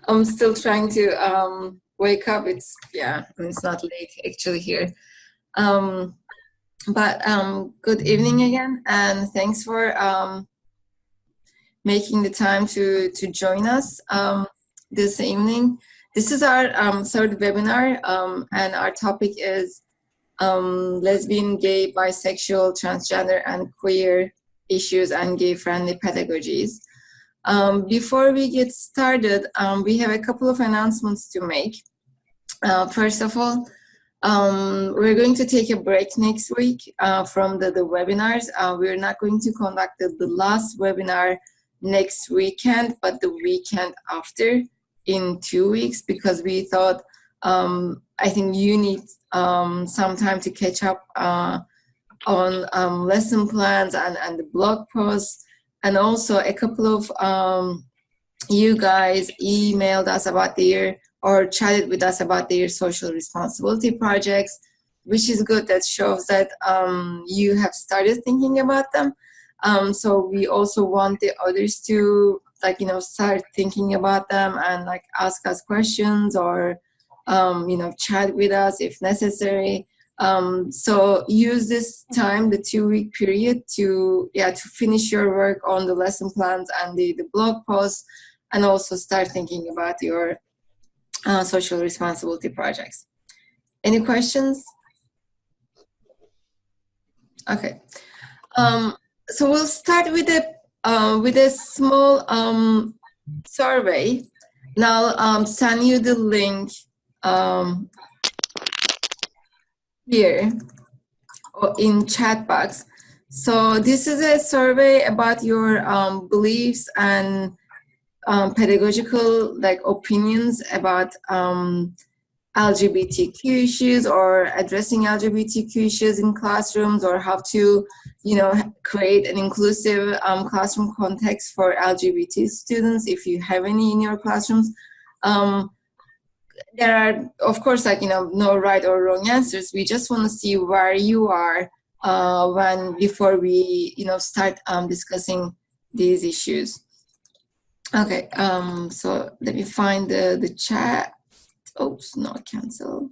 I'm still trying to wake up. It's not late actually here. But good evening again, and thanks for making the time to join us this evening. This is our third webinar, and our topic is lesbian, gay, bisexual, transgender, and queer issues and gay-friendly pedagogies. Before we get started, we have a couple of announcements to make. First of all, we're going to take a break next week from the webinars. We're not going to conduct the last webinar next weekend, but the weekend after in 2 weeks, because we thought, I think you need some time to catch up on lesson plans and the blog posts. And also a couple of you guys emailed us about or chatted with us about their social responsibility projects, which is good. That shows that you have started thinking about them. So we also want the others to start thinking about them and ask us questions or chat with us if necessary. So use this time, the 2-week period, to finish your work on the lesson plans and the blog posts, and also start thinking about your social responsibility projects. Any questions? Okay. So we'll start with a small survey. Now I'll send you the link here or in chat box. So this is a survey about your beliefs and pedagogical opinions about LGBTQ issues, or addressing LGBTQ issues in classrooms, or how to create an inclusive classroom context for LGBT students, if you have any in your classrooms. There are, of course, no right or wrong answers. We just want to see where you are before we start discussing these issues. Okay, so let me find the chat. Oops, no, cancel.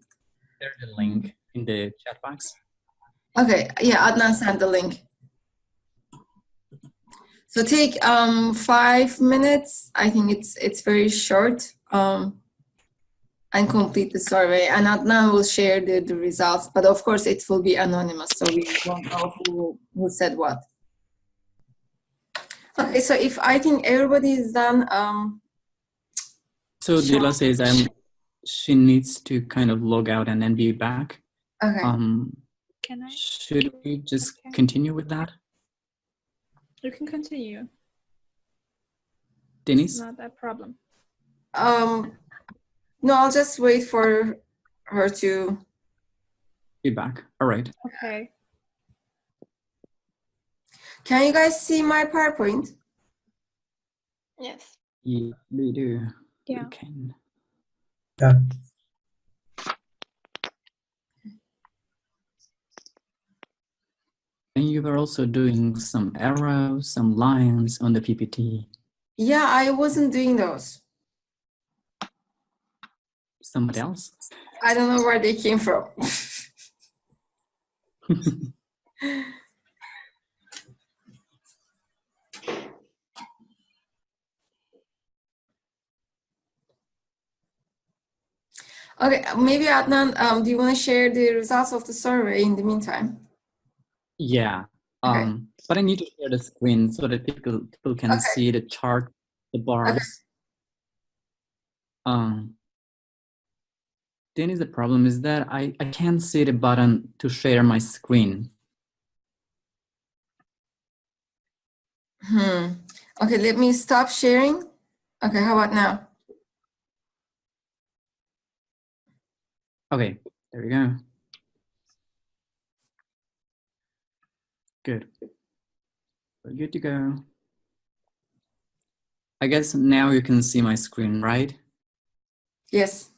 There's a link in the chat box. Okay, yeah, Adnan sent the link. So take 5 minutes. I think it's very short, and complete the survey. And Adnan will share the results, but of course it will be anonymous, so we won't know who said what. Okay, so if I think everybody is done. So Dila says she needs to kind of log out and then be back. Okay. Can I? Should we just continue with that? You can continue. Denise? It's not that problem. No, I'll just wait for her to Be back. All right. Okay. Can you guys see my PowerPoint? Yes. Yeah, we do. Yeah. We can. Yeah. And you were also doing some arrows, some lines on the PPT. Yeah, I wasn't doing those. Somebody else? I don't know where they came from. Okay, maybe Adnan, do you want to share the results of the survey in the meantime? Yeah. Okay. But I need to share the screen so that people can see the chart, the bars. Then the problem is that I can't see the button to share my screen. Okay, let me stop sharing. Okay, how about now? Okay, there we go. Good. We're good to go. I guess now you can see my screen, right? Yes.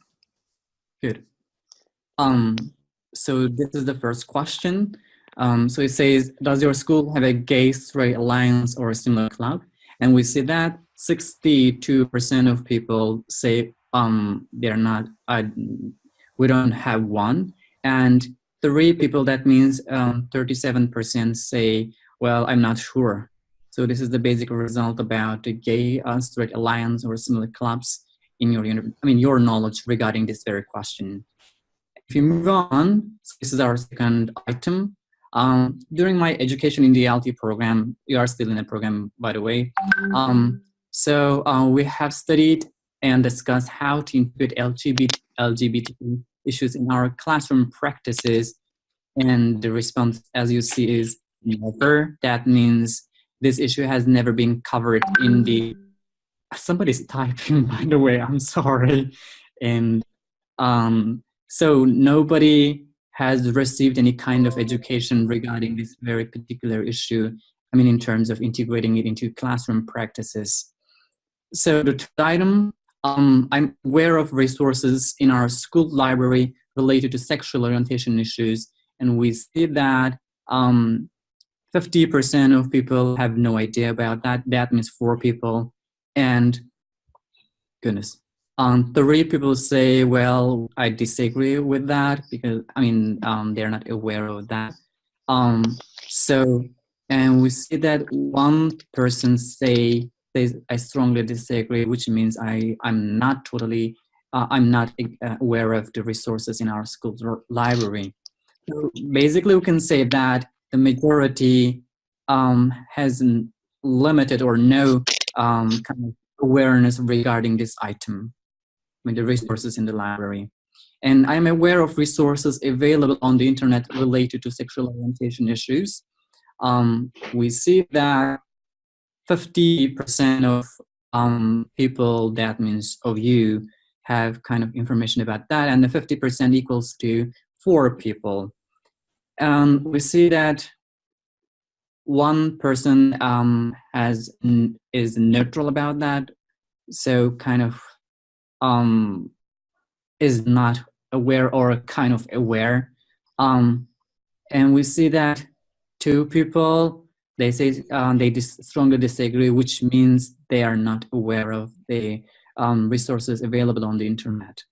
Good. So this is the first question. So it says, does your school have a gay, straight alliance or a similar club? And we see that 62% of people say they're not, we don't have one, and 3 people, that means 37% say, well, I'm not sure. So this is the basic result about the gay straight alliance or similar clubs in your your knowledge regarding this very question. If you move on, so this is our second item. During my education in the LT program, you are still in the program, by the way. We have studied and discussed how to include LGBT issues in our classroom practices. And the response, as you see, is never. That means this issue has never been covered in the... Somebody's typing, by the way, I'm sorry. And so nobody has received any kind of education regarding this very particular issue, in terms of integrating it into classroom practices. So the third item, I'm aware of resources in our school library related to sexual orientation issues, and we see that 50% of people have no idea about that. That means 4 people. And goodness, 3 people say, well, I disagree with that because, they're not aware of that. And we see that 1 person says, I strongly disagree, which means I'm not totally, I'm not aware of the resources in our school library. So basically, we can say that the majority has limited or no kind of awareness regarding this item, the resources in the library. And I'm aware of resources available on the internet related to sexual orientation issues. We see that 50% of people, that means of you, have kind of information about that, and the 50% equals to 4 people. We see that 1 person is neutral about that, so kind of is not aware or kind of aware. And we see that 2 people, they say they strongly disagree, which means they are not aware of the resources available on the internet.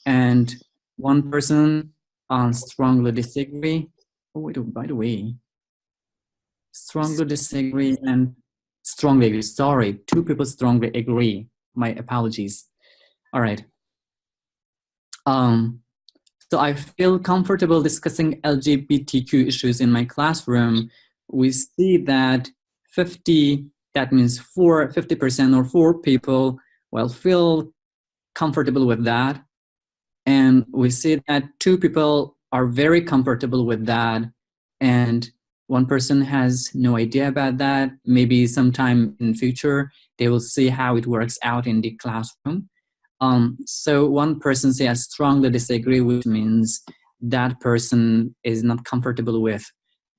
And 1 person strongly disagree. Oh, wait, by the way, strongly disagree and strongly agree. Sorry, 2 people strongly agree. My apologies. All right. So I feel comfortable discussing LGBTQ issues in my classroom. We see that 50% or 4 people, feel comfortable with that. And we see that 2 people are very comfortable with that. And 1 person has no idea about that. Maybe sometime in the future, they will see how it works out in the classroom. So 1 person says, I strongly disagree, which means that person is not comfortable with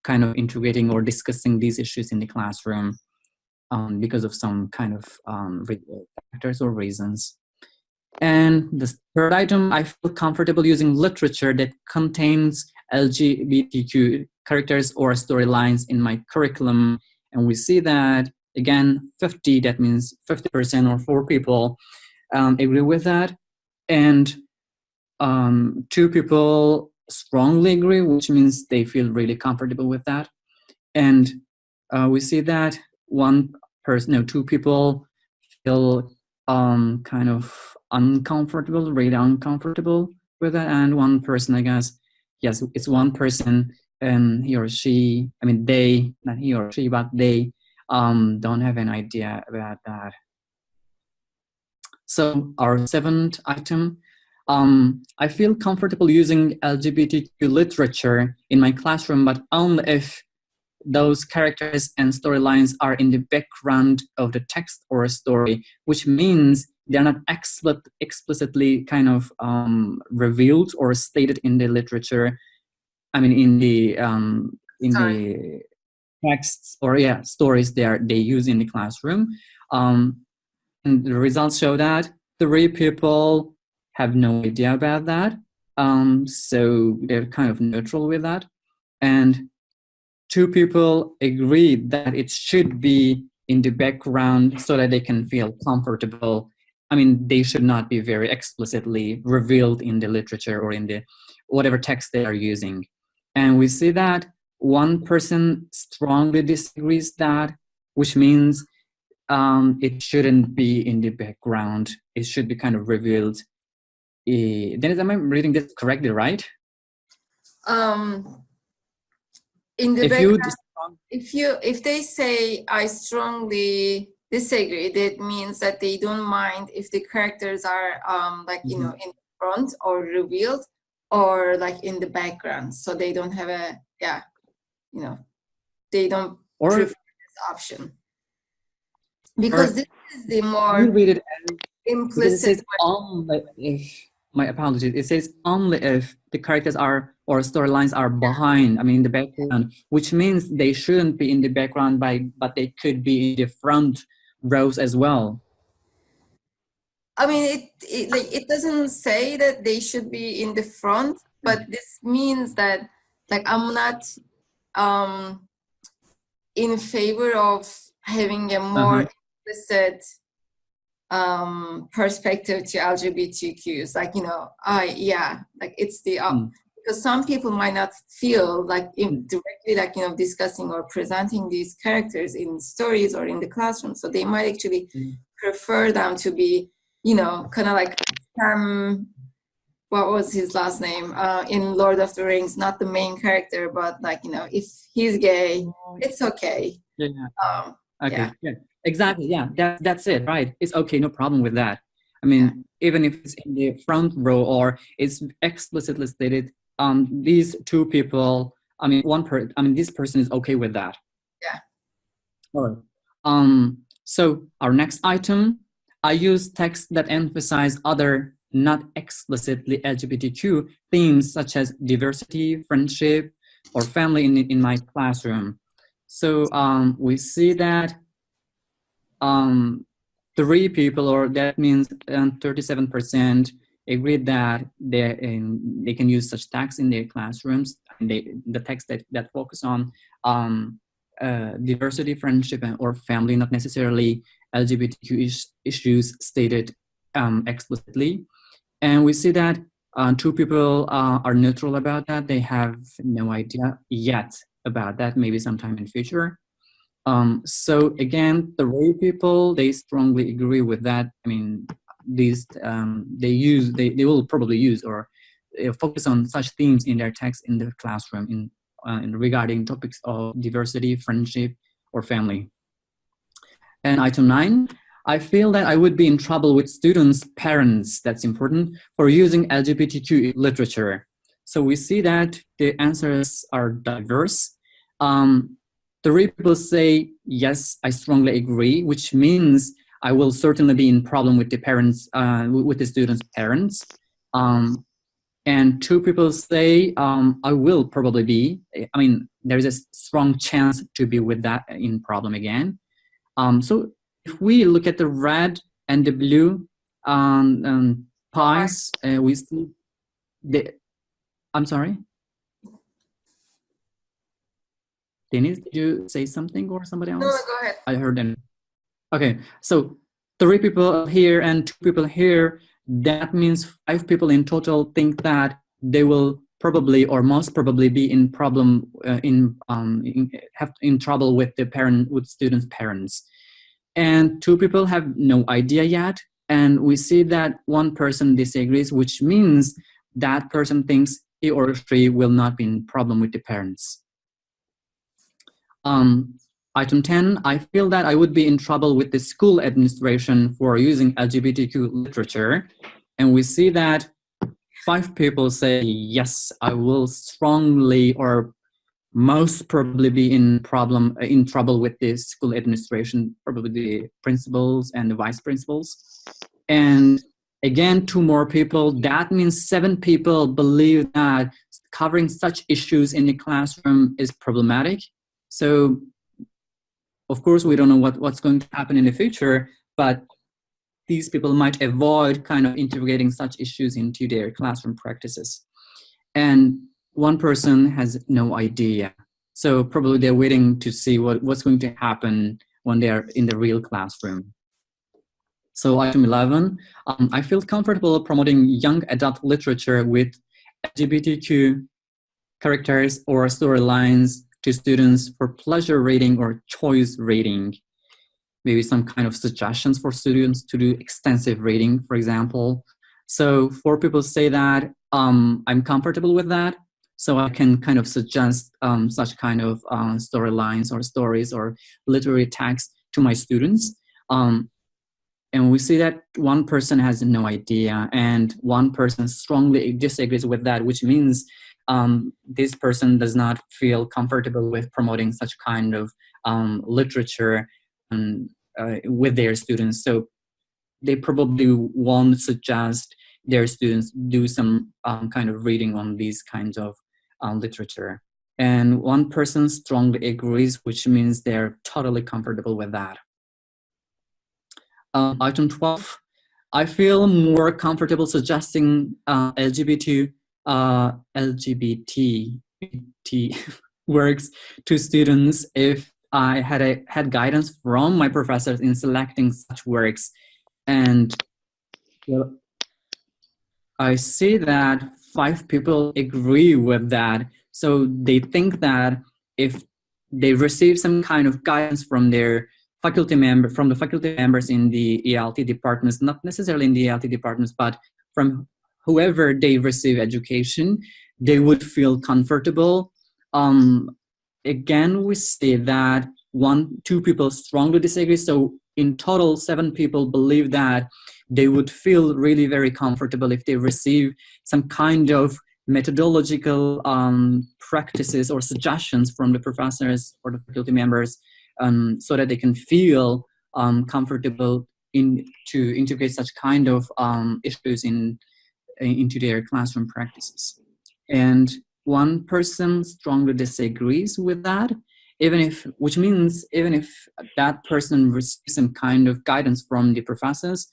kind of integrating or discussing these issues in the classroom because of some kind of factors or reasons. And the third item, I feel comfortable using literature that contains LGBTQ characters or storylines in my curriculum. And we see that, again, 50, that means 50% or 4 people agree with that. And 2 people strongly agree, which means they feel really comfortable with that. And we see that 2 people feel kind of uncomfortable, really uncomfortable with that. And 1 person, I guess, yes, it's 1 person, and he or she, they, not he or she, but they don't have an idea about that. So our 7th item, I feel comfortable using LGBTQ literature in my classroom, but only if those characters and storylines are in the background of the text or a story, which means they're not explicitly kind of revealed or stated in the literature. In the texts or stories they use in the classroom. And the results show that 3 people have no idea about that. So they're kind of neutral with that. And 2 people agree that it should be in the background so that they can feel comfortable. I mean, they should not be very explicitly revealed in the literature or in the whatever text they are using. And we see that one person strongly disagrees that, which means it shouldn't be in the background. It should be kind of revealed. Dennis, am I reading this correctly, right? In the If background, if they say I strongly disagree, that means that they don't mind if the characters are like you know, in front or revealed, or like in the background, so they don't have a you know, they don't prefer this option, because this is the more you read it implicit. It says only if, my apologies, it says only if the characters are or storylines are behind, I mean in the background, which means they shouldn't be in the background but they could be in the front rows as well. I mean, it doesn't say that they should be in the front, but this means that like I'm not in favor of having a more explicit perspective to LGBTQs. Like, you know, like it's the because some people might not feel like directly like, you know, discussing or presenting these characters in stories or in the classroom. So they might actually prefer them to be, you know, kind of like what was his last name in Lord of the Rings, not the main character, but like, you know, if he's gay, it's okay. Exactly. That's it, right? It's okay, no problem with that. I mean, even if it's in the front row or it's explicitly stated, these two people, I mean, this person is okay with that. All right. So our next item, I use text that emphasize other not explicitly LGBTQ themes such as diversity, friendship, or family in my classroom. So we see that 3 people, or that means 37%, agreed that they can use such text in their classrooms. And the text that focus on diversity, friendship, or family, not necessarily LGBTQ issues stated explicitly. And we see that 2 people are neutral about that. They have no idea yet about that, maybe sometime in future. So again, the Ray people, they strongly agree with that. I mean, these they will probably use or focus on such themes in their text in the classroom in regarding topics of diversity, friendship, or family. And item 9, I feel that I would be in trouble with students' parents, that's important, for using LGBTQ literature. So we see that the answers are diverse. 3 people say, yes, I strongly agree, which means I will certainly be in problem with the parents, with the students' parents. And 2 people say, I will probably be, I mean, there's a strong chance to be with that in problem again. So if we look at the red and the blue pies, we see I'm sorry? Denise, did you say something or somebody else? No, go ahead. I heard them. Okay, so 3 people here and 2 people here. That means 5 people in total think that they will probably or most probably be in problem in trouble with with students' parents. And 2 people have no idea yet. And we see that 1 person disagrees, which means that person thinks he or she will not be in problem with the parents. Item 10, I feel that I would be in trouble with the school administration for using LGBTQ literature. And we see that 5 people say, yes, I will strongly or most probably be in trouble with the school administration, probably the principals and the vice principals. And again, 2 more people, that means 7 people believe that covering such issues in the classroom is problematic. So, of course, we don't know what's going to happen in the future, but these people might avoid kind of integrating such issues into their classroom practices. And 1 person has no idea. So probably they're waiting to see what's going to happen when they are in the real classroom. So item 11, I feel comfortable promoting young adult literature with LGBTQ characters or storylines to students for pleasure reading or choice reading. Maybe some kind of suggestions for students to do extensive reading, for example. So 4 people say that I'm comfortable with that. So I can kind of suggest such kind of storylines or stories or literary text to my students. And we see that one person has no idea and one person strongly disagrees with that, which means this person does not feel comfortable with promoting such kind of literature with their students. So they probably won't suggest their students do some kind of reading on these kinds of literature. And one person strongly agrees, which means they're totally comfortable with that. Item 12, I feel more comfortable suggesting LGBT works to students if I had guidance from my professors in selecting such works. And well, I see that 5 people agree with that. So they think that if they receive some kind of guidance from their faculty members in the ELT departments, not necessarily in the ELT departments, but from whoever they receive education, they would feel comfortable. Again, we see that 2 people strongly disagree. So in total, 7 people believe that they would feel really very comfortable if they receive some kind of methodological practices or suggestions from the professors or the faculty members, so that they can feel comfortable to integrate such kind of issues into their classroom practices. And 1 person strongly disagrees with that, which means even if that person receives some kind of guidance from the professors,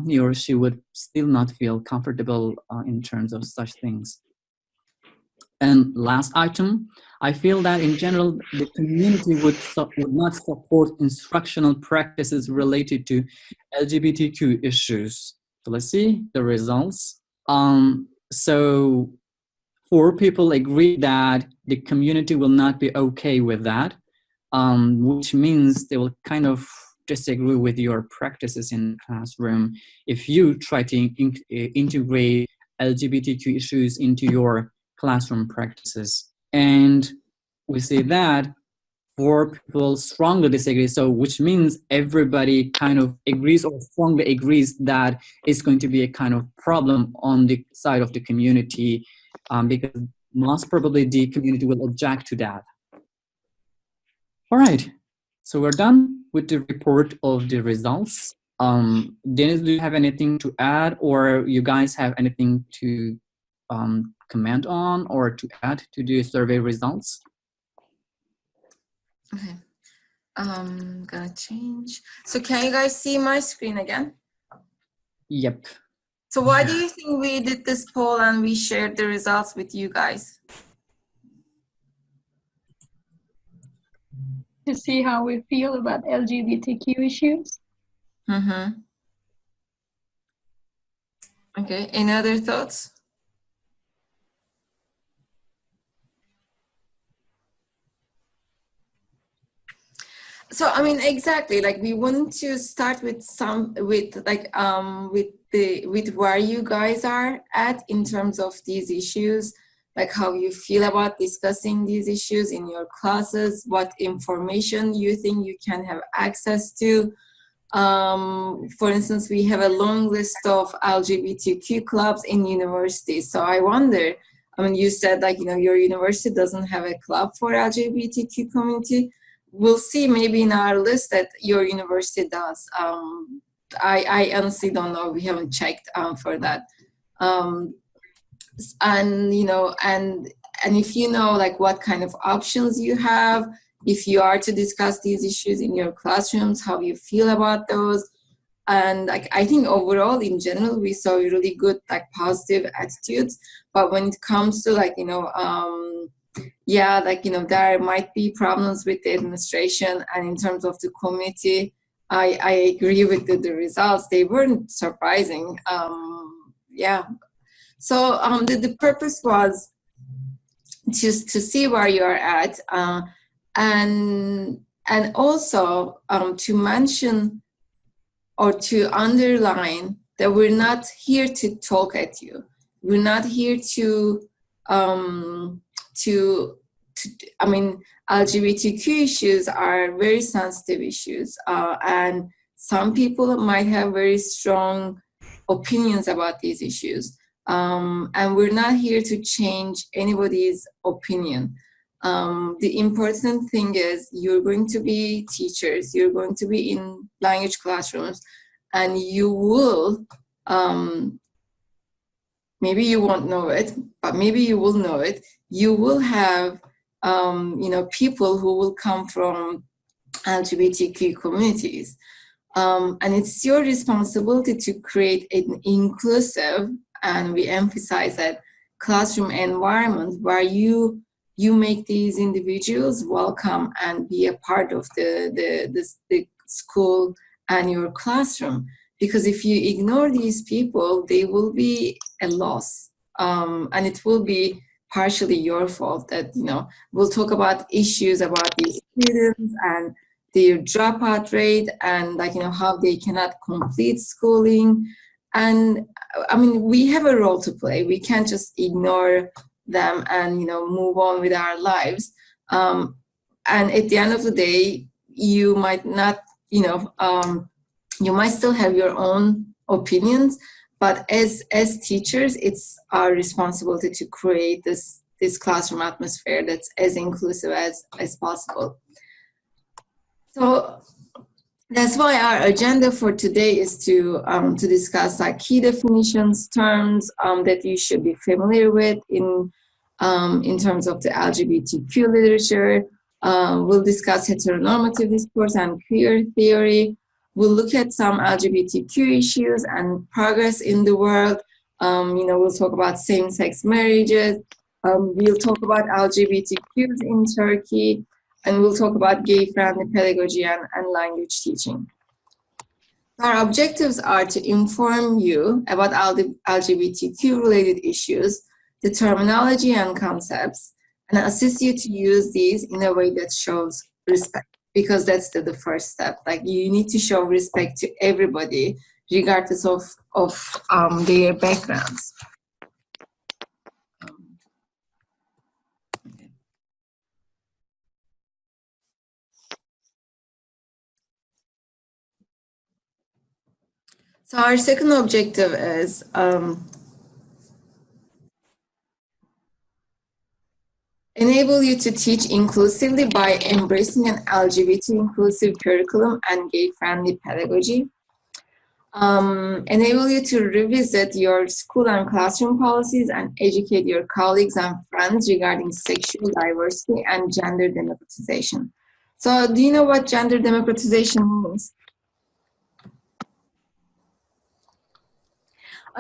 he or she would still not feel comfortable in terms of such things. And last item, I feel that in general, the community would not support instructional practices related to LGBTQ issues. So let's see the results. So 4 people agree that the community will not be okay with that, which means they will kind of disagree with your practices in the classroom if you try to integrate LGBTQ issues into your classroom practices. And we see that 4 people strongly disagree, so which means everybody kind of agrees or strongly agrees that it's going to be a kind of problem on the side of the community, because most probably the community will object to that. All right, so we're done with the report of the results. Dennis, do you have anything to add, or you guys have anything to comment on or to add to the survey results? Okay, gonna change. So can you guys see my screen again? Yep. So why do you think we did this poll and we shared the results with you guys? To see how we feel about LGBTQ issues. Mm-hmm. Okay, any other thoughts? So I mean, exactly, like we want to start with with where you guys are at in terms of these issues, like how you feel about discussing these issues in your classes, what information you think you can have access to. For instance, we have a long list of LGBTQ clubs in universities. So I wonder, I mean, you said like, your university doesn't have a club for LGBTQ community. We'll see maybe in our list that your university does. I honestly don't know. We haven't checked for that. And if you know like what kind of options you have, if you are to discuss these issues in your classrooms, how you feel about those. And like, I think overall in general, we saw really good, like positive attitudes. But when it comes to like, yeah, like, there might be problems with the administration, and in terms of the community, I agree with the results. They weren't surprising. Yeah. So the purpose was just to see where you are at, and also to mention or to underline that we're not here to talk at you. We're not here to I mean, LGBTQ issues are very sensitive issues, and some people might have very strong opinions about these issues. And we're not here to change anybody's opinion. The important thing is you're going to be teachers, you're going to be in language classrooms, and you will, maybe you won't know it, but maybe you will know it. You will have, people who will come from LGBTQ communities. And it's your responsibility to create an inclusive, and we emphasize that, classroom environment where you make these individuals welcome and be a part of the school and your classroom. Because if you ignore these people, they will be a loss, and it will be partially your fault. That we'll talk about issues about these students and their dropout rate, and how they cannot complete schooling. And I mean, we have a role to play. We can't just ignore them and move on with our lives. And at the end of the day, you might not, you might still have your own opinions, but as teachers, it's our responsibility to create this classroom atmosphere that's as inclusive as possible. So that's why our agenda for today is to discuss key definitions, terms that you should be familiar with in terms of the LGBTQ literature. We'll discuss heteronormative discourse and queer theory. We'll look at some LGBTQ issues and progress in the world. We'll talk about same-sex marriages. We'll talk about LGBTQs in Turkey. And we'll talk about gay-friendly pedagogy and language teaching. Our objectives are to inform you about LGBTQ-related issues, the terminology and concepts, and assist you to use these in a way that shows respect, because that's the first step. Like, you need to show respect to everybody, regardless of their backgrounds. So our second objective is enable you to teach inclusively by embracing an LGBT inclusive curriculum and gay-friendly pedagogy. Enable you to revisit your school and classroom policies and educate your colleagues and friends regarding sexual diversity and gender democratization. So do you know what gender democratization means?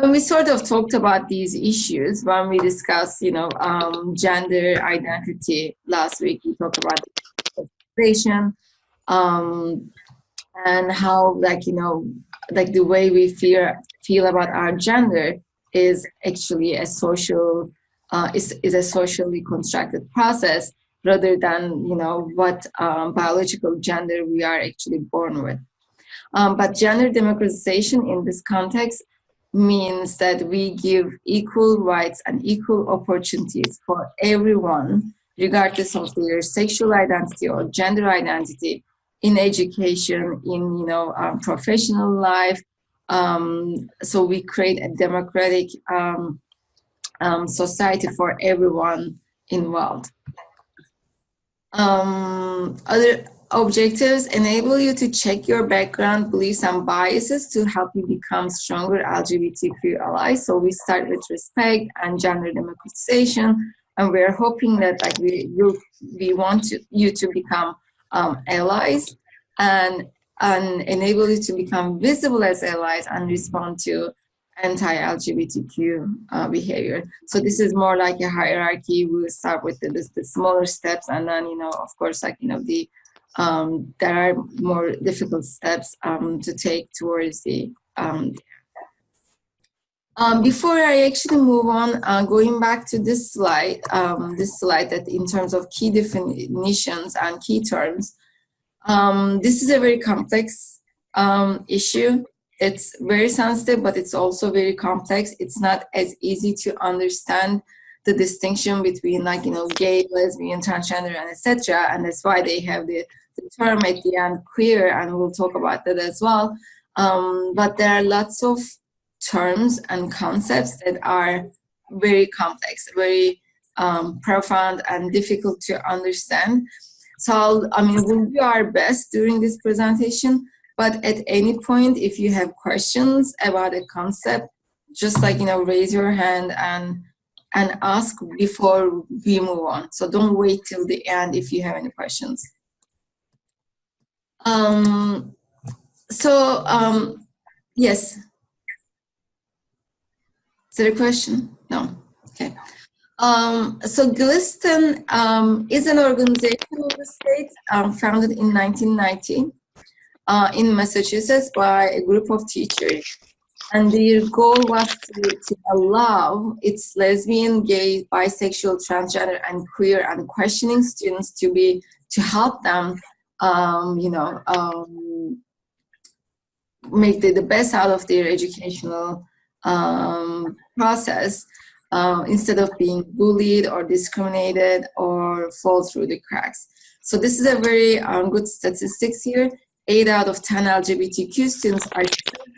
We sort of talked about these issues when we discussed, gender identity last week. We talked about democratization, and how, the way we feel about our gender is actually a social, is a socially constructed process, rather than what biological gender we are actually born with. But gender democratization in this context means that we give equal rights and equal opportunities for everyone, regardless of their sexual identity or gender identity, in education, in professional life. So we create a democratic society for everyone involved. Other objectives enable you to check your background, beliefs, and biases to help you become stronger LGBTQ allies. So we start with respect and gender democratization, and we're hoping that we want you to become allies, and enable you to become visible as allies and respond to anti-LGBTQ behavior. So this is more like a hierarchy. We start with the smaller steps, and then, you know, of course, like, you know, there are more difficult steps to take towards the before I actually move on, going back to this slide that in terms of key definitions and key terms, this is a very complex issue. It's very sensitive, but it's also very complex. It's not as easy to understand the distinction between, like, you know, gay, lesbian, transgender, and etc. And that's why they have the term at the end, queer, and we'll talk about that as well. But there are lots of terms and concepts that are very complex, very profound and difficult to understand. So we'll do our best during this presentation, but at any point, if you have questions about a concept, just, like, you know, raise your hand and ask before we move on. So don't wait till the end if you have any questions. Yes. Is there a question? No. Okay. So Goodson is an organization in the States founded in 1990 in Massachusetts by a group of teachers. And their goal was to allow its lesbian, gay, bisexual, transgender, and queer and questioning students to help them, make the best out of their educational process, instead of being bullied or discriminated or fall through the cracks. So this is a very good statistics here. 8 out of 10 LGBTQ students are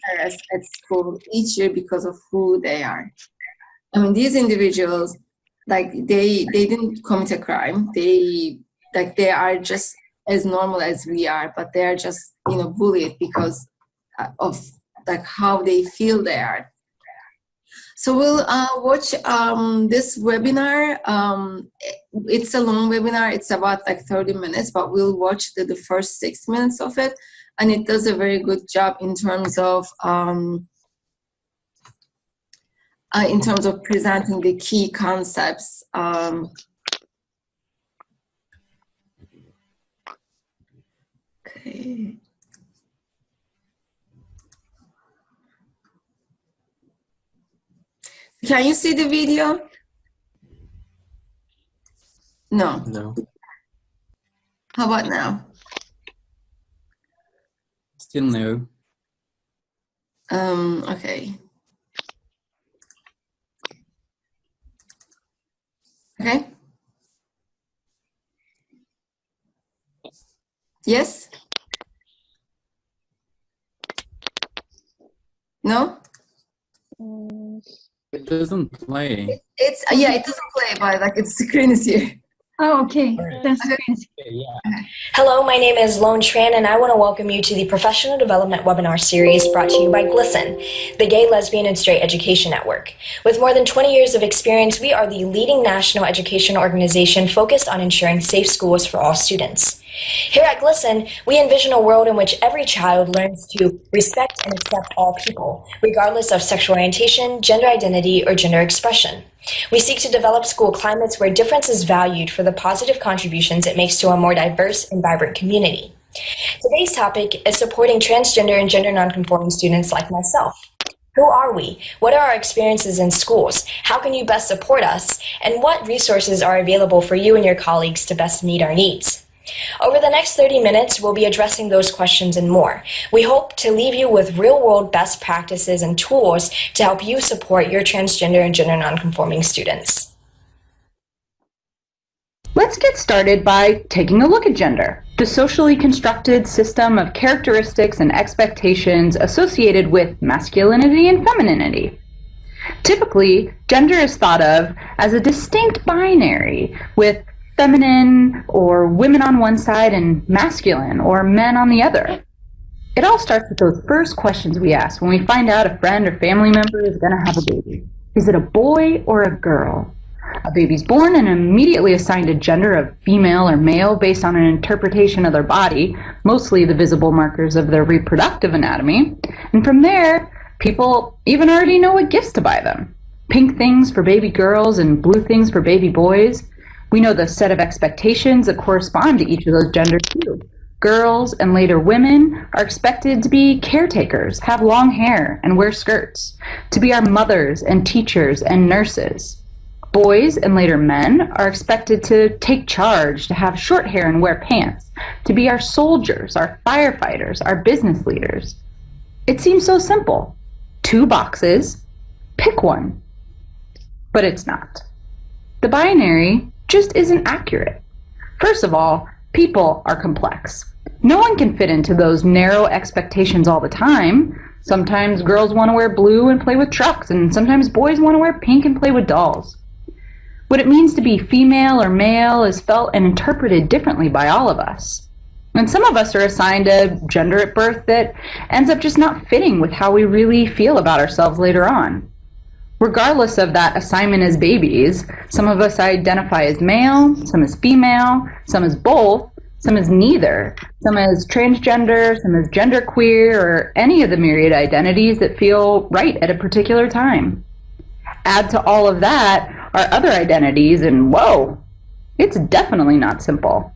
harassed at school each year because of who they are. I mean, these individuals, like, they didn't commit a crime. They are just as normal as we are, but they are just, you know, bullied because of, like, how they feel they are. So we'll watch this webinar. It's a long webinar. It's about, like, 30 minutes, but we'll watch the first 6 minutes of it. And it does a very good job in terms of presenting the key concepts. Okay. Can you see the video? No. No. How about now? Still no. Okay. Okay. Yes? No? It doesn't play. It doesn't play, but, like, its screen is here. Oh, okay. That's great. Yeah. Hello, my name is Lone Tran, and I want to welcome you to the Professional Development Webinar Series brought to you by Goodson, the Gay, Lesbian, and Straight Education Network. With more than 20 years of experience, we are the leading national education organization focused on ensuring safe schools for all students. Here at Goodson, we envision a world in which every child learns to respect and accept all people, regardless of sexual orientation, gender identity, or gender expression. We seek to develop school climates where difference is valued for the positive contributions it makes to a more diverse and vibrant community. Today's topic is supporting transgender and gender nonconforming students like myself. Who are we? What are our experiences in schools? How can you best support us? And what resources are available for you and your colleagues to best meet our needs? Over the next 30 minutes, we'll be addressing those questions and more. We hope to leave you with real-world best practices and tools to help you support your transgender and gender nonconforming students. Let's get started by taking a look at gender, the socially constructed system of characteristics and expectations associated with masculinity and femininity. Typically, gender is thought of as a distinct binary with feminine or women on one side and masculine or men on the other. It all starts with those first questions we ask when we find out a friend or family member is going to have a baby. Is it a boy or a girl? A baby's born and immediately assigned a gender of female or male based on an interpretation of their body, mostly the visible markers of their reproductive anatomy. And from there, People even already know what gifts to buy them. Pink things for baby girls and blue things for baby boys. We know the set of expectations that correspond to each of those genders too. Girls and later women are expected to be caretakers, have long hair, and wear skirts, to be our mothers and teachers and nurses. Boys and later men are expected to take charge, to have short hair and wear pants, to be our soldiers, our firefighters, our business leaders. It seems so simple. 2 boxes, pick one. But it's not. The binary just isn't accurate. First of all, people are complex. No one can fit into those narrow expectations all the time. Sometimes girls want to wear blue and play with trucks, and sometimes boys want to wear pink and play with dolls. What it means to be female or male is felt and interpreted differently by all of us. And some of us are assigned a gender at birth that ends up just not fitting with how we really feel about ourselves later on. Regardless of that assignment as babies, some of us identify as male, some as female, some as both, some as neither, some as transgender, some as genderqueer, or any of the myriad identities that feel right at a particular time. Add to all of that our other identities, and whoa, it's definitely not simple.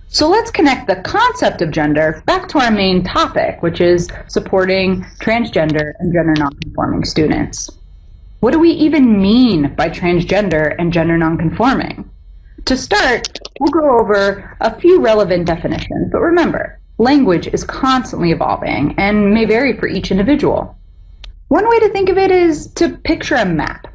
So let's connect the concept of gender back to our main topic, which is supporting transgender and gender nonconforming students. What do we even mean by transgender and gender nonconforming? To start, we'll go over a few relevant definitions, but remember, language is constantly evolving and may vary for each individual. One way to think of it is to picture a map.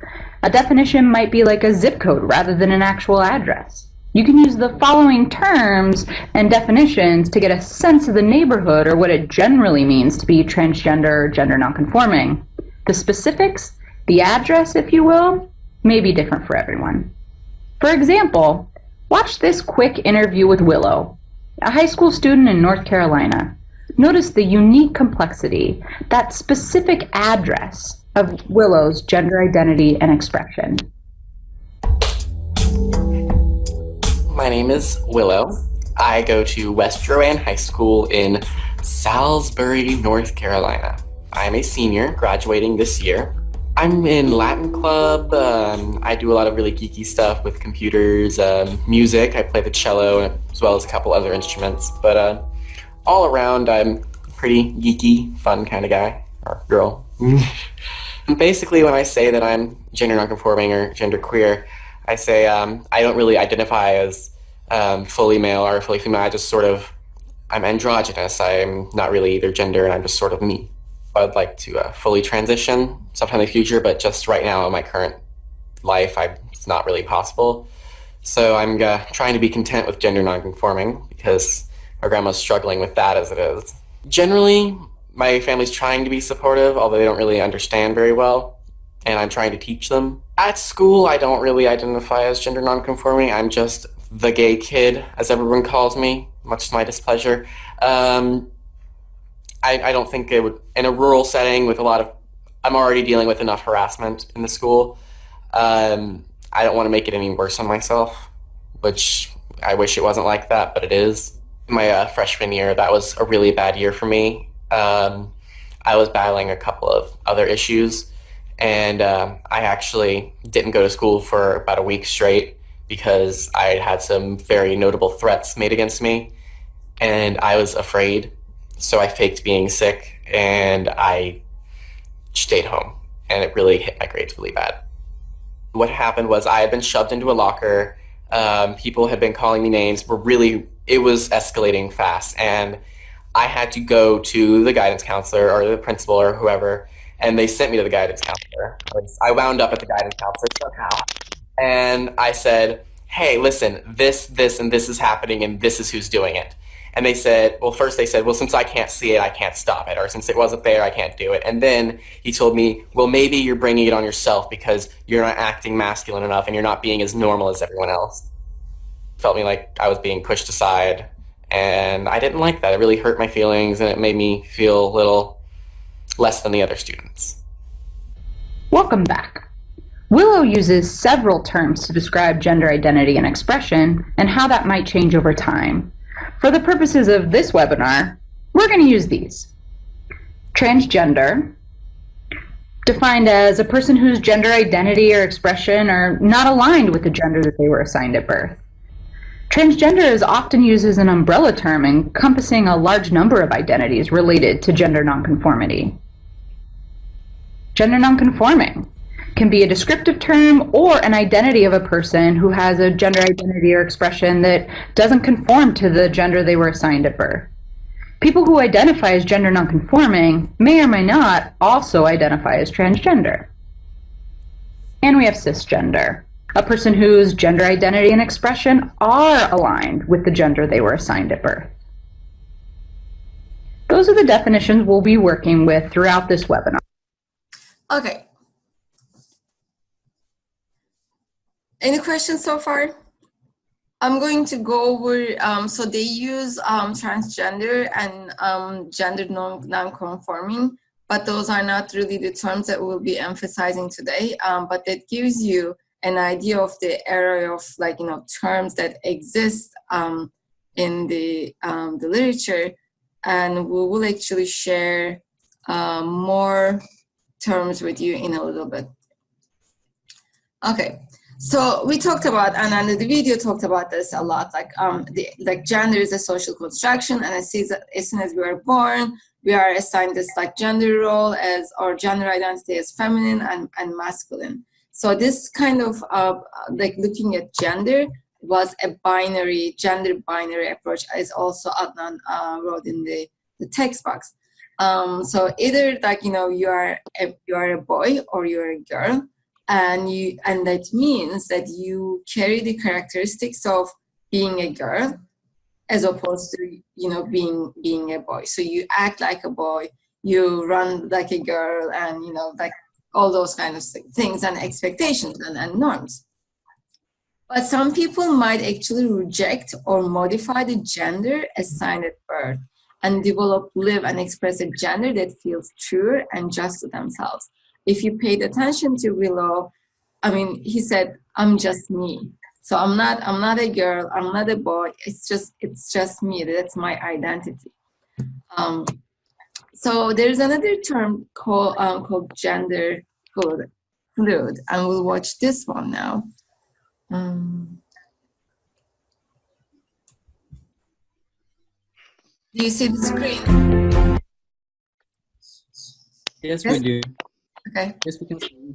A definition might be like a zip code rather than an actual address. You can use the following terms and definitions to get a sense of the neighborhood or what it generally means to be transgender or gender nonconforming. The specifics, the address, if you will, may be different for everyone. For example, watch this quick interview with Willow, a high school student in North Carolina. Notice the unique complexity, that specific address of Willow's gender identity and expression. My name is Willow. I go to West Rowan High School in Salisbury, North Carolina. I'm a senior, graduating this year. I'm in Latin club. I do a lot of really geeky stuff with computers, music. I play the cello as well as a couple other instruments. But all around, I'm a pretty geeky, fun kind of guy or girl. Basically, when I say that I'm gender nonconforming or genderqueer, I say I don't really identify as fully male or fully female. I'm androgynous. I'm not really either gender, and I'm just sort of me. I'd like to fully transition sometime in the future, but just right now in my current life, it's not really possible. So I'm trying to be content with gender nonconforming because my grandma's struggling with that as it is. Generally, my family's trying to be supportive, although they don't really understand very well, and I'm trying to teach them. At school, I don't really identify as gender nonconforming. I'm just the gay kid, as everyone calls me, much to my displeasure. I don't think it would, in a rural setting with I'm already dealing with enough harassment in the school. I don't want to make it any worse on myself, which I wish it wasn't like that, but it is. My freshman year, that was a really bad year for me. I was battling a couple of other issues, and I actually didn't go to school for about a week straight because I had some very notable threats made against me, and I was afraid. So I faked being sick, and I stayed home, and it really hit my grades really bad. What happened was I had been shoved into a locker. People had been calling me names. It was escalating fast, and I had to go to the guidance counselor or the principal or whoever, and they sent me to the guidance counselor. I wound up at the guidance counselor somehow, and I said, hey, listen, this, and this is happening, and this is who's doing it. And they said, first they said, since I can't see it, I can't stop it. Or since it wasn't there, I can't do it. And then he told me, maybe you're bringing it on yourself because you're not acting masculine enough and you're not being as normal as everyone else. It felt me like I was being pushed aside. And I didn't like that. It really hurt my feelings, and it made me feel a little less than the other students. Welcome back. Willow uses several terms to describe gender identity and expression and how that might change over time. For the purposes of this webinar, we're going to use these. Transgender, defined as a person whose gender identity or expression are not aligned with the gender that they were assigned at birth. Transgender is often used as an umbrella term encompassing a large number of identities related to gender nonconformity. Gender nonconforming can be a descriptive term or an identity of a person who has a gender identity or expression that doesn't conform to the gender they were assigned at birth. People who identify as gender nonconforming may or may not also identify as transgender. And we have cisgender, a person whose gender identity and expression are aligned with the gender they were assigned at birth. Those are the definitions we'll be working with throughout this webinar. Okay. Any questions so far? I'm going to go over, so they use transgender and gender non-conforming, but those are not really the terms that we'll be emphasizing today, but that gives you an idea of the area of terms that exist in the literature, and we will actually share more terms with you in a little bit. Okay. So we talked about, and the video talked about this a lot, like gender is a social construction, and as soon as we are born, we are assigned this gender role as, or gender identity as feminine and masculine. So this kind of looking at gender was a gender binary approach, as also Adnan wrote in the text box. So either you are a boy or you're a girl. And that means that you carry the characteristics of being a girl as opposed to being a boy. So you act like a boy, you run like a girl, and all those kind of things and expectations and norms. But some people might actually reject or modify the gender assigned at birth and develop, live, and express a gender that feels truer and just to themselves. If you paid attention to Willow, he said, "I'm just me. So I'm not a girl. I'm not a boy. It's just me. That's my identity." So there's another term called gender fluid, and we'll watch this one now. Do you see the screen? Yes, we do. Okay. Yes, we can see.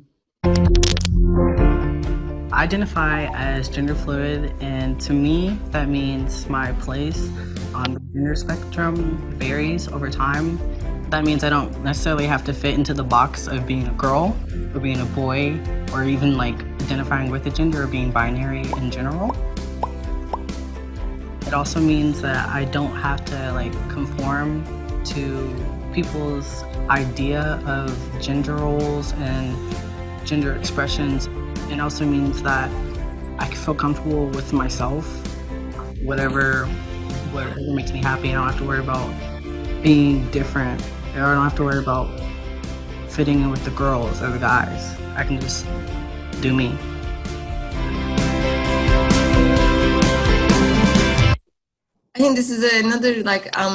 I identify as gender fluid, and to me, that means my place on the gender spectrum varies over time. That means I don't necessarily have to fit into the box of being a girl or being a boy, or even identifying with a gender or being binary in general. It also means that I don't have to conform to people's idea of gender roles and gender expressions. It also means that I can feel comfortable with myself, whatever makes me happy. I don't have to worry about being different, or I don't have to worry about fitting in with the girls or the guys. I can just do me. I think this is another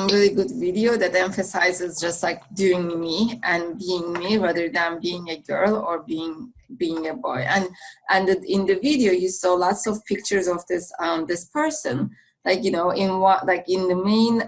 really good video that emphasizes just doing me and being me rather than being a girl or being a boy. And in the video you saw lots of pictures of this person, in the main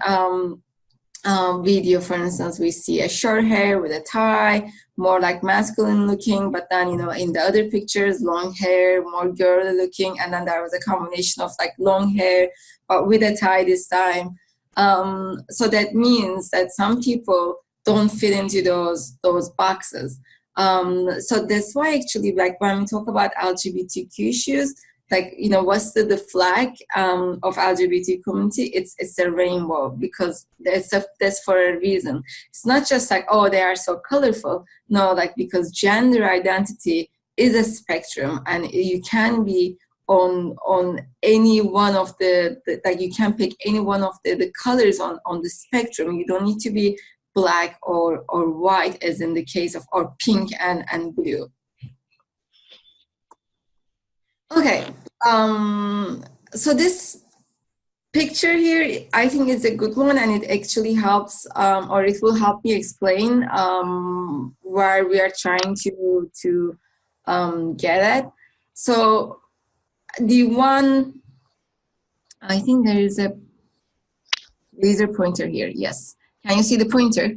video, for instance, we see a short hair with a tie, more masculine looking, but then in the other pictures, long hair, more girly looking, and then there was a combination of long hair but with a tie this time. So that means that some people don't fit into those boxes. So that's why actually when we talk about LGBTQ issues, what's the flag of LGBT community? It's a rainbow, because that's for a reason. It's not just oh, they are so colorful. No, because gender identity is a spectrum, and you can be on any one of the you can pick any one of the colors on the spectrum. You don't need to be black or white, as in the case of, or pink and blue. Okay, so this picture here, I think, is a good one, and it actually helps, or it will help me explain where we are trying to get at. So the one, I think there is a laser pointer here. Yes. Can you see the pointer?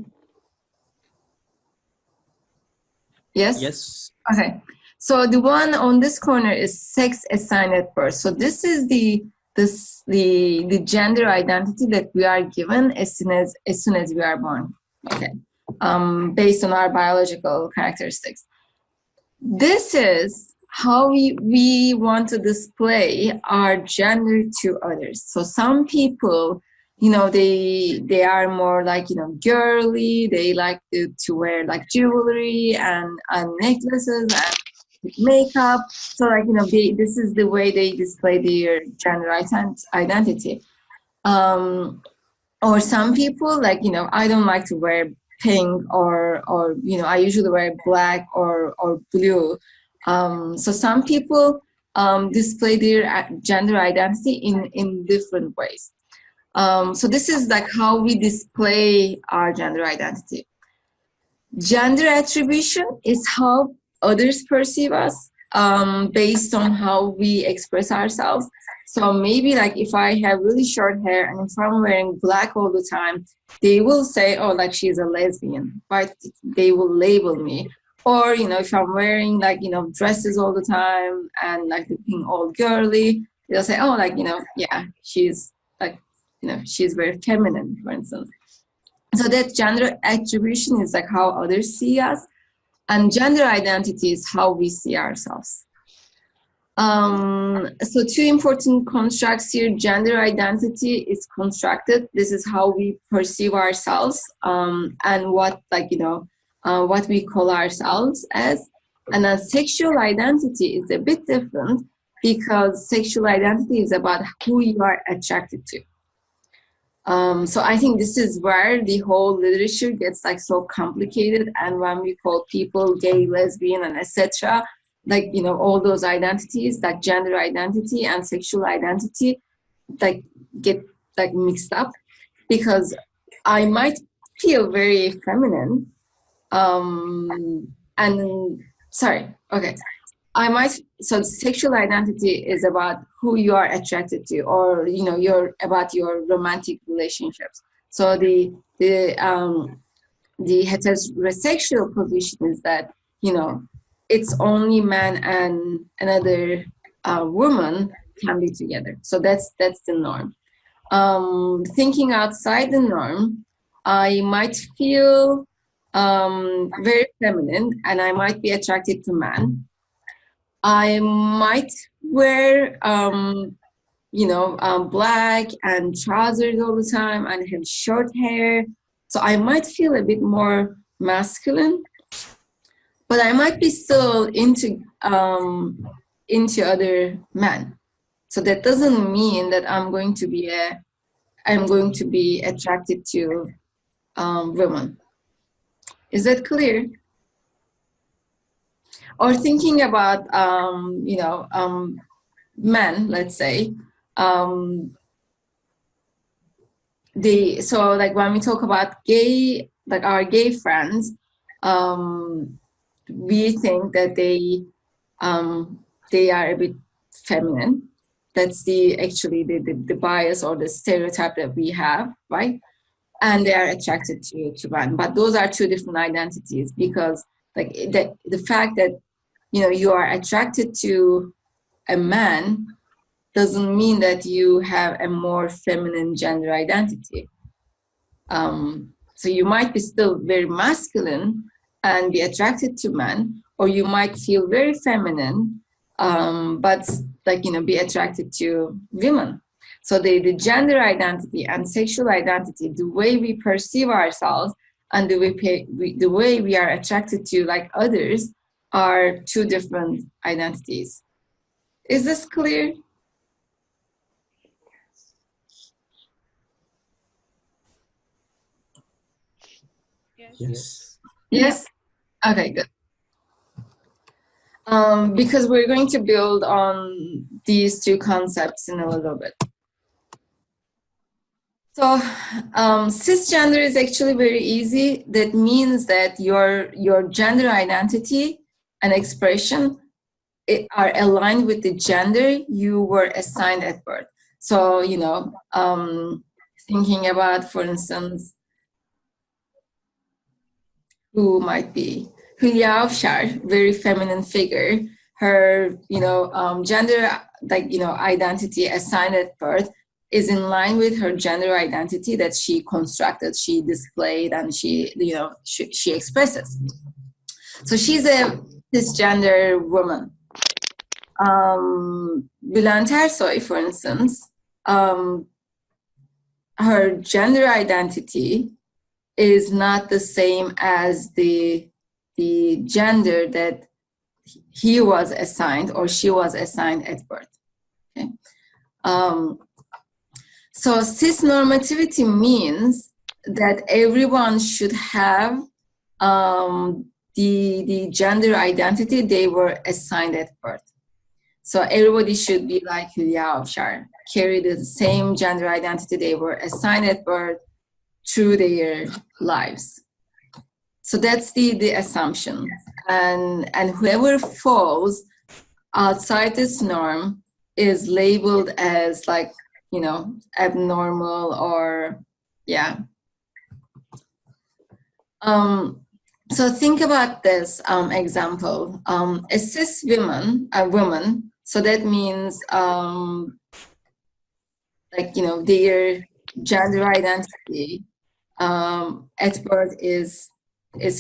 Yes? Yes. Okay. So the one on this corner is sex assigned at birth. So this is the gender identity that we are given as soon as we are born. Okay. Based on our biological characteristics. This is how we want to display our gender to others. So some people, you know, they are more like, you know, girly. They like to wear like jewelry and necklaces and makeup. So like, you know, this is the way they display their gender identity. Or some people, like, you know, I don't like to wear pink or you know, I usually wear black or blue. So some people display their gender identity in different ways. So this is like how we display our gender identity. Gender attribution is how others perceive us based on how we express ourselves. So maybe like if I have really short hair and if I'm wearing black all the time, they will say, oh, like she's a lesbian, right? They will label me. Or, you know, if I'm wearing like, you know, dresses all the time and like looking all girly, they'll say, oh, like, you know, yeah, she's like, you know, she's very feminine, for instance. So that gender attribution is like how others see us, and gender identity is how we see ourselves. So two important constructs here. Gender identity is constructed. This is how we perceive ourselves and what, like, you know, what we call ourselves as. And then sexual identity is a bit different because sexual identity is about who you are attracted to. So I think this is where the whole literature gets like so complicated, and when we call people gay, lesbian, and etc., like, you know, all those identities, like gender identity and sexual identity, like get like mixed up, because I might feel very feminine, and sorry, okay. So sexual identity is about who you are attracted to, or, you know, about your romantic relationships. So the heterosexual position is that, you know, it's only man and another woman can be together. So that's the norm. Thinking outside the norm, I might feel very feminine and I might be attracted to man. I might wear, you know, black and trousers all the time and have short hair. So I might feel a bit more masculine, but I might be still into other men. So that doesn't mean that I'm going to be attracted to women. Is that clear? Or thinking about, you know, men, let's say, so like when we talk about gay, like our gay friends, we think that they are a bit feminine. That's actually the bias or the stereotype that we have, right? And they are attracted to men. But those are two different identities, because like the fact that, you know, you are attracted to a man doesn't mean that you have a more feminine gender identity. So you might be still very masculine and be attracted to men, or you might feel very feminine, but like, you know, be attracted to women. So the gender identity and sexual identity, the way we perceive ourselves and the way we are attracted to like others, are two different identities. Is this clear? Yes. Yes? Okay, good. Because we're going to build on these two concepts in a little bit. So cisgender is actually very easy. That means that your gender identity and expression are aligned with the gender you were assigned at birth. So, you know, thinking about, for instance, who might be Hülya Avşar, very feminine figure. Her, you know, gender, like, you know, identity assigned at birth is in line with her gender identity that she constructed, she displayed, and she, you know, she expresses. So she's a cisgender woman. Bülent Ersoy, for instance, her gender identity is not the same as the gender that he was assigned or she was assigned at birth. Okay? So cisnormativity means that everyone should have the gender identity they were assigned at birth. So everybody should be like Hülya Avşar, carry the same gender identity they were assigned at birth through their lives. So that's the assumption. And whoever falls outside this norm is labeled as, like, you know, abnormal or, yeah. So think about this example. A cis woman, so that means, like, you know, their gender identity at birth is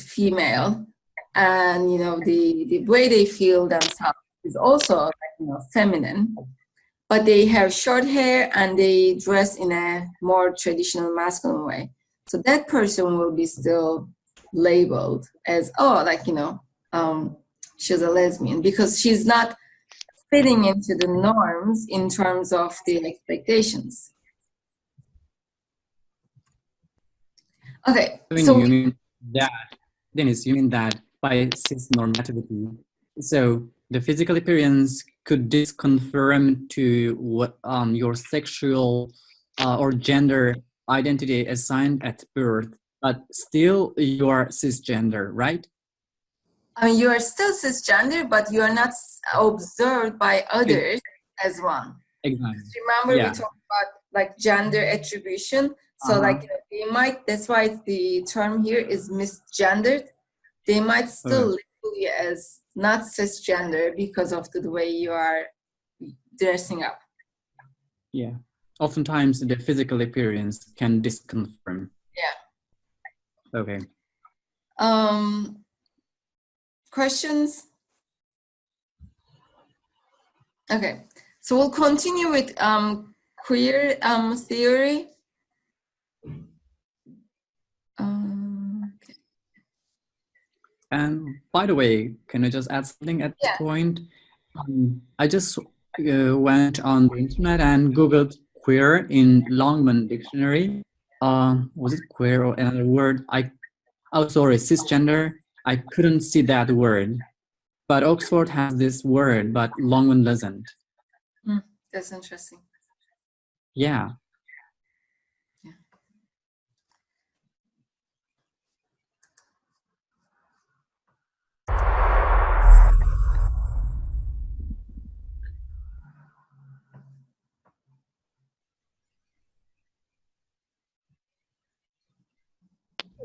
female, and, you know, the way they feel themselves is also, like, you know, feminine, but they have short hair and they dress in a more traditional masculine way. So that person will be still labeled as, oh, like, you know, she's a lesbian, because she's not fitting into the norms in terms of the expectations. Okay, so you mean that, Dennis, you mean that by cisnormativity, so the physical appearance could disconfirm to what your sexual or gender identity assigned at birth, but still you are cisgender, right? I mean, you are still cisgender, but you are not observed by others as one. Exactly. Remember, we talked about, like, gender attribution. So, like, you know, they might, that's why the term here is misgendered. They might still label you as not cisgender because of the way you are dressing up. Yeah. Oftentimes the physical appearance can disconfirm. Yeah. Okay. Questions? Okay. So we'll continue with queer theory. Okay. And by the way, can I just add something at this point? I just went on the internet and Googled queer in Longman Dictionary. Was it queer or another word? Cisgender. I couldn't see that word. But Oxford has this word, but Longman doesn't. That's interesting. Yeah.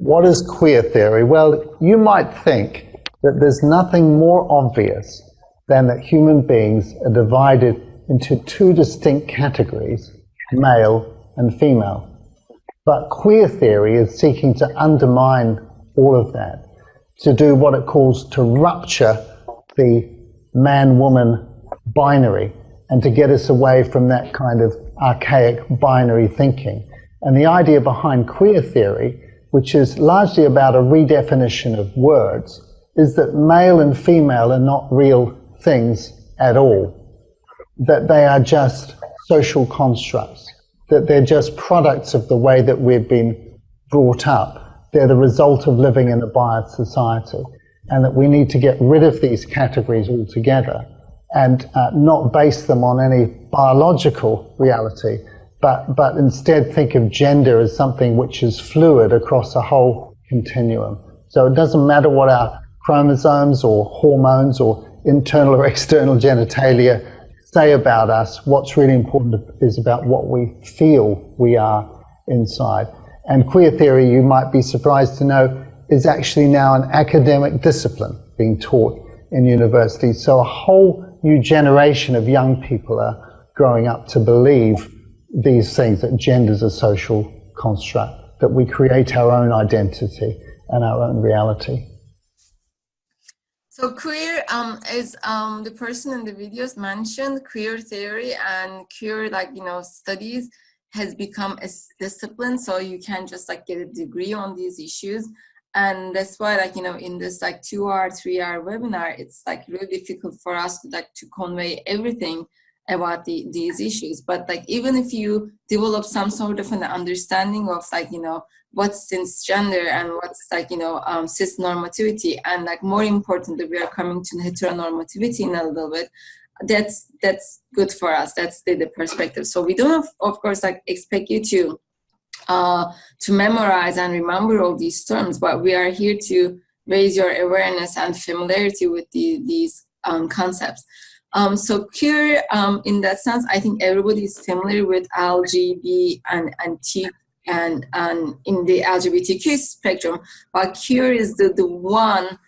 What is queer theory? Well, you might think that there's nothing more obvious than that human beings are divided into two distinct categories, male and female. But queer theory is seeking to undermine all of that, to do what it calls to rupture the man-woman binary and to get us away from that kind of archaic binary thinking. And the idea behind queer theory, which is largely about a redefinition of words, is that male and female are not real things at all, that they are just social constructs, that they're just products of the way that we've been brought up. They're the result of living in a biased society, and that we need to get rid of these categories altogether and not base them on any biological reality, but instead think of gender as something which is fluid across a whole continuum. So it doesn't matter what our chromosomes or hormones or internal or external genitalia say about us. What's really important is about what we feel we are inside. And queer theory, you might be surprised to know, is actually now an academic discipline being taught in universities. So a whole new generation of young people are growing up to believe these things, that gender is a social construct, that we create our own identity and our own reality. So queer, as the person in the videos mentioned, queer theory and queer, studies has become a discipline. So you can just get a degree on these issues. And that's why, in this 2-hour, 3-hour webinar, it's really difficult for us to convey everything about these issues. But even if you develop some sort of an understanding of what's cisgender and what's cis normativity, and more importantly, we are coming to heteronormativity in a little bit, that's good for us. That's the perspective. So we don't of course expect you to memorize and remember all these terms, but we are here to raise your awareness and familiarity with these concepts. So queer, in that sense, I think everybody is familiar with LGB and T and in the LGBTQ spectrum, but queer is the one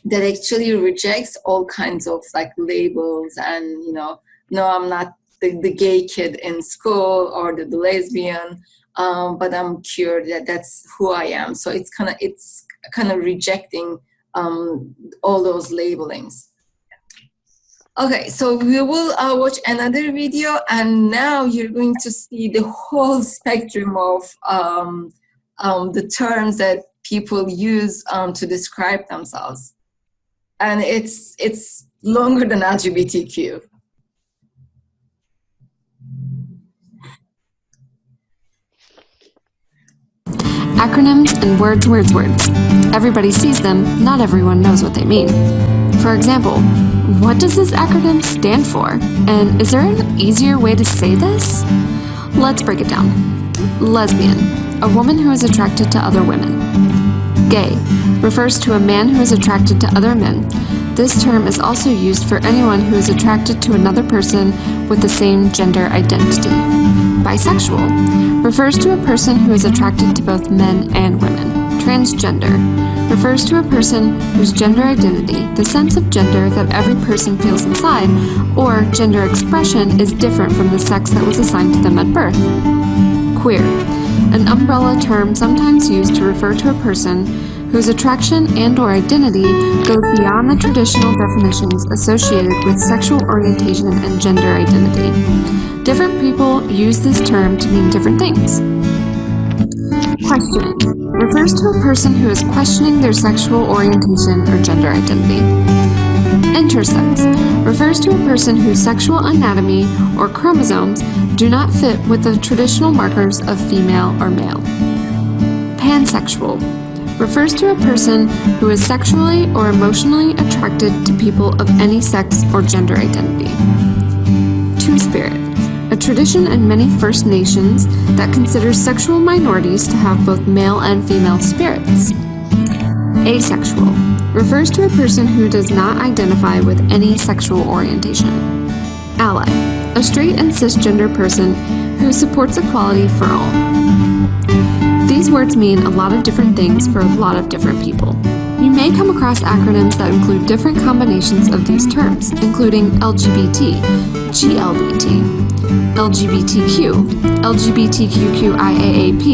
that actually rejects all kinds of labels and no, I'm not the gay kid in school or the lesbian, but I'm queer. That's who I am. So it's kind of rejecting all those labelings. Okay, so we will watch another video, and now you're going to see the whole spectrum of the terms that people use to describe themselves, and it's longer than LGBTQ. Acronyms and words. Everybody sees them, not everyone knows what they mean. For example, what does this acronym stand for? And is there an easier way to say this? Let's break it down. Lesbian, a woman who is attracted to other women. Gay, refers to a man who is attracted to other men. This term is also used for anyone who is attracted to another person with the same gender identity. Bisexual, refers to a person who is attracted to both men and women. Transgender, refers to a person whose gender identity, the sense of gender that every person feels inside, or gender expression is different from the sex that was assigned to them at birth. Queer, an umbrella term sometimes used to refer to a person whose attraction and/or identity goes beyond the traditional definitions associated with sexual orientation and gender identity. Different people use this term to mean different things. Questioning, refers to a person who is questioning their sexual orientation or gender identity. Intersex, refers to a person whose sexual anatomy or chromosomes do not fit with the traditional markers of female or male. Pansexual, refers to a person who is sexually or emotionally attracted to people of any sex or gender identity. Two-spirit, a tradition in many First Nations that considers sexual minorities to have both male and female spirits. Asexual, refers to a person who does not identify with any sexual orientation. Ally, a straight and cisgender person who supports equality for all. These words mean a lot of different things for a lot of different people. You may come across acronyms that include different combinations of these terms, including LGBT, GLBT, LGBTQ, LGBTQIAAP,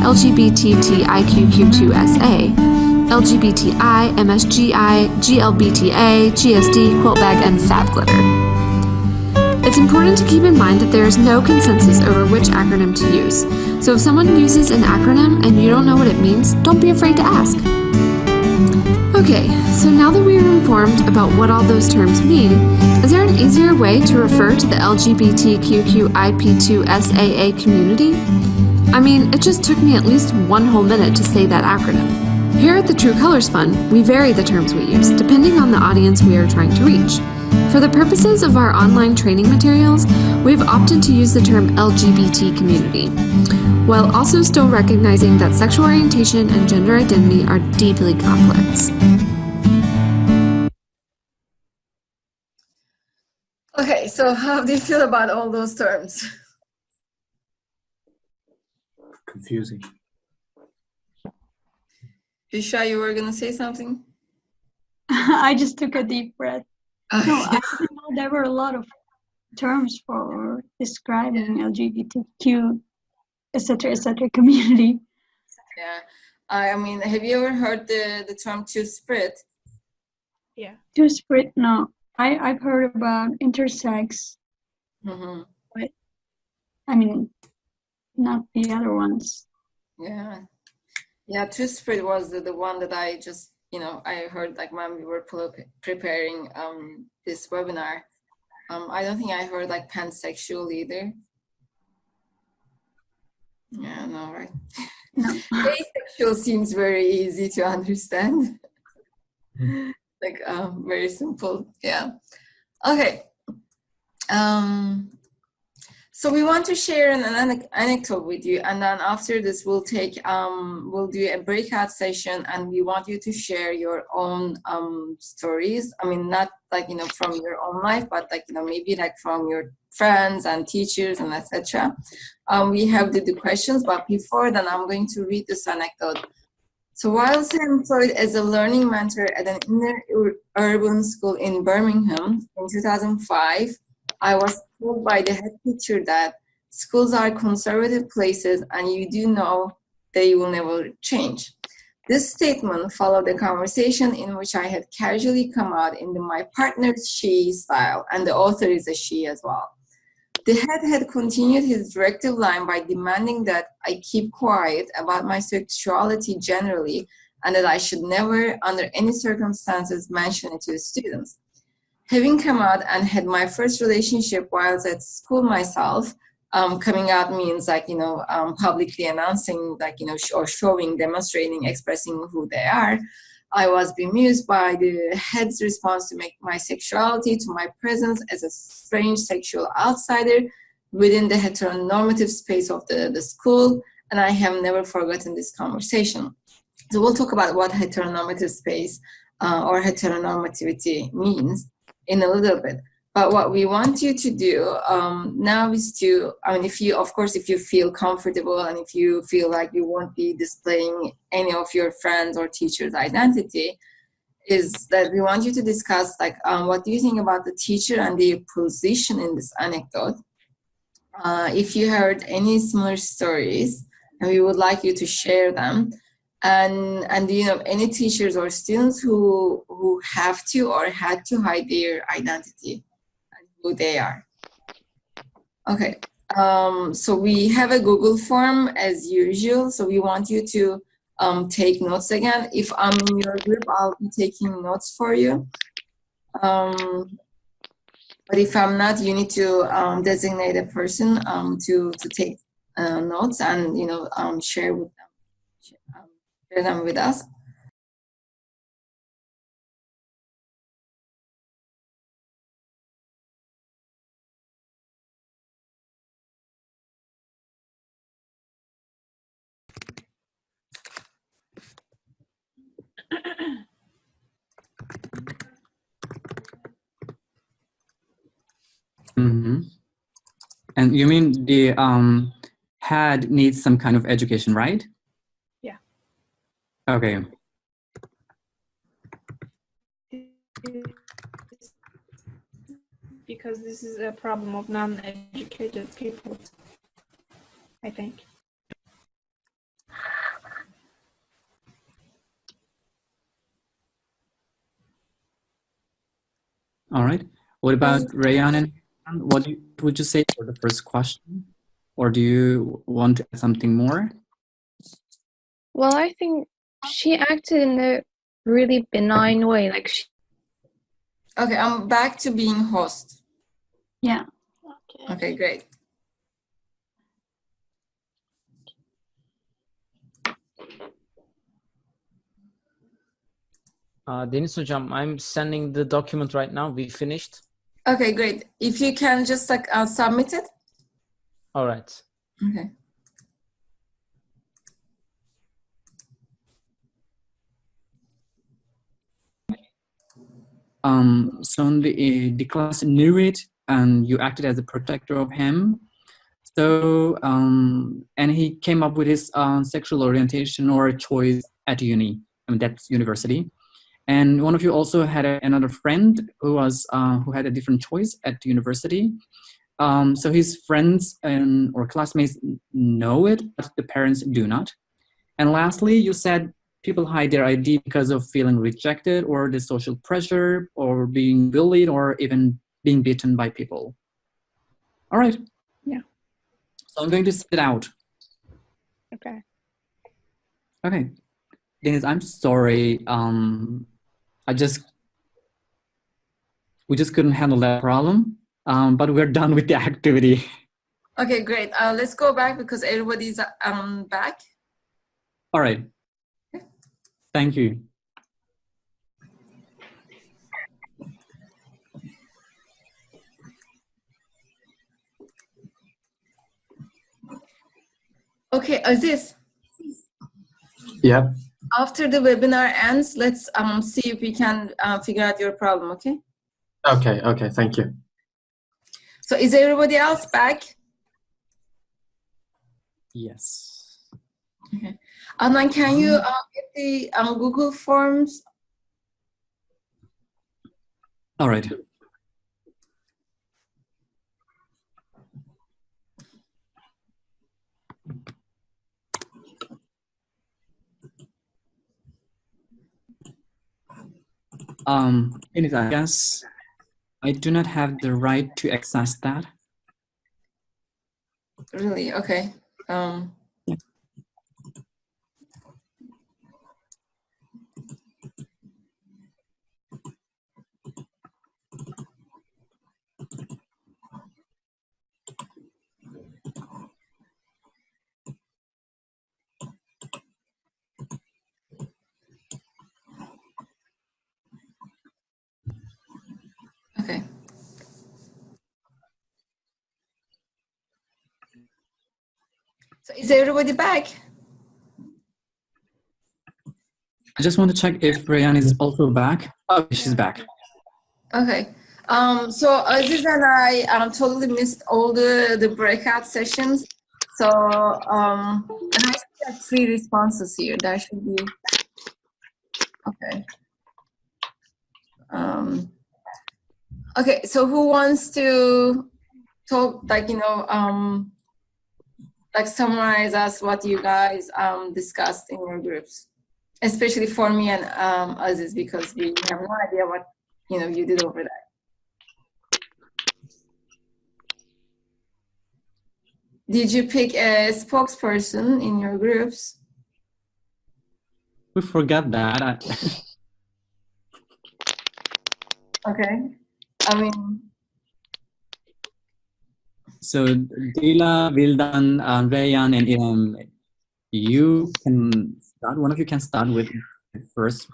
LGBTTIQQ2SA, LGBTI, MSGI, GLBTA, GSD, quilt bag, and fab glitter. It's important to keep in mind that there is no consensus over which acronym to use. So if someone uses an acronym and you don't know what it means, don't be afraid to ask. Okay, so now that we are informed about what all those terms mean, is there an easier way to refer to the LGBTQIP2SAA community? I mean, it just took me at least one whole minute to say that acronym. Here at the True Colors Fund, we vary the terms we use, depending on the audience we are trying to reach. For the purposes of our online training materials, we've opted to use the term LGBT community, while also still recognizing that sexual orientation and gender identity are deeply complex. Okay, so how do you feel about all those terms? Confusing. Bishra, you were gonna say something? I just took a deep breath. Okay. No, I didn't know there were a lot of terms for describing LGBTQ, etc., community. Yeah, I mean, have you ever heard the term two-spirit? Yeah. Two-spirit, no. I've heard about intersex, Mm-hmm. but I mean, not the other ones. Yeah, yeah. Two-spirit was the one that I just, I heard like when we were preparing this webinar. I don't think I heard like pansexual either. Yeah, no, right. No. Asexual seems very easy to understand. Like very simple. Yeah. Okay. So we want to share an anecdote with you, and then after this we'll do a breakout session, and we want you to share your own stories. I mean, not like from your own life, but like maybe like from your friends and teachers and etc. We have the questions, but before then I'm going to read this anecdote. So whilst employed as a learning mentor at an inner urban school in Birmingham in 2005, I was told by the head teacher that schools are conservative places and you do know they will never change. This statement followed a conversation in which I had casually come out in my partner's she style, and the author is a she as well. The head had continued his directive line by demanding that I keep quiet about my sexuality generally and that I should never, under any circumstances, mention it to the students. Having come out and had my first relationship while at school myself, coming out means like, publicly announcing, like, or showing, demonstrating, expressing who they are. I was bemused by the head's response to my sexuality, to my presence as a strange sexual outsider within the heteronormative space of the school, and I have never forgotten this conversation. So we'll talk about what heteronormative space or heteronormativity means in a little bit. But what we want you to do now is to, if you feel comfortable and if you feel like you won't be displaying any of your friends or teachers' identity, is that we want you to discuss like what do you think about the teacher and their position in this anecdote. If you heard any similar stories, and we would like you to share them. And do you know any teachers or students who have to or had to hide their identity? Who they are. Okay, so we have a Google form as usual, so we want you to take notes again. If I'm in your group, I'll be taking notes for you. But if I'm not, you need to designate a person to take notes and share them with us. Mm-hmm. And you mean the head needs some kind of education, right? Yeah. Okay. Because this is a problem of non-educated people, I think. All right. What about Rayan? And what would you say for the first question? Or do you want to add something more? Well, I think she acted in a really benign way. Like she... Okay, I'm back to being host. Yeah. Okay, great. Deniz Hocam, I'm sending the document right now. We finished. Okay, great. If you can just like submit it. All right. Okay. So the class knew it, and you acted as a protector of him. So, and he came up with his sexual orientation or choice at uni. I mean, that's university. And one of you also had another friend who was who had a different choice at university. So his friends or classmates know it, but the parents do not. And lastly, you said people hide their ID because of feeling rejected or the social pressure or being bullied or even being beaten by people. All right. Yeah. So I'm going to spit out. Okay. Okay. Dennis, I'm sorry. We just couldn't handle that problem. But we're done with the activity. Okay, great. Let's go back because everybody's back. All right. Thank you. Okay, Aziz. Yeah. After the webinar ends, let's see if we can figure out your problem, okay? Okay, thank you. So is everybody else back? Yes. Okay. Adnan, can you get the Google Forms? All right. I guess I do not have the right to access that. Really? Okay. Okay. So is everybody back? I just want to check if Rayan is also back. Oh, she's back. Okay. So Aziz and I totally missed all the breakout sessions. So and I see like 3 responses here. There should be. Okay. Okay. So who wants to talk? Like like summarize us what you guys discussed in your groups, especially for me and Aziz, because we have no idea what you did over there. Did you pick a spokesperson in your groups? We forgot that. Okay. I mean. So Dila, Vildan, Rayan, and Ilham, you can start. One of you can start with first.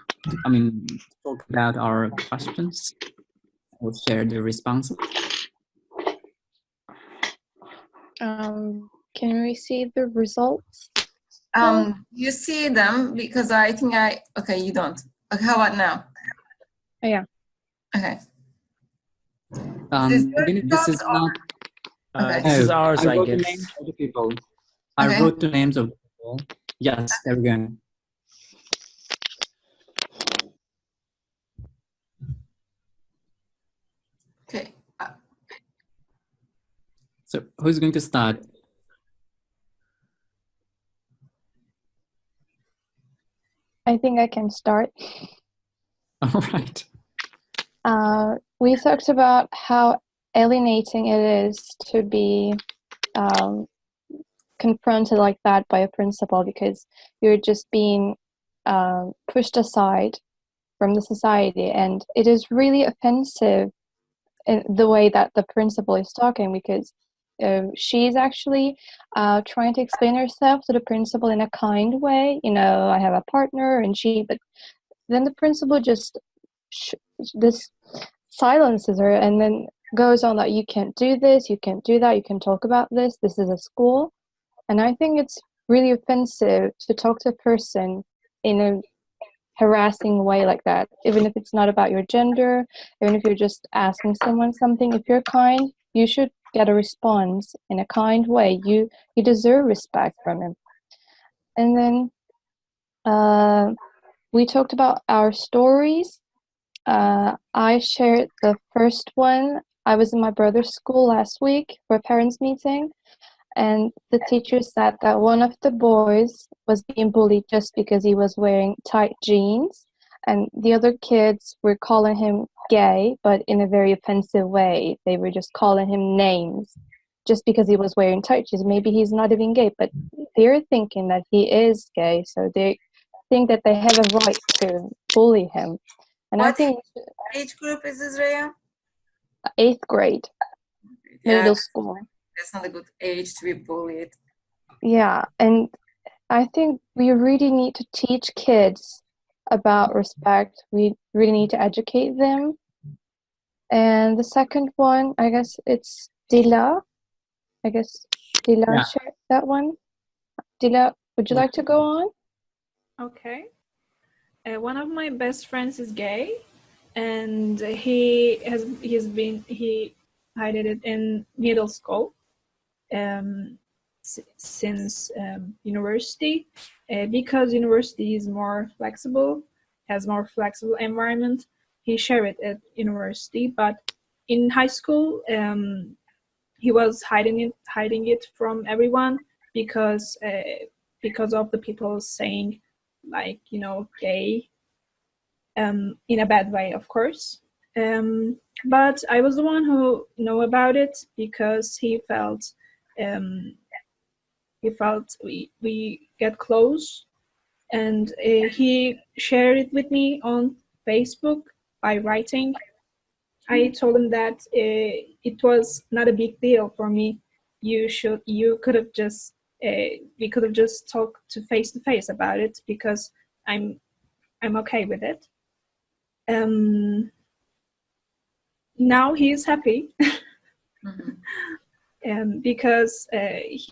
I mean, talk about our questions. We'll share the responses. Can we see the results? You see them because I think okay, you don't. Okay, how about now? Oh, yeah. Okay. This is not. Okay. This is ours, I wrote guess. the names of the people. Okay. I wrote the names of the people. Yes, there we go. Okay. So who's going to start? I think I can start. All right. We talked about how alienating it is to be confronted like that by a principal because you're just being pushed aside from the society, and it is really offensive in the way that the principal is talking because she's actually trying to explain herself to the principal in a kind way. I have a partner and but then the principal just this silences her and then goes on that you can't do this, you can't do that, you can talk about this is a school. And I think it's really offensive to talk to a person in a harassing way like that, even if it's not about your gender, even if you're just asking someone something. If you're kind, you should get a response in a kind way. You deserve respect from him. And then we talked about our stories. I shared the first one. I was in my brother's school last week for a parents' meeting, and the teacher said that one of the boys was being bullied just because he was wearing tight jeans, and the other kids were calling him gay, but in a very offensive way. They were just calling him names just because he was wearing tight jeans. Maybe he's not even gay, but they're thinking that he is gay, so they think that they have a right to bully him. And What I think age group is this, Rhea? 8th grade, Yeah, middle school. that's not a good age to be bullied. Yeah, and I think we really need to teach kids about respect. We really need to educate them. And the second one, I guess it's Dila. I guess Dila Yeah. shared that one. Dila, would you like to go on? Okay. One of my best friends is gay, and he did it in middle school since university, because university is more flexible, has more flexible environment. He shared it at university, but in high school he was hiding it from everyone because of the people saying, like, gay, in a bad way, of course. But I was the one who know about it because he felt we get close, and he shared it with me on Facebook by writing. I told him that it was not a big deal for me. We could have just talked face to face about it because I'm okay with it. Now he's happy. Because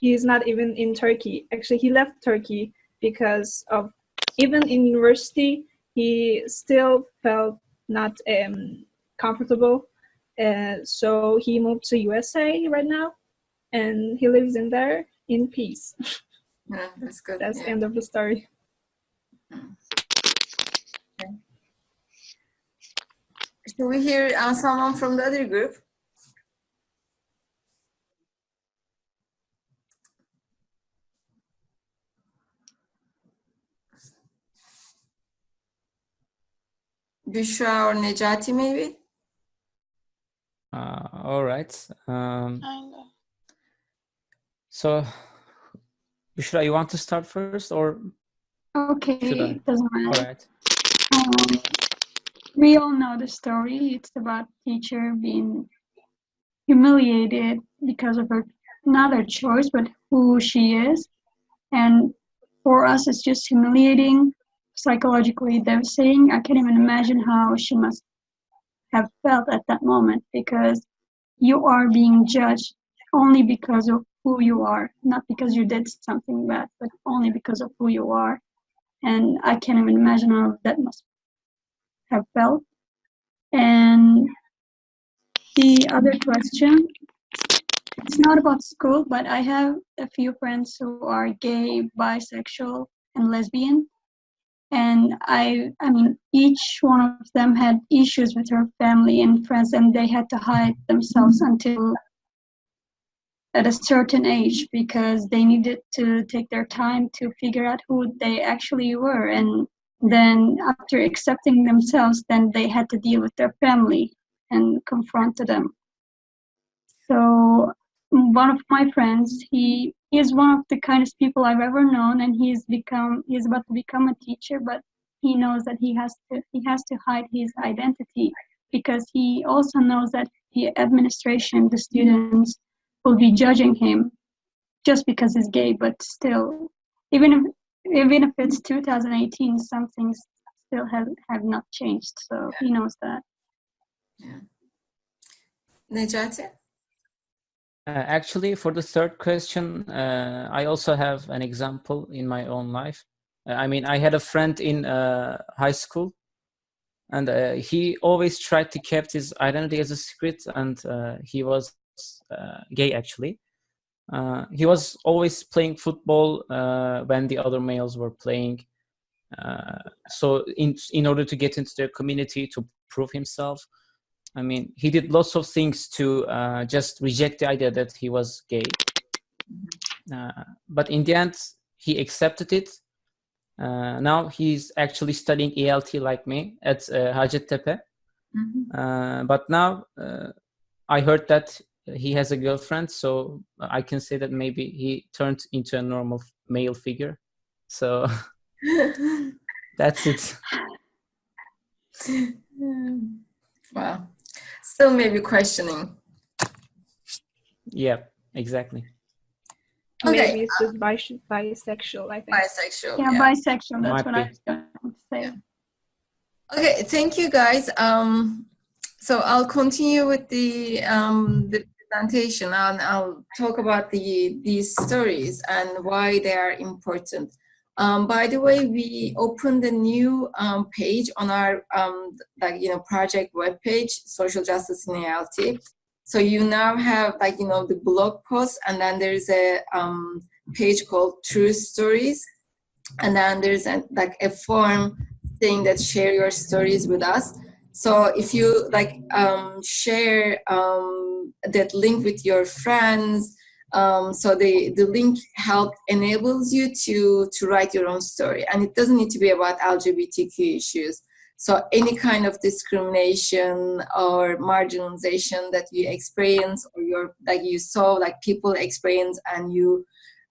he's not even in Turkey. Actually, he left Turkey because of, even in university, he still felt not comfortable. So he moved to USA right now, and he lives in there in peace. Yeah, that's good. That's the end of the story. Okay. Should we hear someone from the other group? Büşra or Necati, maybe? All right. So, Büşra, you want to start first, or Okay, should I? it doesn't matter. All right. We all know the story. It's about teacher being humiliated because of her, not her choice, but who she is. And for us, it's just humiliating, psychologically devastating. I can't even imagine how she must have felt at that moment, because you are being judged only because of who you are, not because you did something bad, but only because of who you are. And I can't even imagine how that must have felt. And the other question, it's not about school, but I have a few friends who are gay, bisexual, and lesbian. And I mean, each one of them had issues with her family and friends, and they had to hide themselves until at a certain age, because they needed to take their time to figure out who they actually were. And then after accepting themselves, then they had to deal with their family and confront them. So one of my friends, he is one of the kindest people I've ever known, and he's about to become a teacher, but he knows that he has to hide his identity, because he also knows that the administration, the students, will be judging him just because he's gay. But still, even if it's 2018, some things still have not changed. So he knows that. Yeah. Necati? Actually, for the third question, I also have an example in my own life. I mean, I had a friend in high school, and he always tried to keep his identity as a secret, and he was gay, actually. He was always playing football when the other males were playing. So in order to get into their community, to prove himself, I mean, he did lots of things to just reject the idea that he was gay. But in the end, he accepted it. Now he's actually studying ELT like me at Hacettepe. But now I heard that he has a girlfriend, so I can say that maybe he turned into a normal male figure. So that's it. Wow. Still maybe questioning. Yeah, exactly. Okay. Maybe it's just bisexual, I think. Bisexual. Yeah, bisexual. That's Might what be. I was going to say. Okay, thank you guys. So I'll continue with the presentation, and I'll talk about these stories and why they are important. By the way, we opened a new page on our project webpage, Social Justice in ELT. So you now have the blog post, and then there's a page called True Stories, and then there's a form saying that share your stories with us. So if you share that link with your friends, so the link enables you to write your own story, and it doesn't need to be about LGBTQ issues. So any kind of discrimination or marginalization that you experience, or you saw people experience, and you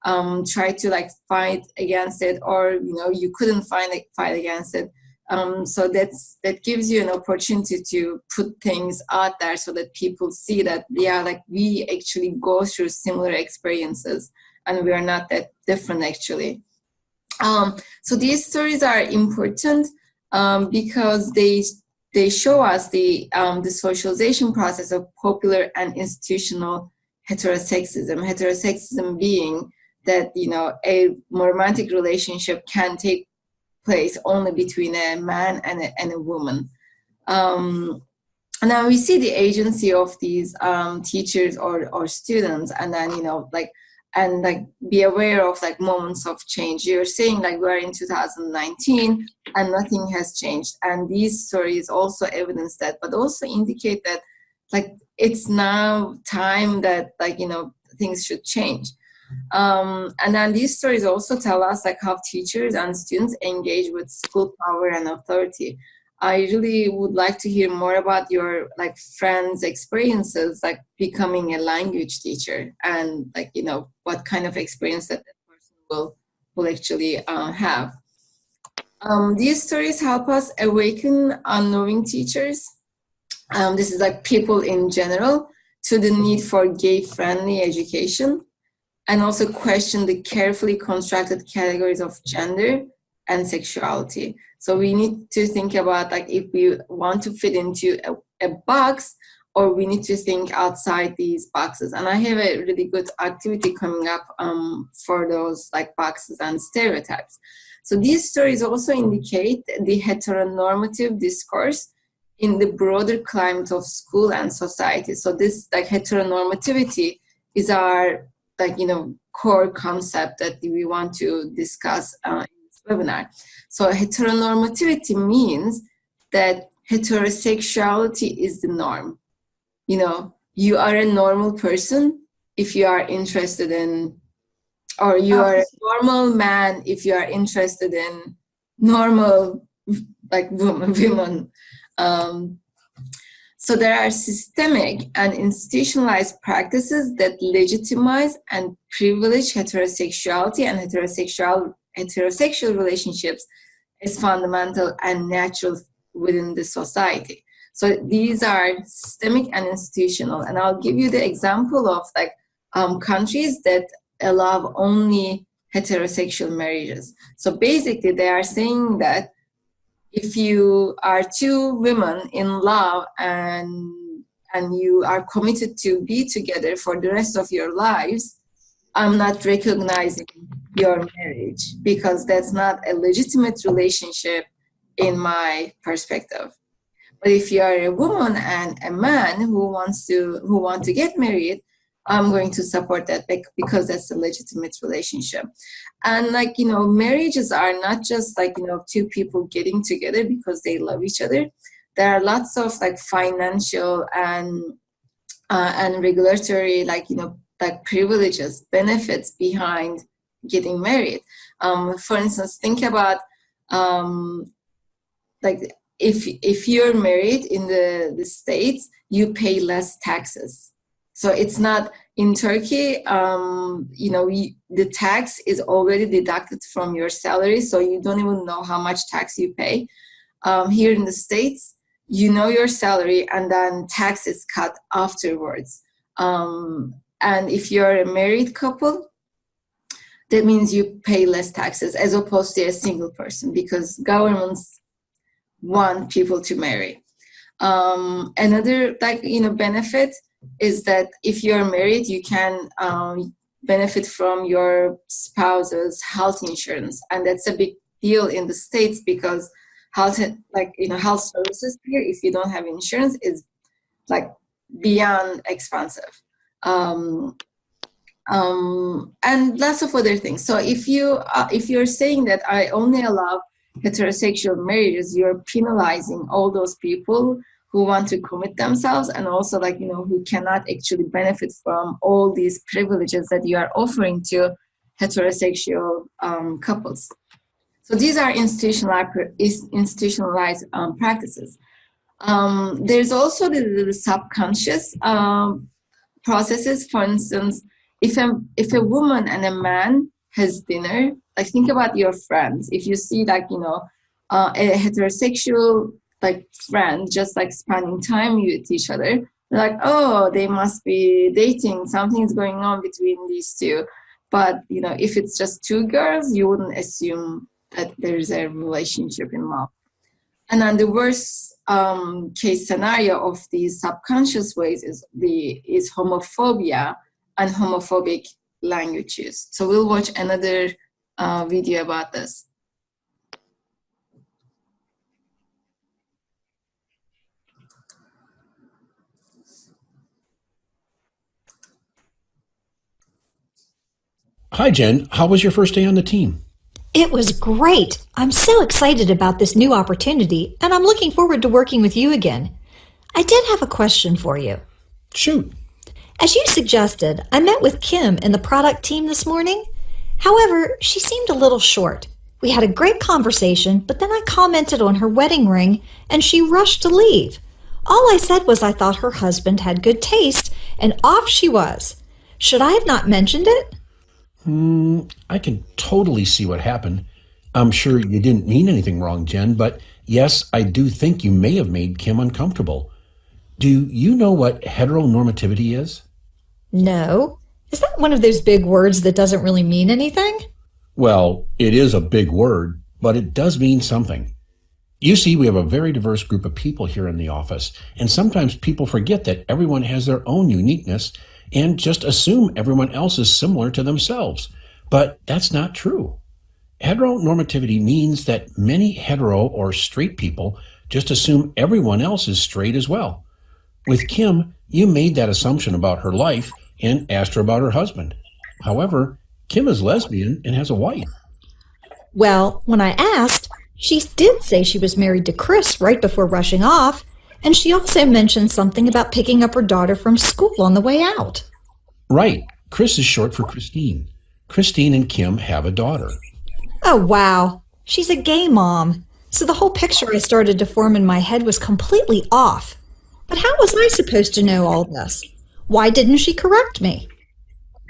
try to fight against it, or you couldn't fight against it. So that gives you an opportunity to put things out there so that people see that we actually go through similar experiences, and we are not that different actually. So these stories are important because they show us the socialization process of popular and institutional heterosexism. Heterosexism being that a romantic relationship can take place only between a man and a woman. Now we see the agency of these teachers or students, and then be aware of moments of change. You're saying we're in 2019 and nothing has changed, and these stories also evidence that, but also indicate that it's now time that things should change. And then these stories also tell us how teachers and students engage with school power and authority. I really would like to hear more about your friends' experiences becoming a language teacher, and what kind of experience that person will actually have. These stories help us awaken unknowing teachers. This is people in general, to the need for gay-friendly education, and also question the carefully constructed categories of gender and sexuality. So we need to think about if we want to fit into a box, or we need to think outside these boxes. And I have a really good activity coming up for those boxes and stereotypes. So these stories also indicate the heteronormative discourse in the broader climate of school and society. So this heteronormativity is our core concept that we want to discuss in this webinar. So heteronormativity means that heterosexuality is the norm. You are a normal person if you are interested in, or you are a normal man if you are interested in normal women. So there are systemic and institutionalized practices that legitimize and privilege heterosexuality and heterosexual relationships as fundamental and natural within the society. So these are systemic and institutional. And I'll give you the example of countries that allow only heterosexual marriages. So basically they are saying that if you are two women in love and you are committed to be together for the rest of your lives, I'm not recognizing your marriage because that's not a legitimate relationship in my perspective. But if you are a woman and a man who want to get married, I'm going to support that because that's a legitimate relationship. And marriages are not just two people getting together because they love each other. There are lots of financial and regulatory privileges, benefits behind getting married. For instance, think about if you're married in the States, you pay less taxes. So it's not in Turkey, the tax is already deducted from your salary, so you don't even know how much tax you pay. Here in the States, you know your salary and then tax is cut afterwards. And if you're a married couple, that means you pay less taxes as opposed to a single person because governments want people to marry. Another benefit is that if you're married, you can benefit from your spouse's health insurance, and that's a big deal in the States because health services here, if you don't have insurance, is beyond expensive. And lots of other things. So if you're saying that I only allow heterosexual marriages, you're penalizing all those people who want to commit themselves and also who cannot actually benefit from all these privileges that you are offering to heterosexual couples. So these are institutionalized practices. There's also the subconscious processes. For instance, if a woman and a man has dinner, think about your friends. If you see a heterosexual friend just spending time with each other, they're oh, they must be dating, something's going on between these two. But if it's just two girls, you wouldn't assume that there's a relationship involved. And then the worst case scenario of these subconscious ways is homophobia and homophobic language use. So we'll watch another video about this. Hi, Jen. How was your first day on the team? It was great. I'm so excited about this new opportunity, and I'm looking forward to working with you again. I did have a question for you. Shoot. As you suggested, I met with Kim in the product team this morning. However, she seemed a little short. We had a great conversation, but then I commented on her wedding ring, and she rushed to leave. All I said was I thought her husband had good taste, and off she was. Should I have not mentioned it? I can totally see what happened. I'm sure you didn't mean anything wrong, Jen, but yes, I do think you may have made Kim uncomfortable. Do you know what heteronormativity is? No. Is that one of those big words that doesn't really mean anything? Well, it is a big word, but it does mean something. You see, we have a very diverse group of people here in the office, and sometimes people forget that everyone has their own uniqueness and just assume everyone else is similar to themselves. But that's not true. Heteronormativity means that many hetero or straight people just assume everyone else is straight as well. With Kim, you made that assumption about her life and asked her about her husband. However, Kim is lesbian and has a wife. Well, when I asked, she did say she was married to Chris right before rushing off, and she also mentioned something about picking up her daughter from school on the way out. Right. Chris is short for Christine. Christine and Kim have a daughter. Oh, wow. She's a gay mom. So the whole picture I started to form in my head was completely off. But how was I supposed to know all this? Why didn't she correct me?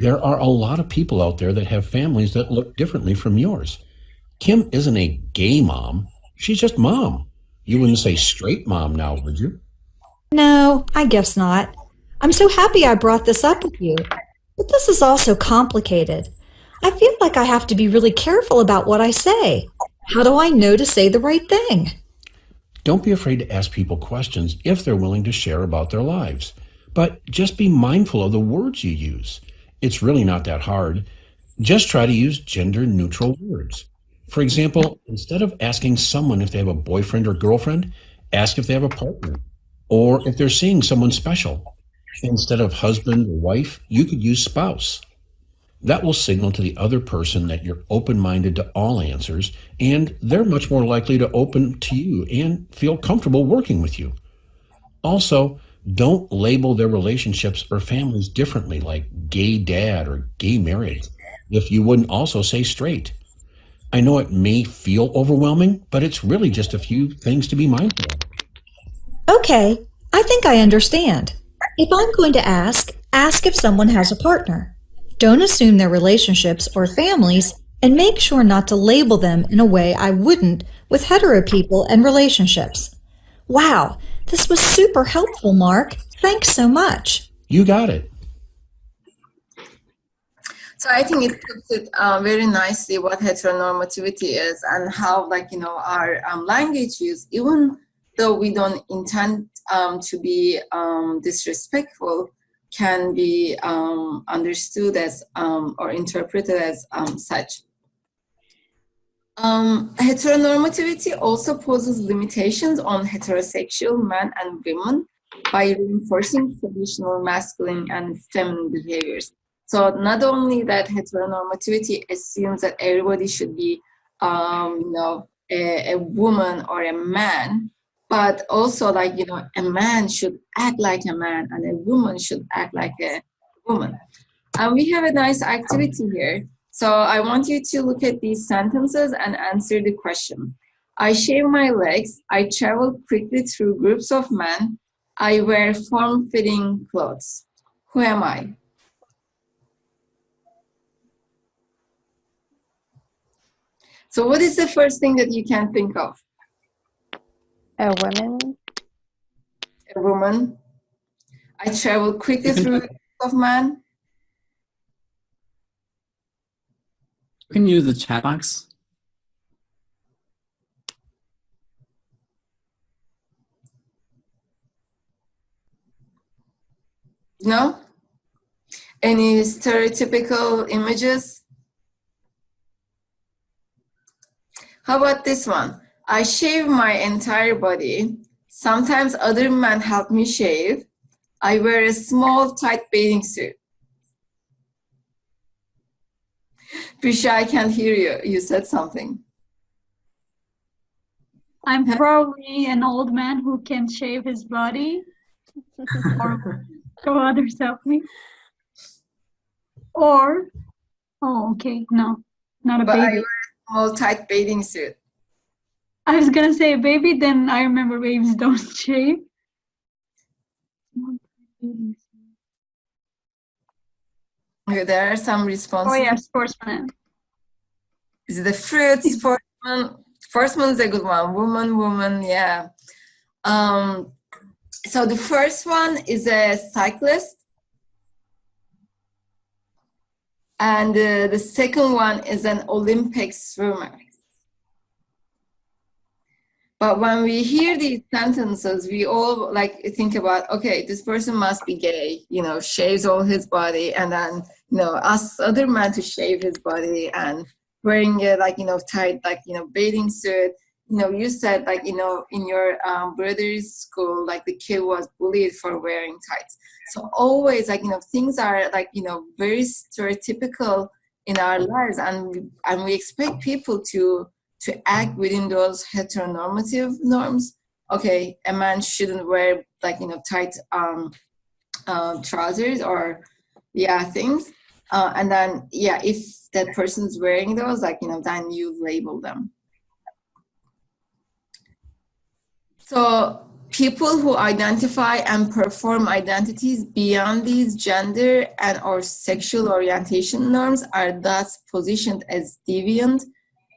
There are a lot of people out there that have families that look differently from yours. Kim isn't a gay mom. She's just mom. You wouldn't say straight mom now, would you? No, I guess not. I'm so happy I brought this up with you. But this is also complicated. I feel like I have to be really careful about what I say. How do I know to say the right thing? Don't be afraid to ask people questions if they're willing to share about their lives. But just be mindful of the words you use. It's really not that hard. Just try to use gender-neutral words. For example, instead of asking someone if they have a boyfriend or girlfriend, ask if they have a partner, or if they're seeing someone special. Instead of husband or wife, you could use spouse. That will signal to the other person that you're open-minded to all answers, and they're much more likely to open to you and feel comfortable working with you. Also, don't label their relationships or families differently, like gay dad or gay marriage, if you wouldn't also say straight. I know it may feel overwhelming, but it's really just a few things to be mindful of. Okay, I think I understand. If I'm going to ask if someone has a partner. Don't assume their relationships or families, and make sure not to label them in a way I wouldn't with hetero people and relationships. Wow, this was super helpful, Mark. Thanks so much. You got it. So I think it puts it very nicely what heteronormativity is and how, like, you know, our language use, even though we don't intend to be disrespectful, can be understood as or interpreted as such. Heteronormativity also poses limitations on heterosexual men and women by reinforcing traditional masculine and feminine behaviors. So not only that heteronormativity assumes that everybody should be, you know, a woman or a man, but also, like, you know, a man should act like a man and a woman should act like a woman. And we have a nice activity here. So I want you to look at these sentences and answer the question. I shave my legs. I travel quickly through groups of men. I wear form-fitting clothes. Who am I? So what is the first thing that you can think of? A woman. A woman. I travel quickly through groups of men. You can use the chat box. No? Any stereotypical images? How about this one? I shave my entire body. Sometimes other men help me shave. I wear a small, tight bathing suit. Prisha, I can't hear you. You said something. I'm probably an old man who can shave his body. Or go others help me. Or, oh, okay, no, not a But baby. I wear a small, tight bathing suit. I was gonna say a baby, then I remember babies don't shave. Okay, there are some responses. Oh yeah, sportsman. Is it a fruit? Sportsman? Sportsman is a good one. Woman, yeah. So the first one is a cyclist. And the second one is an Olympic swimmer. But when we hear these sentences, we all like think about, okay, this person must be gay, you know, shaves all his body, and then, you know, asks other men to shave his body and wearing a, like, you know, tight, like, you know, bathing suit. You know, you said, like, you know, in your brother's school, like, the kid was bullied for wearing tights. So always, like, you know, things are, like, you know, very stereotypical in our lives, and we expect people to act within those heteronormative norms. Okay, a man shouldn't wear, like, you know, tight trousers or, yeah, things. And then, yeah, if that person's wearing those, like, you know, then you label them. So people who identify and perform identities beyond these gender and or sexual orientation norms are thus positioned as deviant,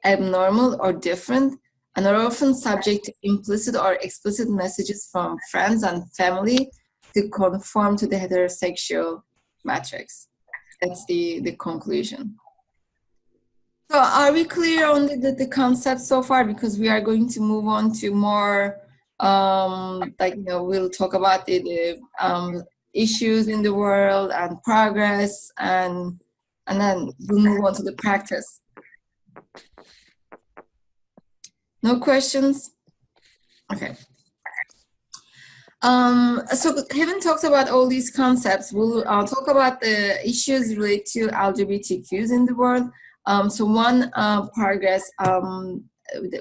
abnormal, or different, and are often subject to implicit or explicit messages from friends and family to conform to the heterosexual matrix. That's the conclusion. So are we clear on the concept so far? Because we are going to move on to more Like, we'll talk about the issues in the world and progress, and then we'll move on to the practice. No questions? Okay. So having talked about all these concepts, we'll talk about the issues related to LGBTQs in the world. So one progress,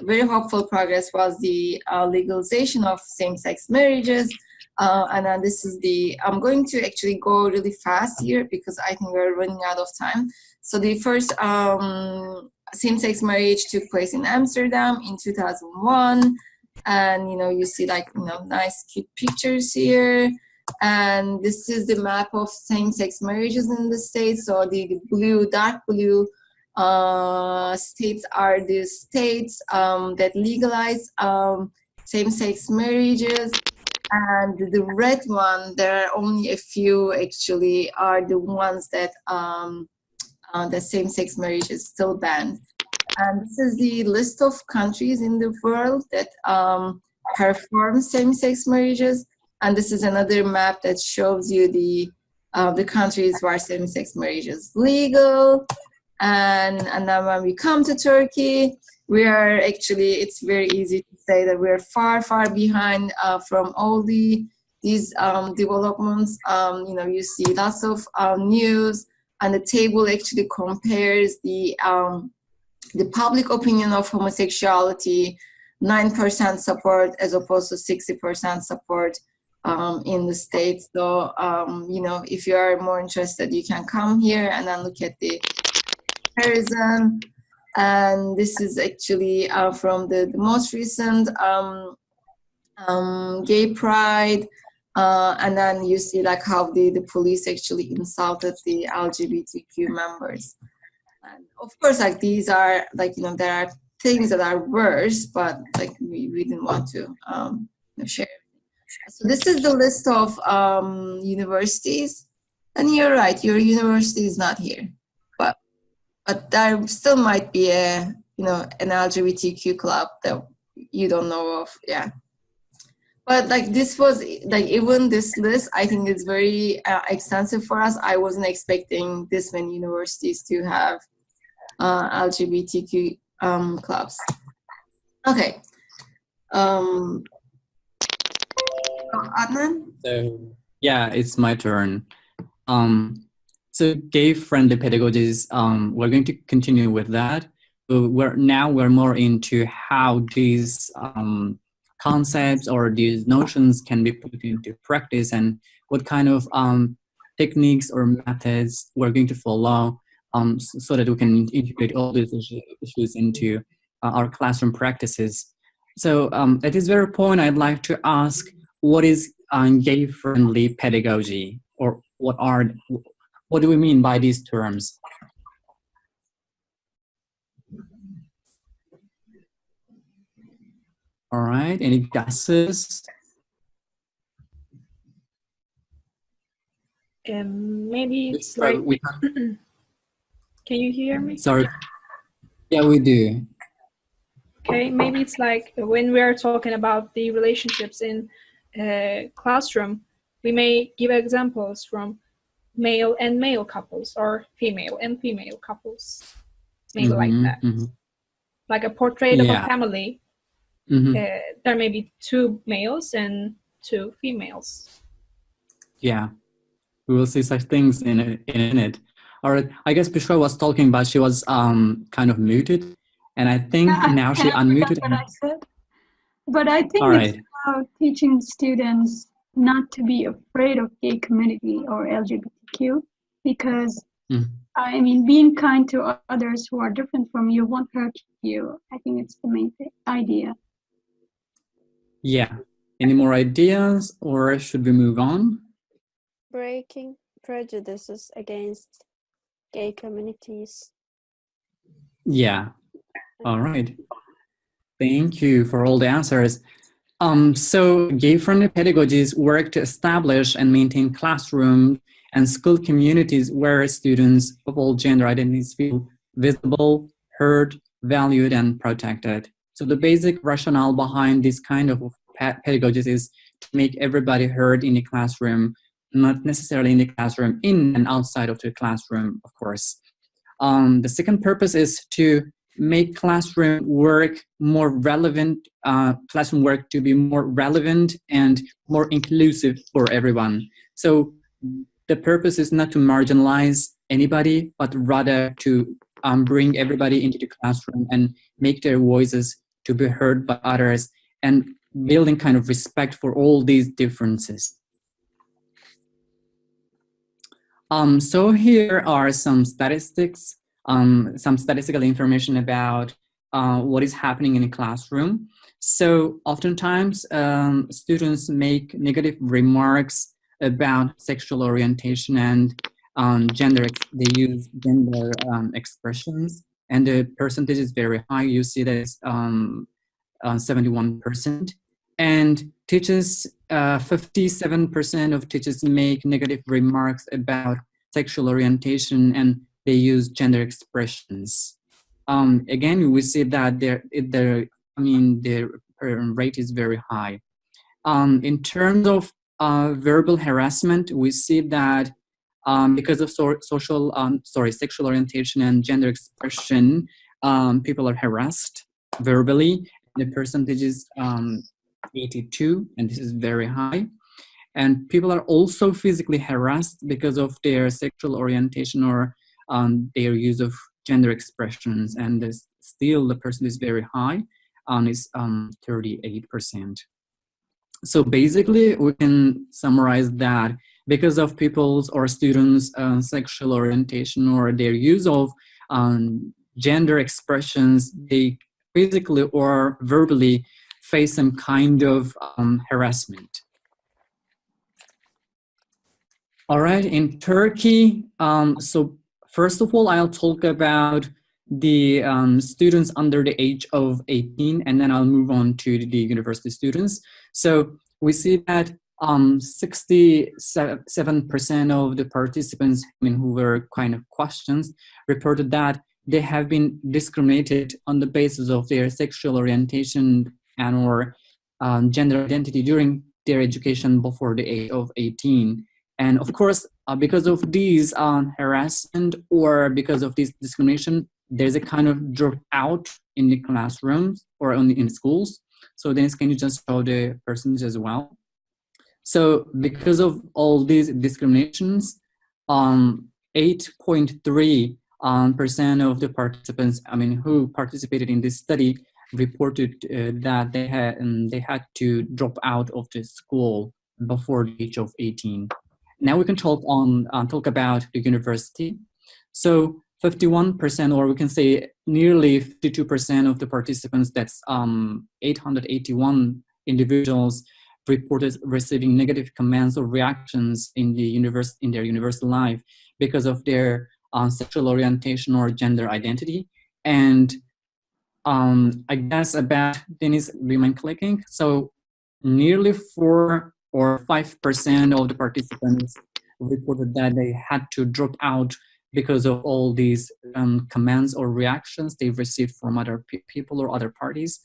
very hopeful progress, was the legalization of same-sex marriages. And then this is I'm going to actually go really fast here because I think we're running out of time. So the first same-sex marriage took place in Amsterdam in 2001. And, you see nice cute pictures here. And this is the map of same-sex marriages in the States. So the blue, dark blue states are the states that legalize same-sex marriages. And the red one, there are only a few actually, are the ones that the same-sex marriage is still banned. And this is the list of countries in the world that perform same-sex marriages. And this is another map that shows you the countries where same-sex marriage is legal. And then when we come to Turkey, we are actually, it's very easy to say that we're far, far behind from all these developments. You see lots of news, and the table actually compares the public opinion of homosexuality, 9% support as opposed to 60% support in the States. So, if you are more interested, you can come here and then look at the comparison. And this is actually from the most recent gay pride. And then you see how the police actually insulted the LGBTQ members. And of course, these are there are things that are worse, but we didn't want to share. So this is the list of universities, and you're right, your university is not here, but there still might be an LGBTQ club that you don't know of, yeah. But this was even this list, I think it's very extensive for us. I wasn't expecting this many universities to have LGBTQ clubs. Okay. Adnan? So yeah, it's my turn. So gay-friendly pedagogies, we're going to continue with that. We're more into how these concepts or these notions can be put into practice, and what kind of techniques or methods we're going to follow so that we can integrate all these issues into our classroom practices. So at this very point, I'd like to ask, what is gay-friendly pedagogy, or what do we mean by these terms? All right, any guesses? Maybe it's can you hear me? Sorry. Yeah, we do. Okay, maybe it's when we are talking about the relationships in classroom, we may give examples from male and male couples, or female and female couples, maybe like that. Like a portrait of a family. There may be 2 males and 2 females. Yeah, we will see such things in it. All right, I guess Bishra was talking, but she was kind of muted, and I think now she unmuted. What I said. But I think it's about teaching students not to be afraid of gay community or LGBTQ, because I mean, being kind to others who are different from you won't hurt you. I think it's the main idea. Yeah. Any more ideas, or should we move on? Breaking prejudices against gay communities. Yeah. All right. Thank you for all the answers. So gay-friendly pedagogies work to establish and maintain classrooms and school communities where students of all gender identities feel visible, heard, valued, and protected. So the basic rationale behind this kind of pedagogies is to make everybody heard in the classroom, not necessarily in the classroom, in and outside of the classroom, of course. The second purpose is to make classroom work more relevant, classroom work to be more relevant and more inclusive for everyone. So the purpose is not to marginalize anybody, but rather to bring everybody into the classroom and make their voices to be heard by others, and building kind of respect for all these differences. So here are some statistics, some statistical information about what is happening in a classroom. So oftentimes students make negative remarks about sexual orientation and gender. They use gender expressions, and the percentage is very high. You see that it's 71%. And teachers, 57% of teachers make negative remarks about sexual orientation, and they use gender expressions. Again, we see that their rate is very high. In terms of verbal harassment, we see that because of sexual orientation and gender expression, people are harassed verbally. The percentage is 82, and this is very high. And people are also physically harassed because of their sexual orientation or their use of gender expressions, and still the percentage is very high, it's 38%. So basically, we can summarize that because of people's or students' sexual orientation or their use of gender expressions, they physically or verbally face some kind of harassment. All right, in Turkey, so first of all, I'll talk about the students under the age of 18, and then I'll move on to the university students. So we see that 67% of the participants, who were kind of questions, reported that they have been discriminated on the basis of their sexual orientation and or gender identity during their education before the age of 18. And of course, because of these harassment or because of this discrimination, there's a kind of drop out in the classrooms or in schools. So Dennis, can you just show the percentage as well? So because of all these discriminations, 8.3% of the participants, who participated in this study, reported that they had to drop out of the school before the age of 18. Now we can talk about the university. So 51%, or we can say nearly 52% of the participants, that's 881 individuals, reported receiving negative comments or reactions in their university life because of their sexual orientation or gender identity. And I guess about Dennis, do you mind clicking? So nearly 4 or 5% of the participants reported that they had to drop out because of all these comments or reactions they received from other people or other parties.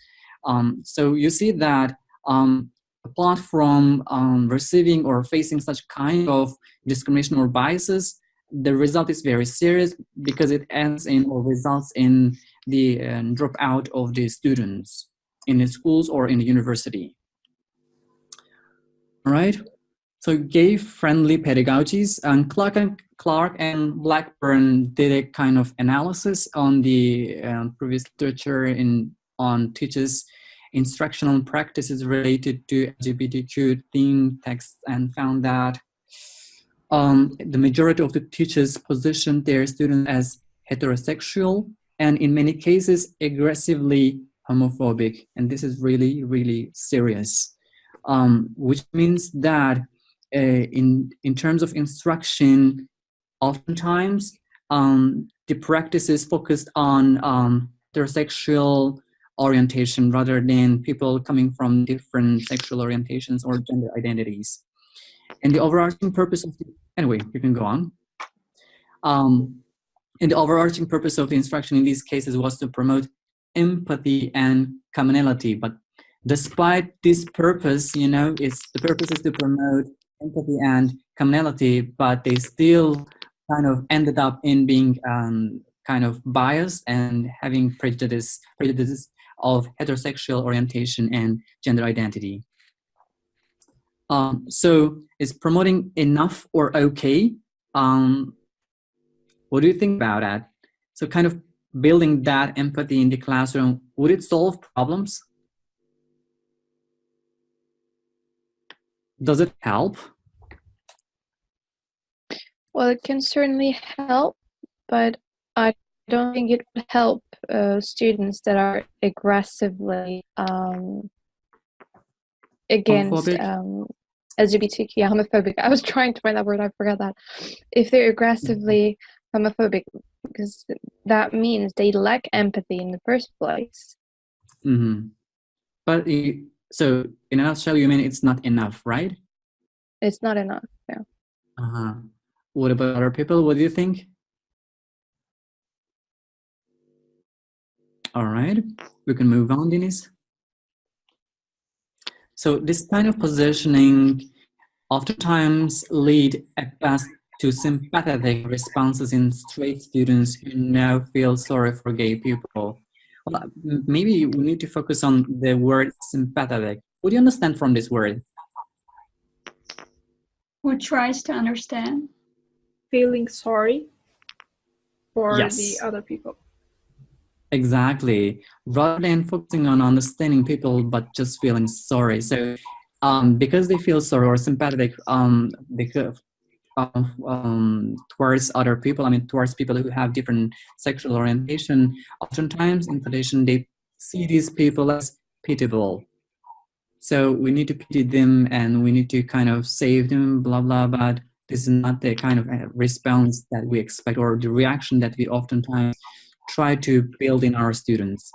So you see that apart from receiving or facing such kind of discrimination or biases, the result is very serious because it ends in or results in the dropout of the students in the schools or in the university. All right. So gay-friendly pedagogies, and Clark and Blackburn did a kind of analysis on the previous literature on teachers' instructional practices related to LGBTQ theme texts, and found that the majority of the teachers positioned their students as heterosexual and in many cases aggressively homophobic, and this is really, really serious, which means that in terms of instruction, oftentimes the practices focused on heterosexual orientation rather than people coming from different sexual orientations or gender identities. And the overarching purpose of anyway, you can go on. And the overarching purpose of the instruction in these cases was to promote empathy and commonality, but despite this purpose, you know, the purpose is to promote empathy and commonality, but they still kind of ended up in being kind of biased and having prejudices of heterosexual orientation and gender identity. So is promoting enough or okay? What do you think about that? So kind of building that empathy in the classroom, would it solve problems? Does it help? Well, it can certainly help, but I don't think it would help students that are aggressively against LGBTQ, yeah, homophobic. I was trying to find that word, I forgot that. If they're aggressively homophobic, because that means they lack empathy in the first place. Mm-hmm. But so in a nutshell, you mean it's not enough, right? It's not enough, yeah. Uh-huh. What about other people? What do you think? All right, we can move on, Denise. So this kind of positioning oftentimes lead at best to sympathetic responses in straight students who now feel sorry for gay people. Well, maybe we need to focus on the word sympathetic. What do you understand from this word? Who tries to understand? Feeling sorry for Yes. the other people. Exactly. Rather than focusing on understanding people, but just feeling sorry. So because they feel sorry or sympathetic because, towards other people, I mean, towards people who have different sexual orientation, oftentimes in tradition, they see these people as pitiable. So we need to pity them and we need to kind of save them, blah, blah, but this is not the kind of response that we expect or the reaction that we oftentimes try to build in our students.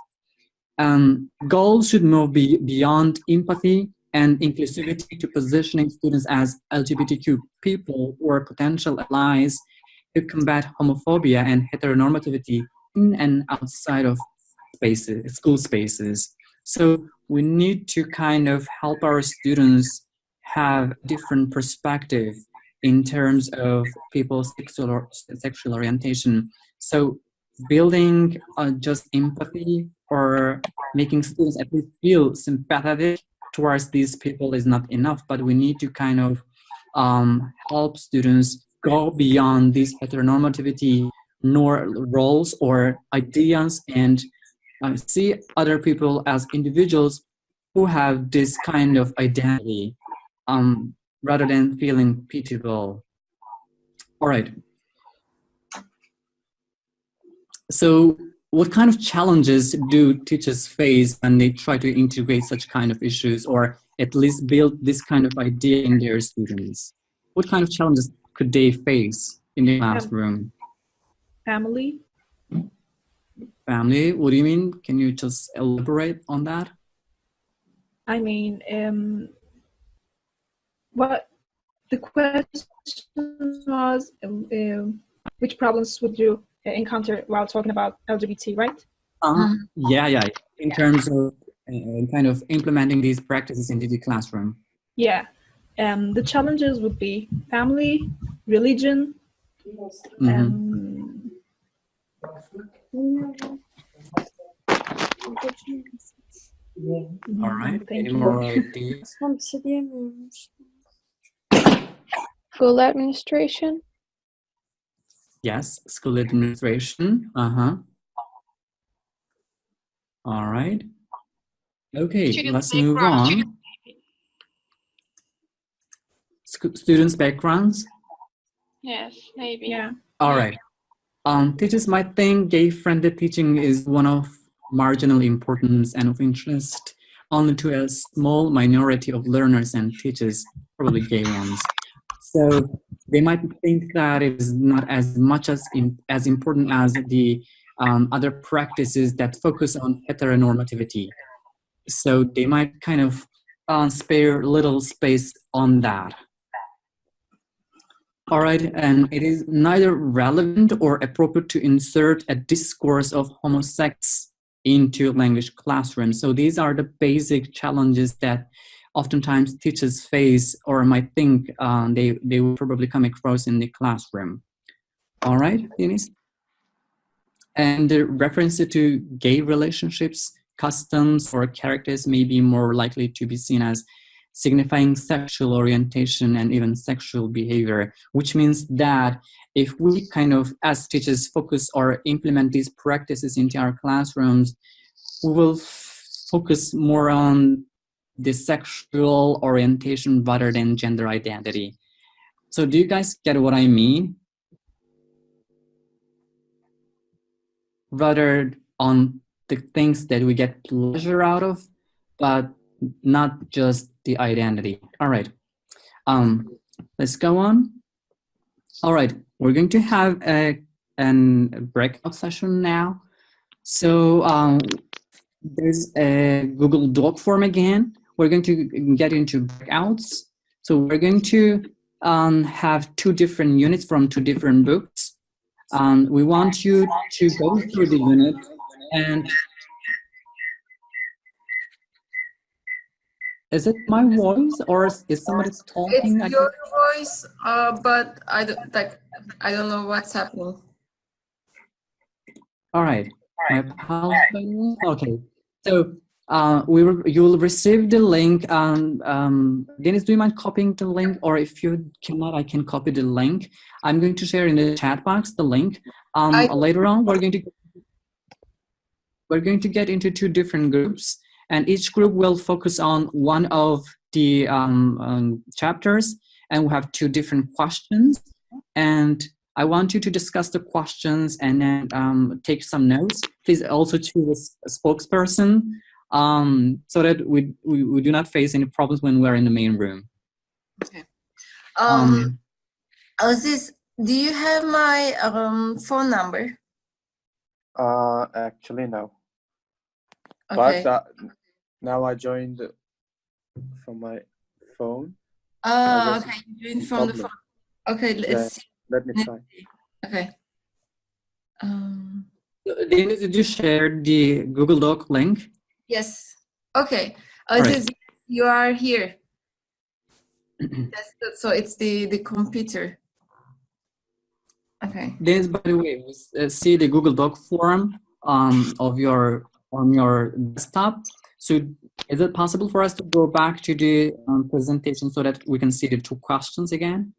Goals should move beyond empathy and inclusivity to positioning students as LGBTQ people or potential allies to combat homophobia and heteronormativity in and outside of spaces, school spaces. So we need to kind of help our students have different perspective in terms of people's sexual orientation. So building just empathy or making students at least feel sympathetic towards these people is not enough, but we need to kind of help students go beyond these heteronormativity roles or ideas and see other people as individuals who have this kind of identity rather than feeling pitiable. All right. So what kind of challenges do teachers face when they try to integrate such kind of issues or at least build this kind of idea in their students? What kind of challenges could they face in the classroom? Family. Family, what do you mean? Can you just elaborate on that? I mean, what the question was, which problems would you encounter while talking about LGBT, right? Yeah. In terms of kind of implementing these practices into the classroom. Yeah. The challenges would be family, religion, All right. Any more ideas? School administration? Yes, school administration. All right. Okay, let's move on. Students' backgrounds? Yes, maybe. Yeah. All right. Teachers might think gay-friendly teaching is one of marginal importance and of interest only to a small minority of learners and teachers, probably gay ones. So they might think that it is not as much as important as the other practices that focus on heteronormativity. So they might kind of spare little space on that. All right, and it is neither relevant or appropriate to insert a discourse of homosex into language classrooms. So these are the basic challenges that oftentimes teachers face or might think they will probably come across in the classroom. All right, Denise? And the reference to gay relationships, customs, or characters may be more likely to be seen as signifying sexual orientation and even sexual behavior, which means that if we kind of, as teachers, focus or implement these practices into our classrooms, we will focus more on the sexual orientation rather than gender identity. So do you guys get what I mean? Rather on the things that we get pleasure out of, but not just the identity. All right, let's go on. All right, we're going to have a breakout session now. So there's a Google Doc form again. We're going to get into breakouts. So we're going to have 2 different units from 2 different books. We want you to go through the unit and is it my voice or is somebody talking? It's your voice, but I don't know what's happening. All right. My apologies. Okay. So you will receive the link. Dennis, do you mind copying the link? Or if you cannot, I can copy the link. I'm going to share in the chat box the link. Later on, we're going to get into 2 different groups, and each group will focus on one of the chapters, and we have 2 different questions. And I want you to discuss the questions and then take some notes. Please also choose a spokesperson so that we do not face any problems when we're in the main room. Okay. Aziz, do you have my phone number? Actually, no. Okay. But now I joined from my phone. Okay, you joined from the phone. Okay, let's see. Let me try. Okay. Dennis, did you share the Google Doc link? Yes. Okay. Aziz, you are here. So it's the computer. Okay. Dennis, by the way, see the Google Doc form on your desktop. So is it possible for us to go back to the presentation so that we can see the 2 questions again?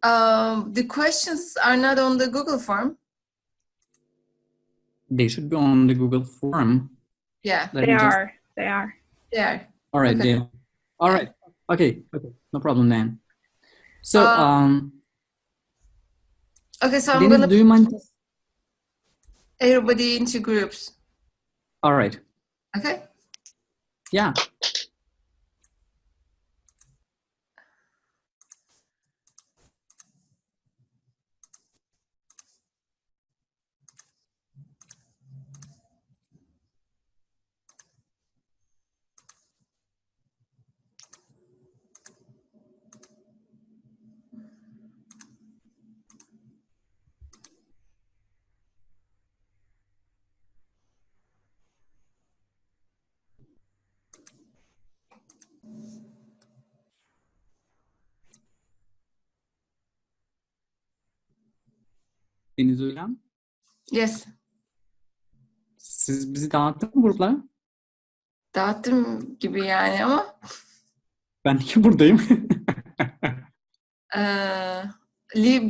The questions are not on the Google form. They should be on the Google form. Yeah, they are. They are. They are. All right. Okay. All right. Okay. No problem then. So okay. So I'm Dennis, gonna. do you mind? Everybody into groups. All right. Okay. Yeah. Deniz Hocam. Yes. Siz bizi dağıttınız mı gruplara? Dağıttım gibi yani ama. Ben niye buradayım?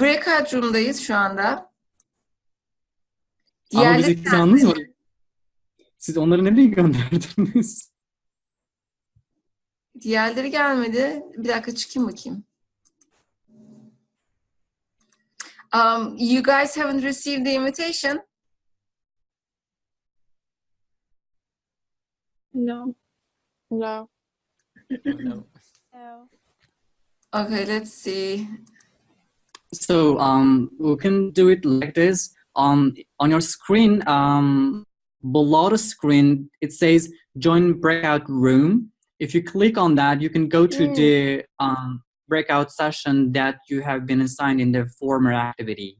Breakout room'dayız şu anda. Ama bizi kısandınız mı? Siz onları nereye gönderdiniz? Diğerleri gelmedi. Bir dakika çıkayım bakayım. You guys haven't received the invitation? No. No. No. No. Okay, let's see. So we can do it like this. On your screen, below the screen, it says join breakout room. If you click on that, you can go to the breakout session that you have been assigned in the former activity.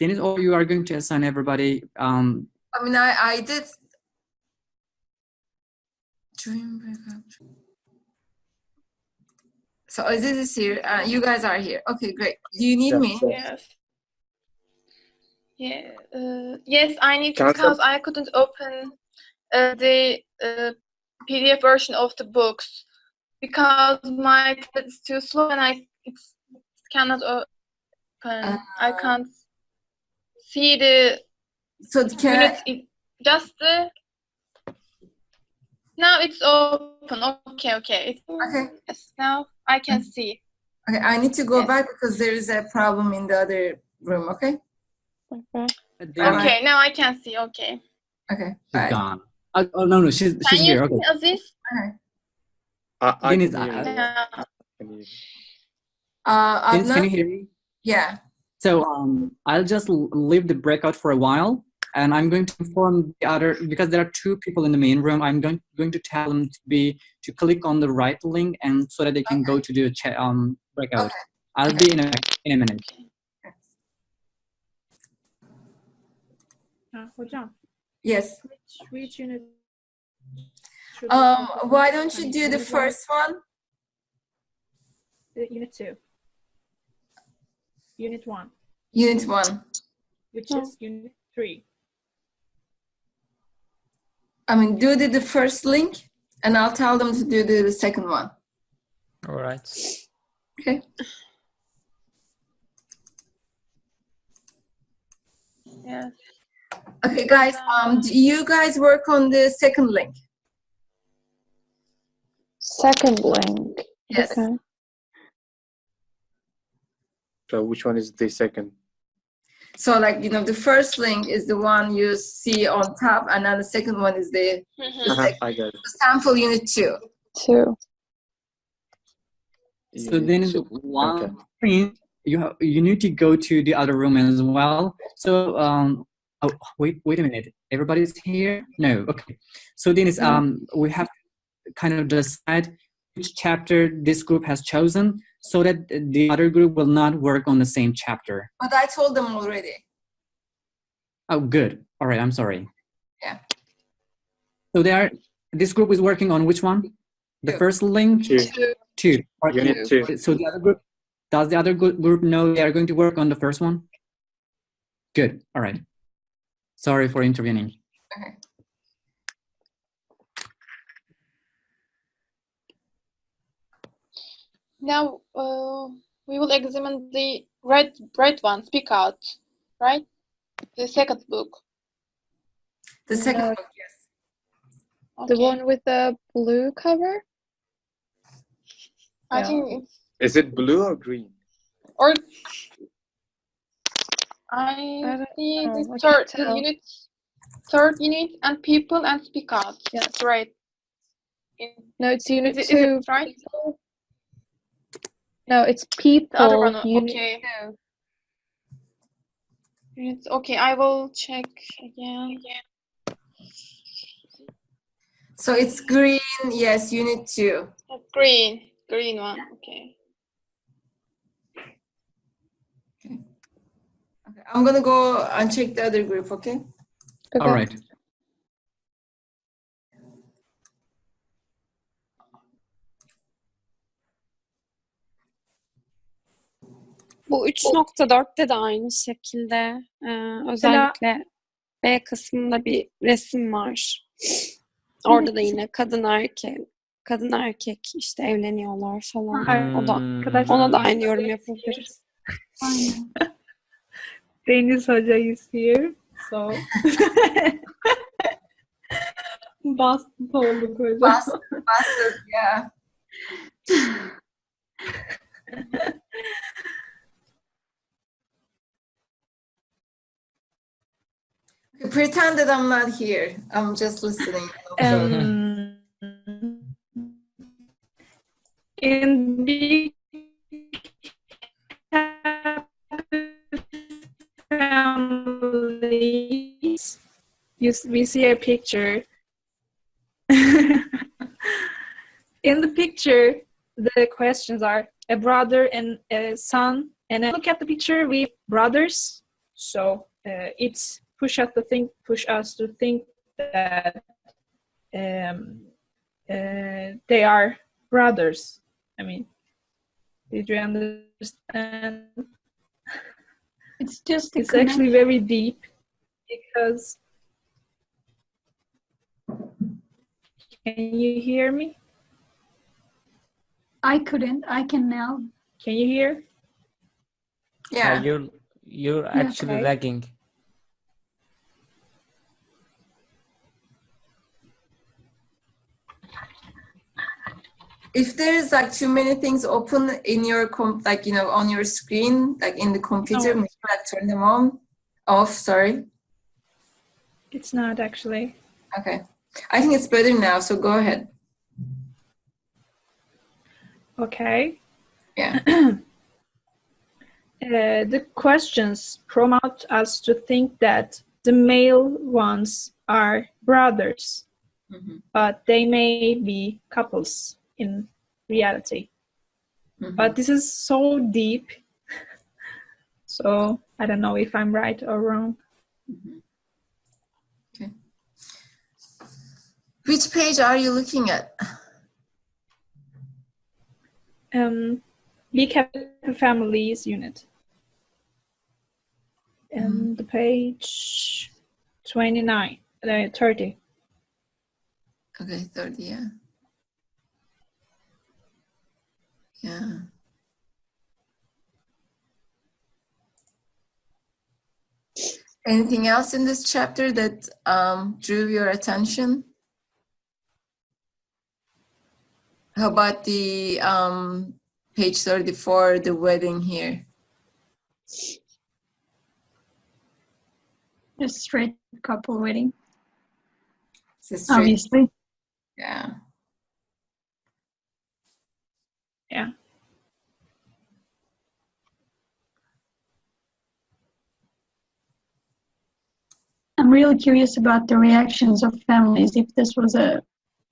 Dennis, or you are going to assign everybody? I mean, I did. Dream breakup. So this is here. You guys are here. Okay, great. Do you need me? Yes. Yeah. Yes, I need Can I because I couldn't open the PDF version of the books because my tablet is too slow and I cannot open. I can't see the So can units. Just the. Now it's open. Okay. Okay. Yes, now I can see. Okay, I need to go back because there is a problem in the other room. Okay. Okay, now I can see. Okay. Okay. She's gone. Oh no, she's Can you here. see Okay. Aziz? I Dennis, can hear you. Yeah. Dennis, can Adnan? you hear me? Yeah. So I'll just leave the breakout for a while, and I'm going to inform the other, because there are two people in the main room. I'm going to tell them to click on the right link, and so that they can go to the breakout. Okay. I'll be in a minute. Hocam. Yes. Which unit? Why don't you do the first one? Unit 2. Unit 1. Unit 1. Which is Unit 3. I mean, do the first link, and I'll tell them to do the second one. All right. Okay. Yes. Okay, guys. Do you guys work on the second link? Second link. Yes. Okay. So which one is the second? So, like, the first link is the one you see on top, and then the second one is the I got it. sample unit 2. 2. So then one thing, you need to go to the other room as well. So oh wait a minute, everybody's here? No, okay. So Dennis, we have to kind of decide which chapter this group has chosen, so that the other group will not work on the same chapter. But I told them already. Oh, good. All right, I'm sorry. Yeah. So this group is working on which one? The first link? 2. 2. Unit 2. So the other group, does the other group know they are going to work on the first one? Good. All right. Sorry for intervening. Okay. Now we will examine the red one, Speak Out, right? The second book. The second book, yes. The one with the blue cover? I think it's Is it blue or green? or I see know. the I can't tell. third unit and people and Speak Out. Yeah. That's right. No, it's unit Is 2. it right? No, it's people. The other one, unit okay. 2. It's okay, I will check again. So it's green, yes, unit 2. Green one, okay. Okay, I'm gonna go and check the other group, okay? All right. Bu 3.4'te de aynı şekilde özellikle B kısmında bir resim var. Orada da yine kadın erkek işte evleniyorlar falan. Ona da aynı yorum yapabiliriz. Aynen. Deniz Hoca is here. So Bastı olduk hocam. Bastard, yeah. Okay, pretend that I'm not here. I'm just listening. In big families, we see a picture. In the picture, the questions are a brother and a son. And look at the picture, we brothers. So it's push us to think that they are brothers. I mean, did you understand? It's actually very deep because. Can you hear me? I couldn't. I can now. Can you hear? Yeah. You're actually okay. lagging. If there is like too many things open in your on your screen, like in the computer, maybe like turn them off. Sorry. It's not actually. Okay. I think it's better now. So go ahead. Okay. Yeah. The questions prompt us to think that the male ones are brothers, but they may be couples in reality. But this is so deep, so I don't know if I'm right or wrong. Okay. Which page are you looking at? Big Happy Families unit. And the page 29, 30. Okay, 30, yeah. Yeah. Anything else in this chapter that drew your attention? How about the page 34, the wedding here? A straight couple wedding. Obviously. Yeah. Yeah. I'm really curious about the reactions of families if this was a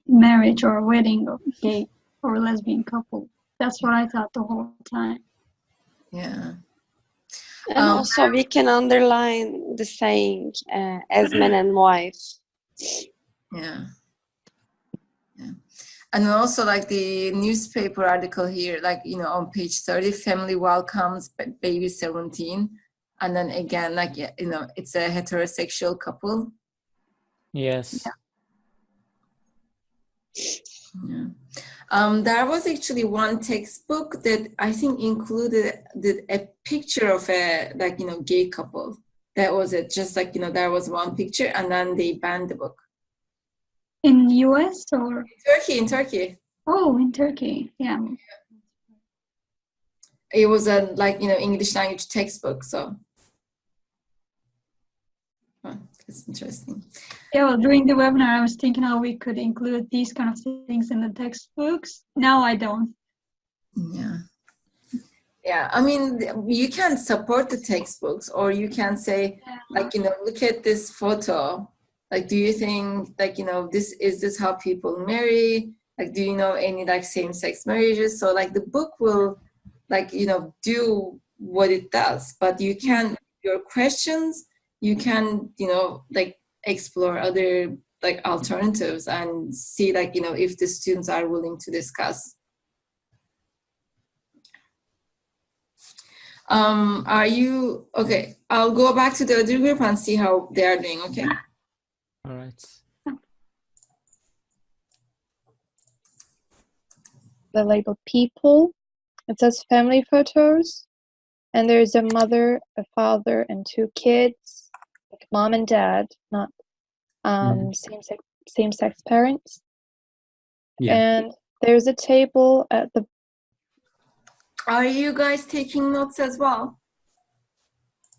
marriage or a wedding of a gay or lesbian couple. That's what I thought the whole time. Yeah. And also we can underline the saying as man and wife. Yeah. Yeah. And also like the newspaper article here, like, you know, on page 30, family welcomes baby 17. And then again, like, you know, it's a heterosexual couple. Yes. Yeah. There was actually one textbook that I think included a picture of a, like, you know, gay couple. That was it. Just like, you know, there was one picture and then they banned the book. In the US or? In Turkey. Oh, in Turkey, yeah. It was a, like, you know, English language textbook, so. Oh, that's interesting. Yeah, well, during the webinar, I was thinking how we could include these kind of things in the textbooks. Now I don't. Yeah. Yeah, I mean, you can support the textbooks, or you can say, like, you know, look at this photo. Like, do you think, like, you know, is this how people marry? Like, do you know any, like, same-sex marriages? So, like, the book will, like, you know, do what it does, but you can, your questions, you can, you know, like, explore other, like, alternatives and see, like, you know, if the students are willing to discuss. Are you, okay, I'll go back to the other group and see how they are doing, okay? All right. The label people, it says family photos, and there's a mother, a father, and 2 kids, like mom and dad, not same-sex parents. Yeah. And there's a table at the. Are you guys taking notes as well?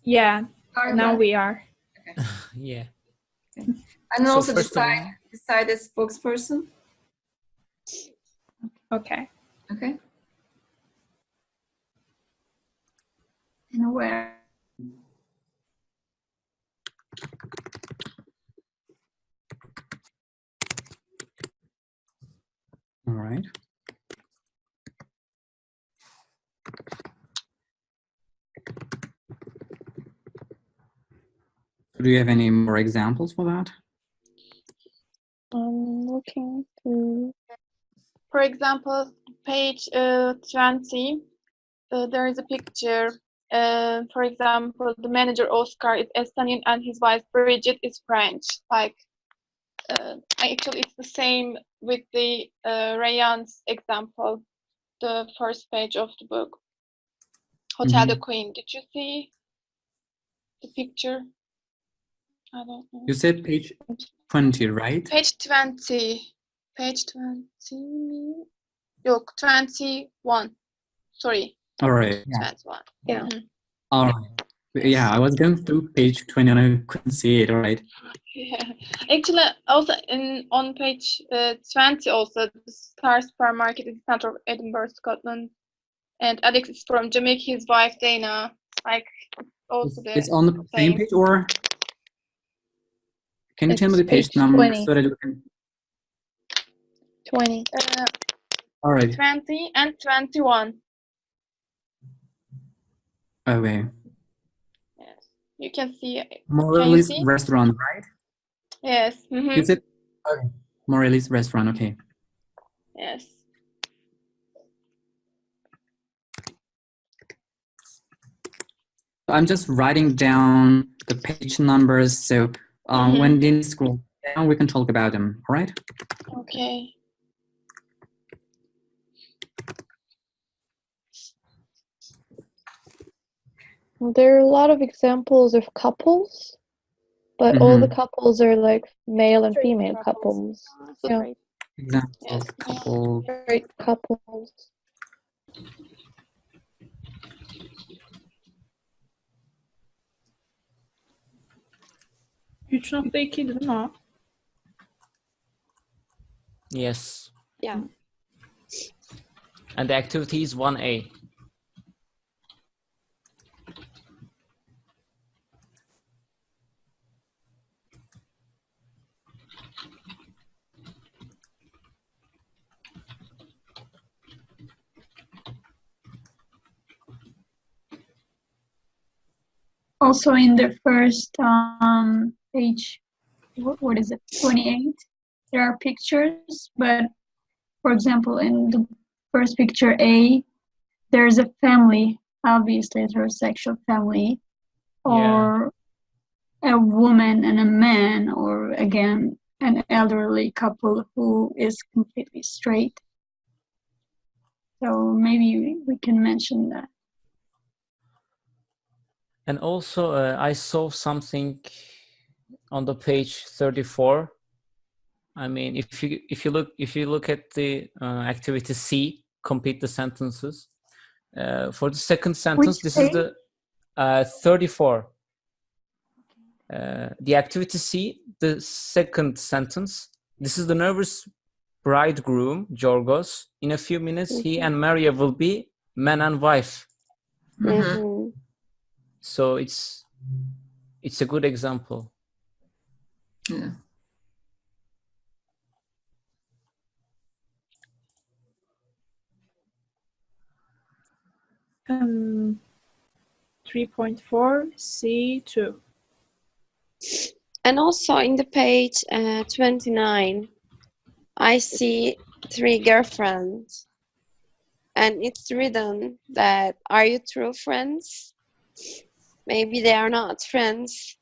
Yeah, now we are. Okay. Yeah. Okay. And So also first of all, decide a spokesperson. Okay. Okay. And where? all right. Do you have any more examples for that? I'm looking through. For example, page 20, there is a picture. For example, the manager Oscar is Estonian and his wife Bridget is French. Like, actually, it's the same with the Rayan's example, the first page of the book. Hotel the Queen. Did you see the picture? I don't know. You said page 20, right? Page 20. Page 20. Look, 21. Sorry. All right. Yeah. 21. Yeah. All right. Yeah, I was going through page 20 and I couldn't see it. All right. Yeah. Actually, also on page 20, also the Star Supermarket in the center of Edinburgh, Scotland, and Alex is from Jamaica. His wife Dana. Like, also It's on the same page, or can you tell me the page page number 20. so that we can? 20. All right. 20 and 21. Okay. Yes, you can see. Morelli's restaurant, right? Yes. You said Morelli's restaurant. Okay. Yes. I'm just writing down the page numbers, so when they scroll down, we can talk about them. All right? Okay. There are a lot of examples of couples, but all the couples are like male and female couples. Yeah. Examples of couples. Straight couples. değil mi o? Yes. Yeah. And the activity is 1A. Also in the first page, what is it, 28, there are pictures, but for example, in the first picture A, there's a family, obviously heterosexual family, or a woman and a man, or again, an elderly couple who is completely straight. So maybe we can mention that. And also, I saw something on the page 34. I mean, if you look at the activity C, complete the sentences. For the second sentence, this is the 34. The activity C, the second sentence. This is the nervous bridegroom, Jorgos. In a few minutes, he and Maria will be man and wife. So it's a good example. Yeah. Um, 3.4 C2. And also in the page 29, I see 3 girlfriends, and it's written that, are you true friends? Maybe they are not friends.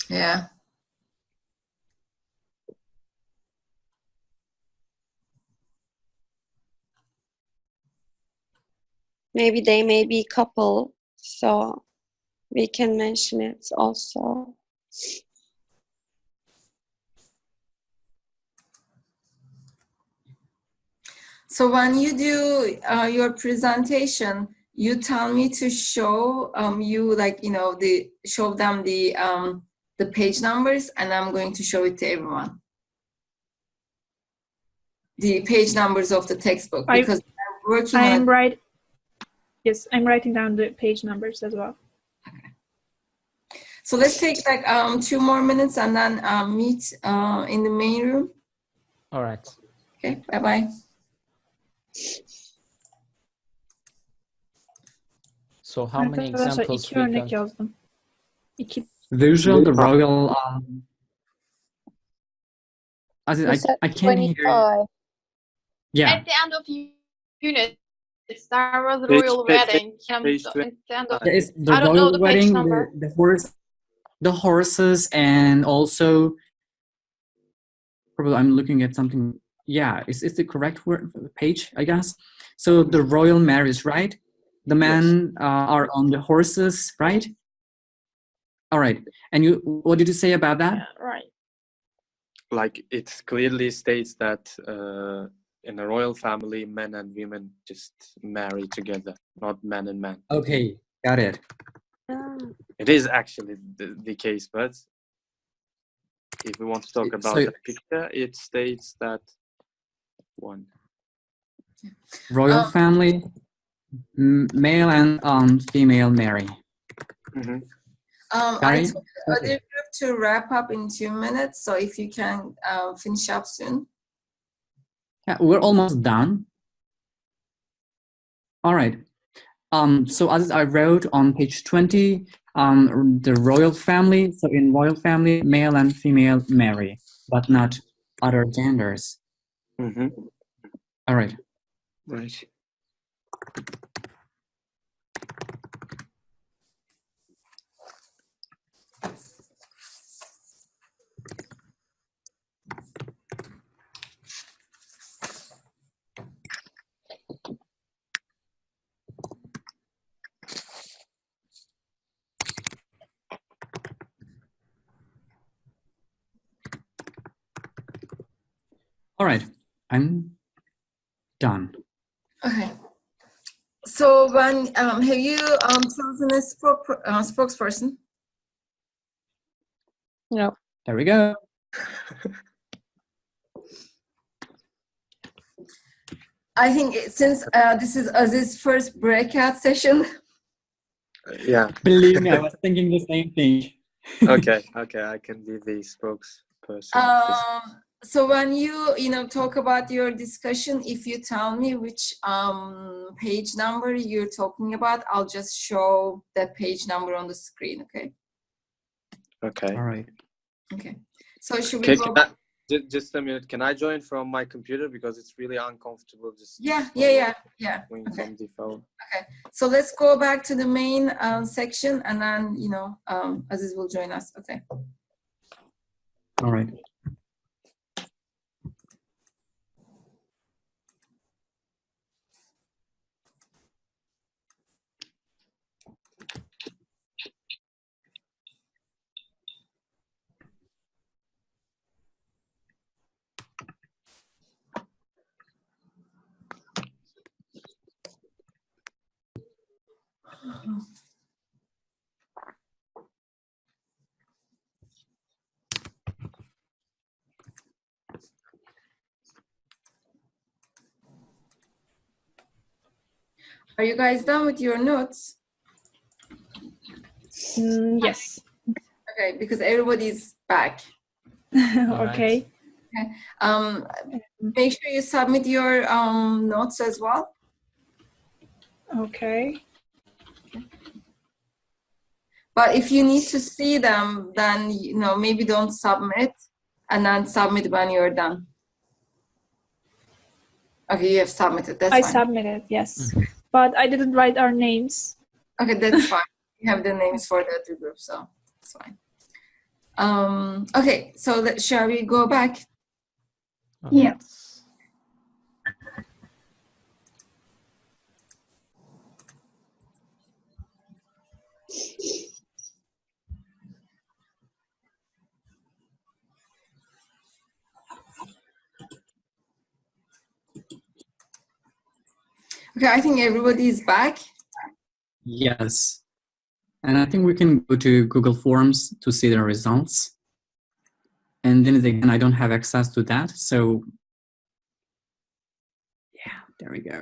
Yeah. Maybe they may be couple, so we can mention it also. So when you do your presentation, you tell me to show show them the page numbers, and I'm going to show it to everyone. The page numbers of the textbook, because I'm working on it. Yes, I'm writing down the page numbers as well. Okay. So let's take like 2 more minutes and then meet in the main room. All right. Okay, bye-bye. So how many examples we got? Yazdım. Visual, the royal. I can't hear you. Yeah. At the end of unit, there was a Page- royal page- wedding. page At the end of, There is the I don't know royal the page wedding, number. the horses, and also probably I'm looking at something. Yeah, is the correct word page? I guess. So the royal marriage, right? The men are on the horses, right? All right. And what did you say about that? Yeah, right. Like it clearly states that in a royal family, men and women just marry together, not man and man. Okay, got it. It is actually the case, but if we want to talk about the picture, it states that one. Royal family, male and female marry. Mm-hmm. I told the other group to wrap up in 2 minutes, so if you can finish up soon. Yeah, we're almost done. All right. So as I wrote on page 20, the royal family. So in royal family, male and female marry, but not other genders. Mm-hmm. All right. Right. All right, I'm done. Okay. So when have you chosen a spokesperson? No. There we go. I think since this is Aziz's first breakout session. Yeah. Believe me, I was thinking the same thing. Okay, I can be the spokesperson. So when you talk about your discussion, if you tell me which page number you're talking about, I'll just show that page number on the screen. Okay. Okay. All right. Okay. So should we go? Just a minute. Can I join from my computer because it's really uncomfortable? Yeah. From the phone. Okay. So let's go back to the main section, and then Aziz will join us. Okay. All right. Are you guys done with your notes? Yes. Okay, because everybody's back. Okay. Okay. Make sure you submit your notes as well. Okay. But if you need to see them, then maybe don't submit, and then submit when you're done. Okay, you have submitted. That's fine. I submitted, yes. But I didn't write our names. Okay, that's fine. You have the names for the other group, so that's fine. Okay, so shall we go back? Yeah. Okay, I think everybody's back. Yes. And I think we can go to Google Forms to see the results. And then again, I don't have access to that. So yeah, there we go.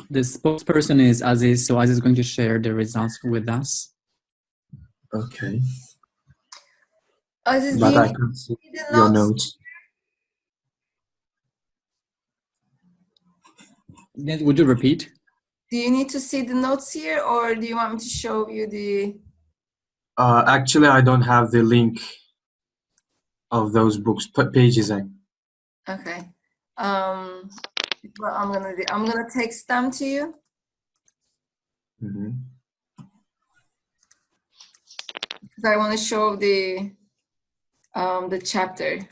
The spokesperson is Aziz, so Aziz is going to share the results with us. Okay. Aziz, but I can see your notes. Then would you repeat? Do you need to see the notes here, or do you want me to show you the? Actually, I don't have the link of those books pages. Okay. What I'm gonna do, I'm gonna text them to you. Mm-hmm. Because I want to show the chapter.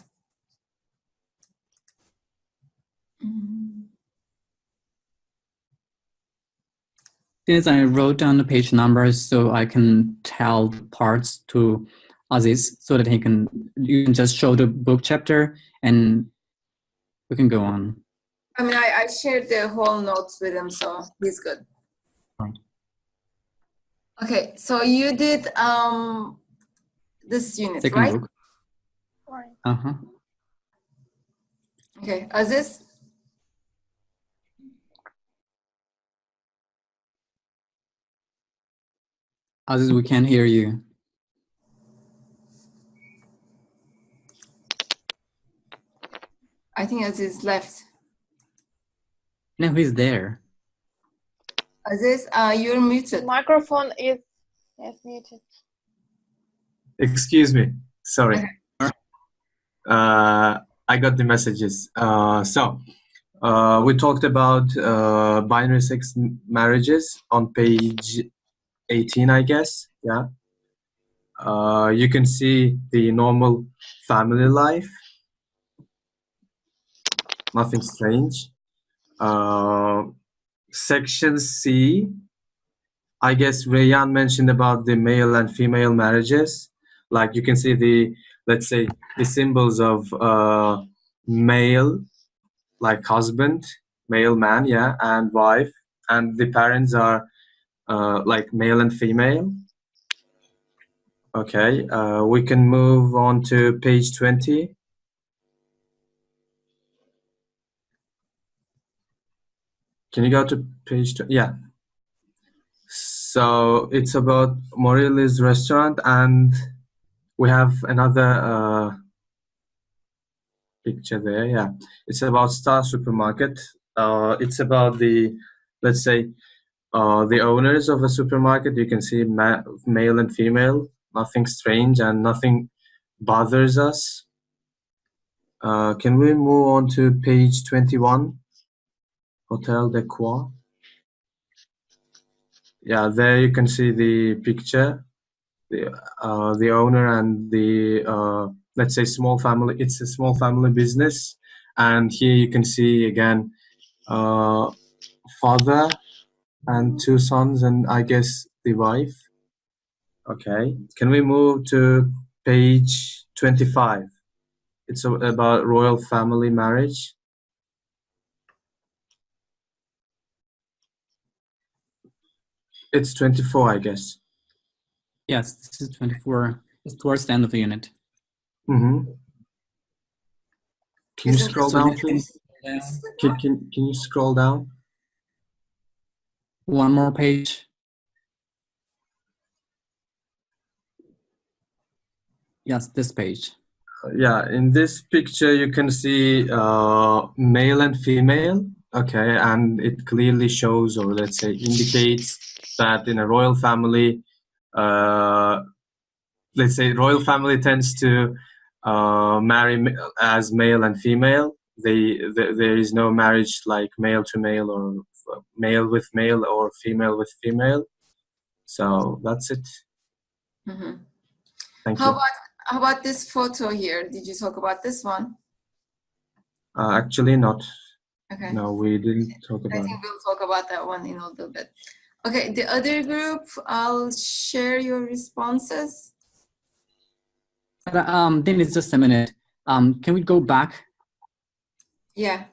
Since I wrote down the page numbers so I can tell the parts to Aziz so that you can just show the book chapter and we can go on. I mean, I shared the whole notes with him, so he's good. Right. Okay, so you did this unit, Second right? book. Uh-huh. Okay, Aziz? Aziz, we can't hear you. I think Aziz left. No, he's there. Aziz, you're muted. Microphone is muted. Excuse me. Sorry. Okay. I got the messages. We talked about binary sex marriages on page 18, I guess. Yeah. You can see the normal family life. Nothing strange. Section C, I guess Rayan mentioned about the male and female marriages. Like you can see the, let's say, the symbols of male, like husband, male man, yeah, and wife, and the parents are like male and female. Okay, we can move on to page 20. Can you go to page 20? Yeah. So it's about Morelli's restaurant, and we have another picture there. Yeah, it's about Star Supermarket. It's about the, let's say, the owners of a supermarket. You can see male and female. Nothing strange and nothing bothers us. Can we move on to page 21? Hotel de Croix. Yeah, there you can see the picture, the owner and the let's say small family. It's a small family business, and here you can see again father and two sons, and I guess the wife. Okay, can we move to page 25? It's about royal family marriage. It's 24, I guess. Yes, this is 24. It's towards the end of the unit. Mm-hmm. Can you scroll down, please? Can you scroll down? One more page. Yes, this page. Yeah, in this picture you can see male and female. Okay, and it clearly shows, or let's say indicates, that in a royal family, let's say royal family tends to marry as male and female. There is no marriage like male to male, or male with male, or female with female. So that's it. Mm-hmm. Thank you. How about this photo here? Did you talk about this one? Actually not. Okay. No, we didn't talk about it. I think we'll talk about that one in a little bit. Okay, the other group, I'll share your responses. Then it's just a minute. Can we go back? Yeah.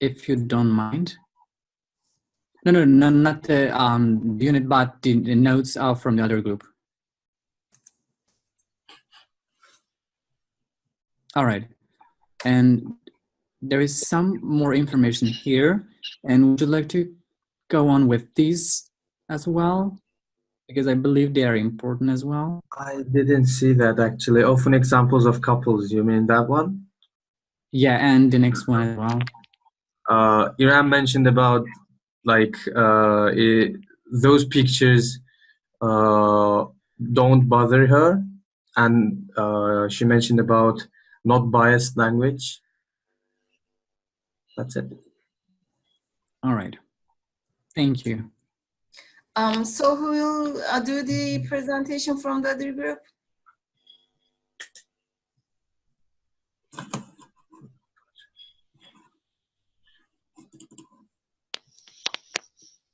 If you don't mind. No, not the unit, but the notes are from the other group. All right. And there is some more information here. And would you like to go on with these as well? Because I believe they are important as well. I didn't see that actually. Often examples of couples, you mean that one? Yeah, and the next one as well. Iram mentioned about like those pictures don't bother her, and she mentioned about not biased language. That's it. All right. Thank you. So who will do the presentation from the other group?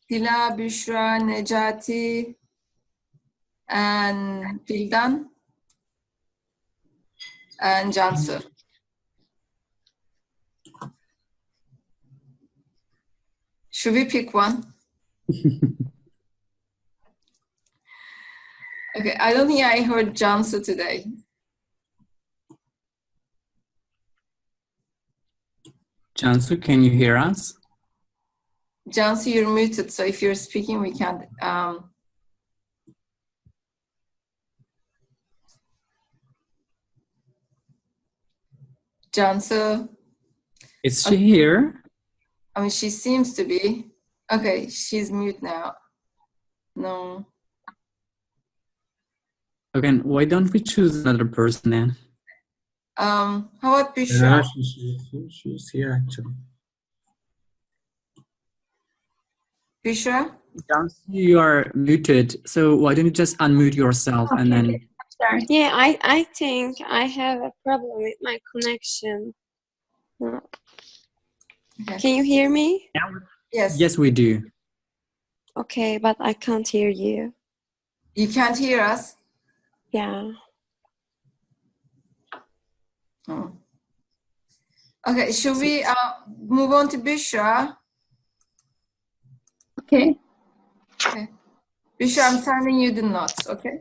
Dila, Büşra, Necati, and Vildan, and Cansu. Should we pick one? Okay, I don't think I heard Cansu today. Cansu, can you hear us? Cansu, you're muted, so if you're speaking, we can't. Cansu. Is she here? I mean, she seems to be. Okay, she's mute now. No. Okay, why don't we choose another person then? How about Büşra? She's here actually. Büşra? Cansu, you are muted, so why don't you just unmute yourself and then... Sorry. Yeah, I think I have a problem with my connection. No. Okay. Can you hear me? Yes. Yes, we do. Okay, but I can't hear you. You can't hear us? Yeah. Oh. Okay, should we move on to Büşra? Okay. Okay. Büşra, I'm sending you the notes, okay?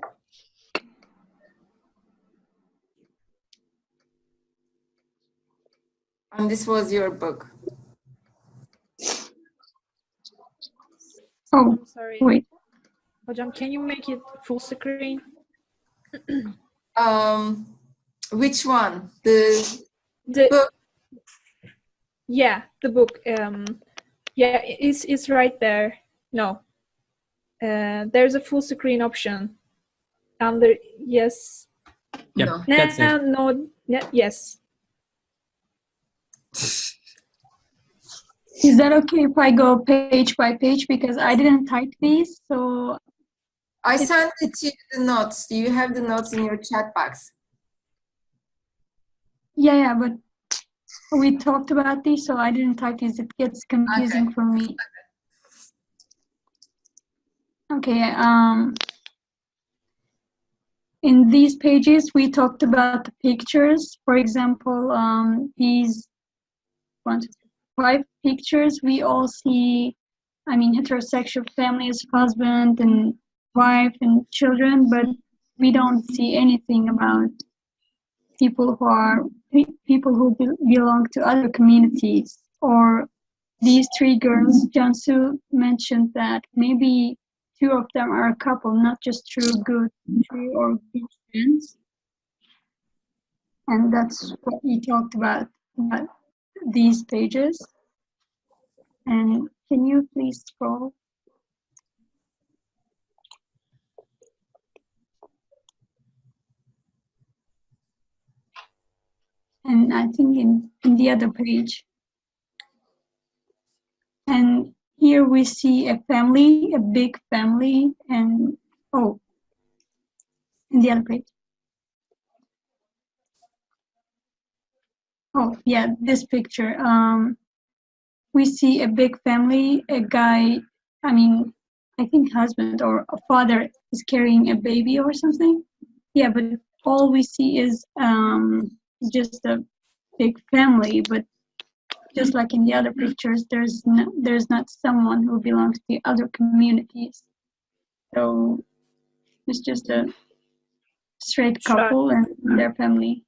And this was your book. Oh, sorry. wait. Hocam, can you make it full screen? Which one? The book? Yeah, the book. Yeah, it's right there. No. There's a full screen option. Under yes. Yep, No. that's it. No. Yes. Is that okay if I go page by page, because I didn't type these, so I sent it to you, the notes. Do you have the notes in your chat box? yeah, but we talked about these, so I didn't type these. It gets confusing for me. Okay, in these pages, we talked about the pictures. For example, these 1, 2, 3, 5 pictures, we all see, I mean, heterosexual families, husband and wife and children, but we don't see anything about people who belong to other communities. Or these 3 girls, Cansu mentioned that maybe 2 of them are a couple, not just true or good friends. And that's what we talked about these pages. And can you please scroll? And I think in the other page. And here we see a family, a big family, and in the other page. Oh, yeah, this picture. We see a big family, a guy, I think husband or a father is carrying a baby or something. Yeah, but all we see is just a big family, but just like in the other pictures, there's not someone who belongs to the other communities. So it's just a straight couple and their family.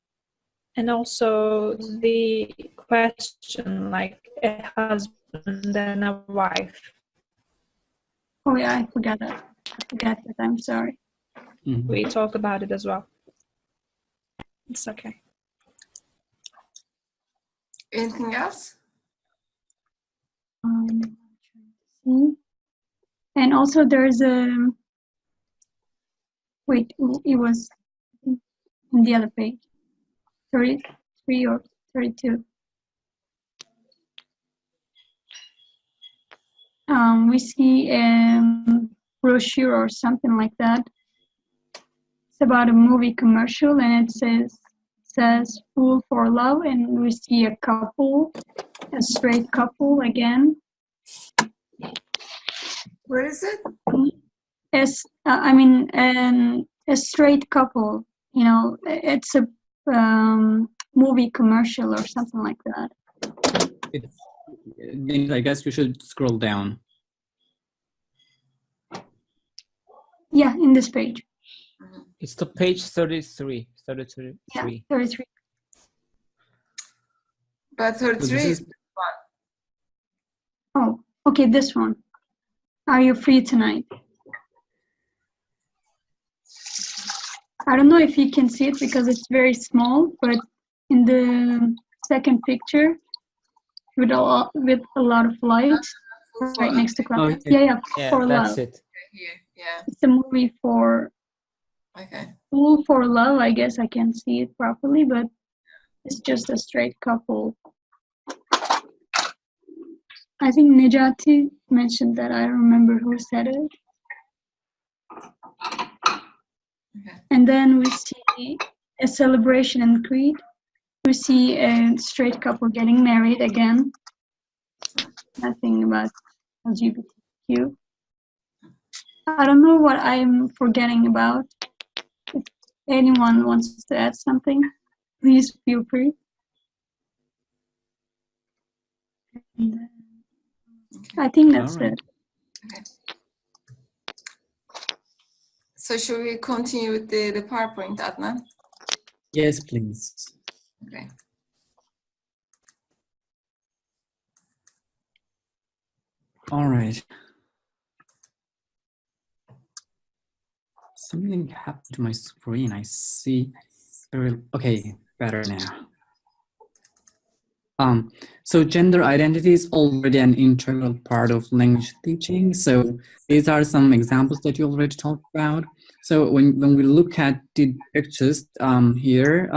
And also the question, like a husband and a wife. Oh yeah, I forgot that. I'm sorry. Mm-hmm. We talked about it as well. It's okay. Anything else? see. And also there's a, wait, it was in the other page, 33 or 32. We see a brochure or something like that. It's about a movie commercial, and it says "Fool for Love," and we see a couple, a straight couple again. Where is it? A straight couple. You know, it's a movie commercial or something like that. I guess you should scroll down. Yeah, in this page. It's the page 33. 33. Yeah, 33. But 33. Oh, okay, this one. Are you free tonight? I don't know if you can see it because it's very small, but in the second picture, with a lot of lights, right next to class. Oh, Yeah, for that's love. it. Yeah. It's a movie for. Okay. Fool for Love. I guess I can't see it properly, but it's just a straight couple. I think Nejati mentioned that. I don't remember who said it. Okay. And then we see a celebration in Crete. We see a straight couple getting married again. Nothing about LGBTQ. I don't know what I'm forgetting about. If anyone wants to add something, please feel free. I think that's it. Okay. So should we continue with the PowerPoint, Adnan? Yes, please. Okay. All right. Something happened to my screen. I see. Okay, better now. So gender identity is already an integral part of language teaching. So these are some examples that you already talked about. So when we look at the pictures here,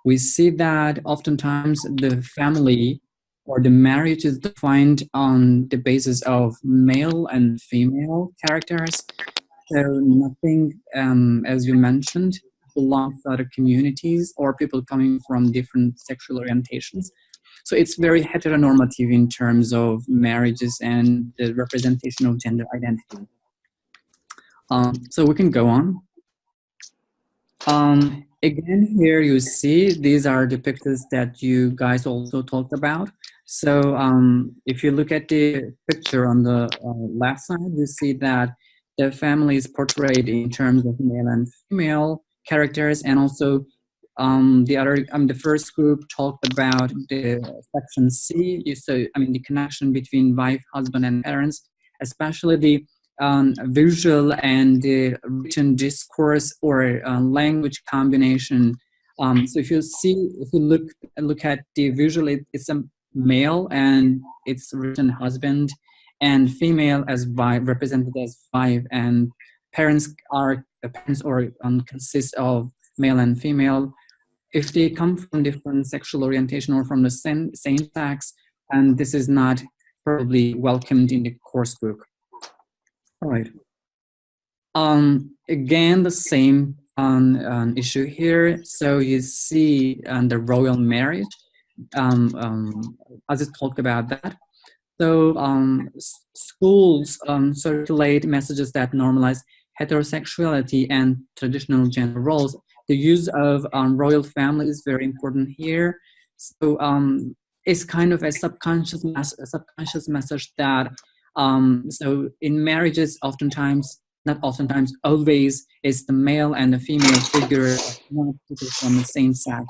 we see that oftentimes the family or the marriage is defined on the basis of male and female characters. So nothing, as you mentioned, belongs to other communities or people coming from different sexual orientations. So it's very heteronormative in terms of marriages and the representation of gender identity. So we can go on. Again, here you see these are the pictures that you guys also talked about. So if you look at the picture on the left side, you see that the family is portrayed in terms of male and female characters, and also the first group talked about the section C. So the connection between wife, husband, and parents, especially the visual and the written discourse or language combination. So if you look at the visual, it's a male and it's written husband, and female as wife, represented as wife, and parents consist of male and female. If they come from different sexual orientation or from the same sex, and this is not probably welcomed in the course book. All right. Again, the same issue here. So you see the royal marriage, as it talked about that. So schools circulate messages that normalize heterosexuality and traditional gender roles. The use of royal family is very important here. So it's kind of a subconscious message that so in marriages, always, is the male and the female figure, not people from the same sex.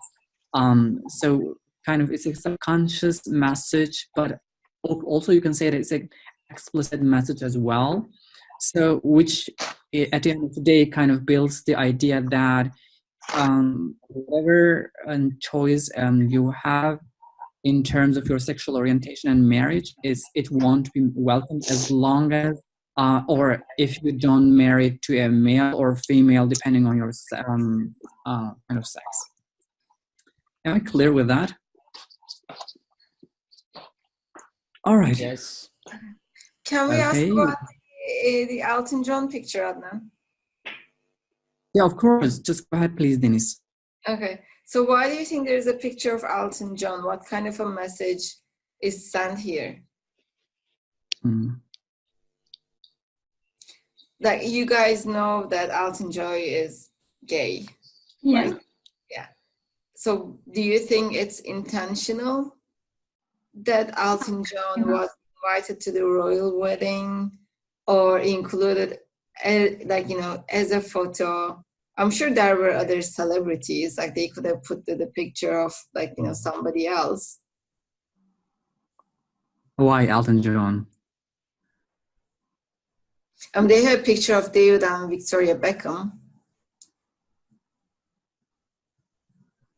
So kind of it's a subconscious message, but also you can say that it's an explicit message as well. So which at the end of the day kind of builds the idea that whatever choice you have, in terms of your sexual orientation and marriage, it won't be welcomed as long as, or if you don't marry to a male or female, depending on your kind of sex. Am I clear with that? All right. Yes. Can we ask Okay. about the Elton John picture, Adnan? Yeah, of course. Just go ahead, please, Denise. Okay. So why do you think there's a picture of Elton John? What kind of a message is sent here? Like, you guys know that Elton John is gay. Yeah. Right? Yeah. So do you think it's intentional that Elton John was invited to the royal wedding or included, like, you know, as a photo? I'm sure there were other celebrities, like they could have put the picture of, like, you know, somebody else. Why Elton John? They have a picture of David and Victoria Beckham.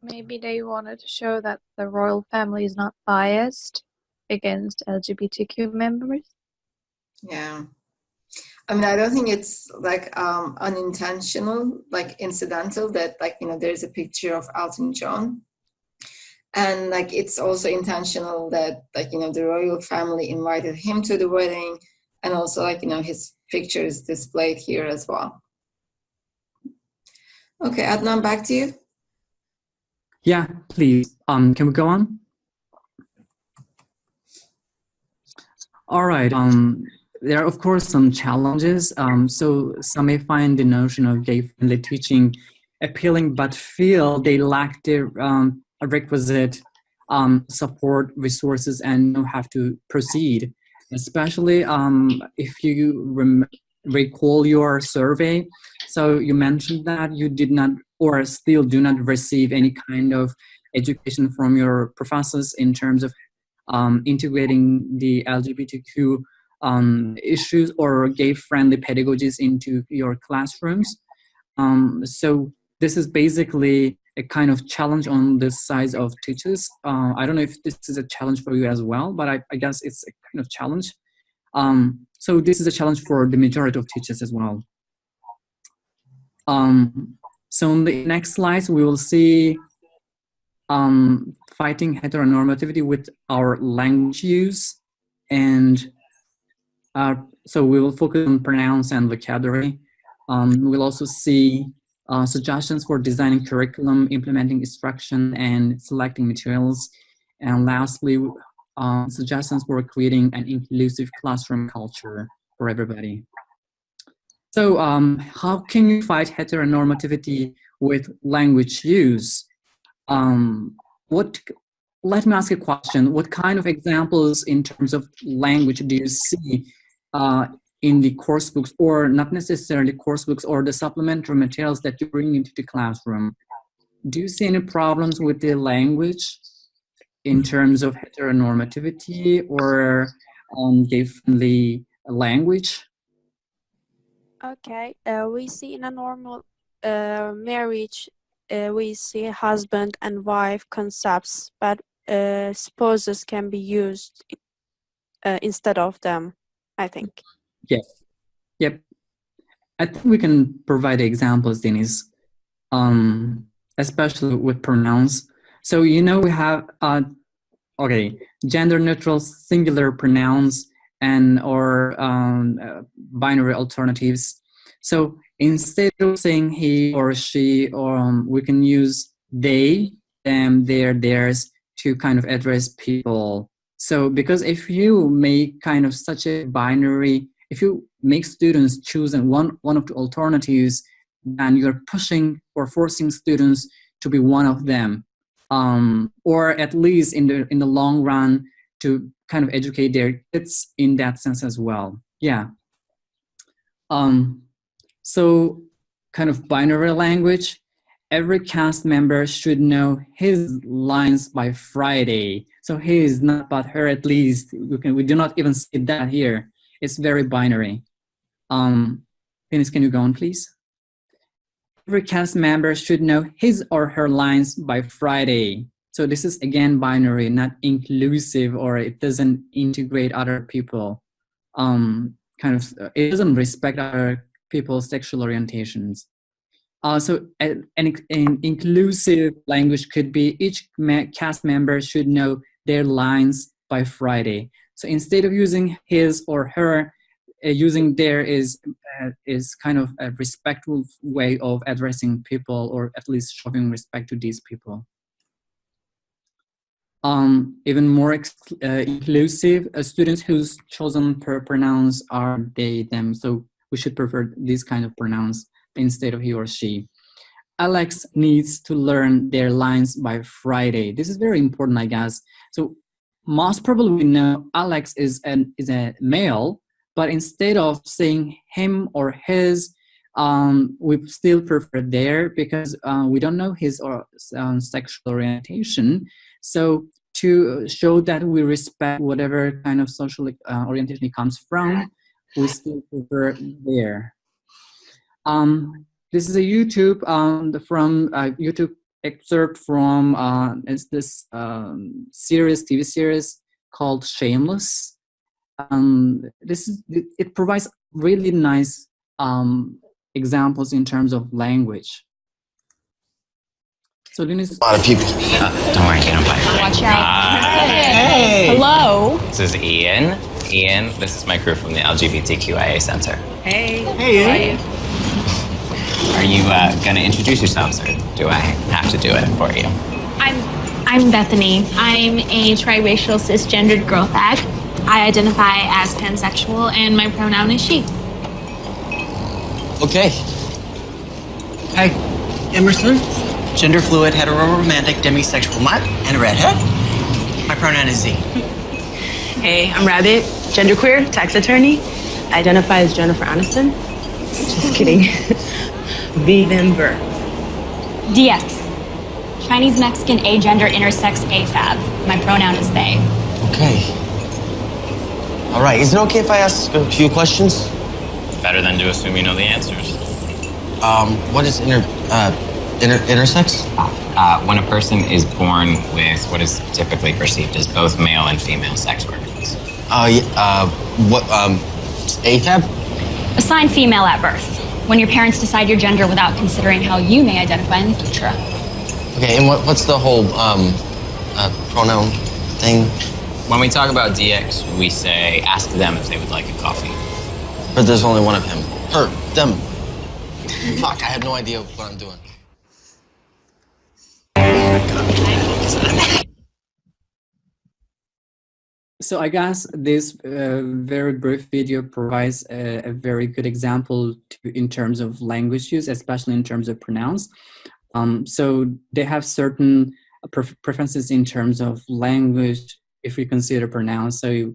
Maybe they wanted to show that the royal family is not biased against LGBTQ members. Yeah. I mean, I don't think it's like unintentional, like incidental that, like, you know, there's a picture of Elton John. And like, it's also intentional that, like, you know, the royal family invited him to the wedding, and also, like, you know, his picture is displayed here as well. Okay, Adnan, back to you. Yeah, please. Can we go on? All right. There are, of course, some challenges. So some may find the notion of gay-friendly teaching appealing, but feel they lack the requisite support, resources, and know how to proceed. Especially if you recall your survey. So you mentioned that you did not, or still do not, receive any kind of education from your professors in terms of integrating the LGBTQ issues or gay-friendly pedagogies into your classrooms. So this is basically a kind of challenge on the side of teachers. I don't know if this is a challenge for you as well, but I guess it's a kind of challenge. So this is a challenge for the majority of teachers as well. So in the next slides, we will see fighting heteronormativity with our language use. And so we will focus on pronouns and vocabulary. We'll also see suggestions for designing curriculum, implementing instruction, and selecting materials. And lastly, suggestions for creating an inclusive classroom culture for everybody. So how can you fight heteronormativity with language use? Let me ask a question. What kind of examples in terms of language do you see in the course books, or not necessarily course books, or the supplementary materials that you bring into the classroom? Do you see any problems with the language in terms of heteronormativity or gay-friendly language? Okay, we see in a normal marriage, we see husband and wife concepts, but spouses can be used instead of them, I think. Yes. Yep. I think we can provide examples, Denise, especially with pronouns. So, you know, we have, gender neutral singular pronouns and or binary alternatives. So instead of saying he or she, or we can use they, them, their, theirs to kind of address people. So because if you make kind of such a binary, if you make students choose one of the alternatives, then you're pushing or forcing students to be one of them, or at least in the long run to kind of educate their kids in that sense as well. Yeah. So kind of binary language, every cast member should know his lines by Friday. So his, not but her, at least. We do not even see that here. It's very binary. Dennis, can you go on, please? Every cast member should know his or her lines by Friday. So this is again binary, not inclusive, or it doesn't integrate other people. It doesn't respect other people's sexual orientations. So an inclusive language could be each cast member should know their lines by Friday. So instead of using his or her, using their is kind of a respectful way of addressing people, or at least showing respect to these people. Even more inclusive, students whose chosen pronouns are they, them. So we should prefer these kind of pronouns instead of he or she. Alex needs to learn their lines by Friday. This is very important, I guess. So most probably we know Alex is a male, but instead of saying him or his, we still prefer their, because we don't know his or sexual orientation. So to show that we respect whatever kind of social orientation he comes from, we still prefer their. This is a YouTube YouTube excerpt from this TV series called Shameless. It provides really nice examples in terms of language. So a lot of people. Don't worry, get on fire. Watch out. Hey. Hello. This is Ian. Ian, this is my crew from the LGBTQIA Center. Hey. Hey, Ian. Are you gonna introduce yourselves, or do I have to do it for you? I'm Bethany. I'm a triracial cisgendered girl fag. I identify as pansexual and my pronoun is she. Okay. Hi, Emerson. Gender fluid, hetero-romantic, demisexual mutt, and a redhead. My pronoun is Z. Hey, I'm Rabbit, genderqueer, tax attorney. I identify as Jennifer Aniston. Just kidding. Be them ver. DX. Chinese Mexican agender intersex AFAB. My pronoun is they. Okay. All right, is it okay if I ask a few questions? Better than to assume you know the answers. What is intersex? When a person is born with what is typically perceived as both male and female sex organs. AFAB? Assigned female at birth. When your parents decide your gender without considering how you may identify in the future. Okay, and what's the whole pronoun thing? When we talk about DX, we say ask them if they would like a coffee. But there's only one of him. Her, them. Fuck, I have no idea what I'm doing. So I guess this very brief video provides a very good example in terms of language use, especially in terms of pronouns. So they have certain preferences in terms of language if we consider pronouns. So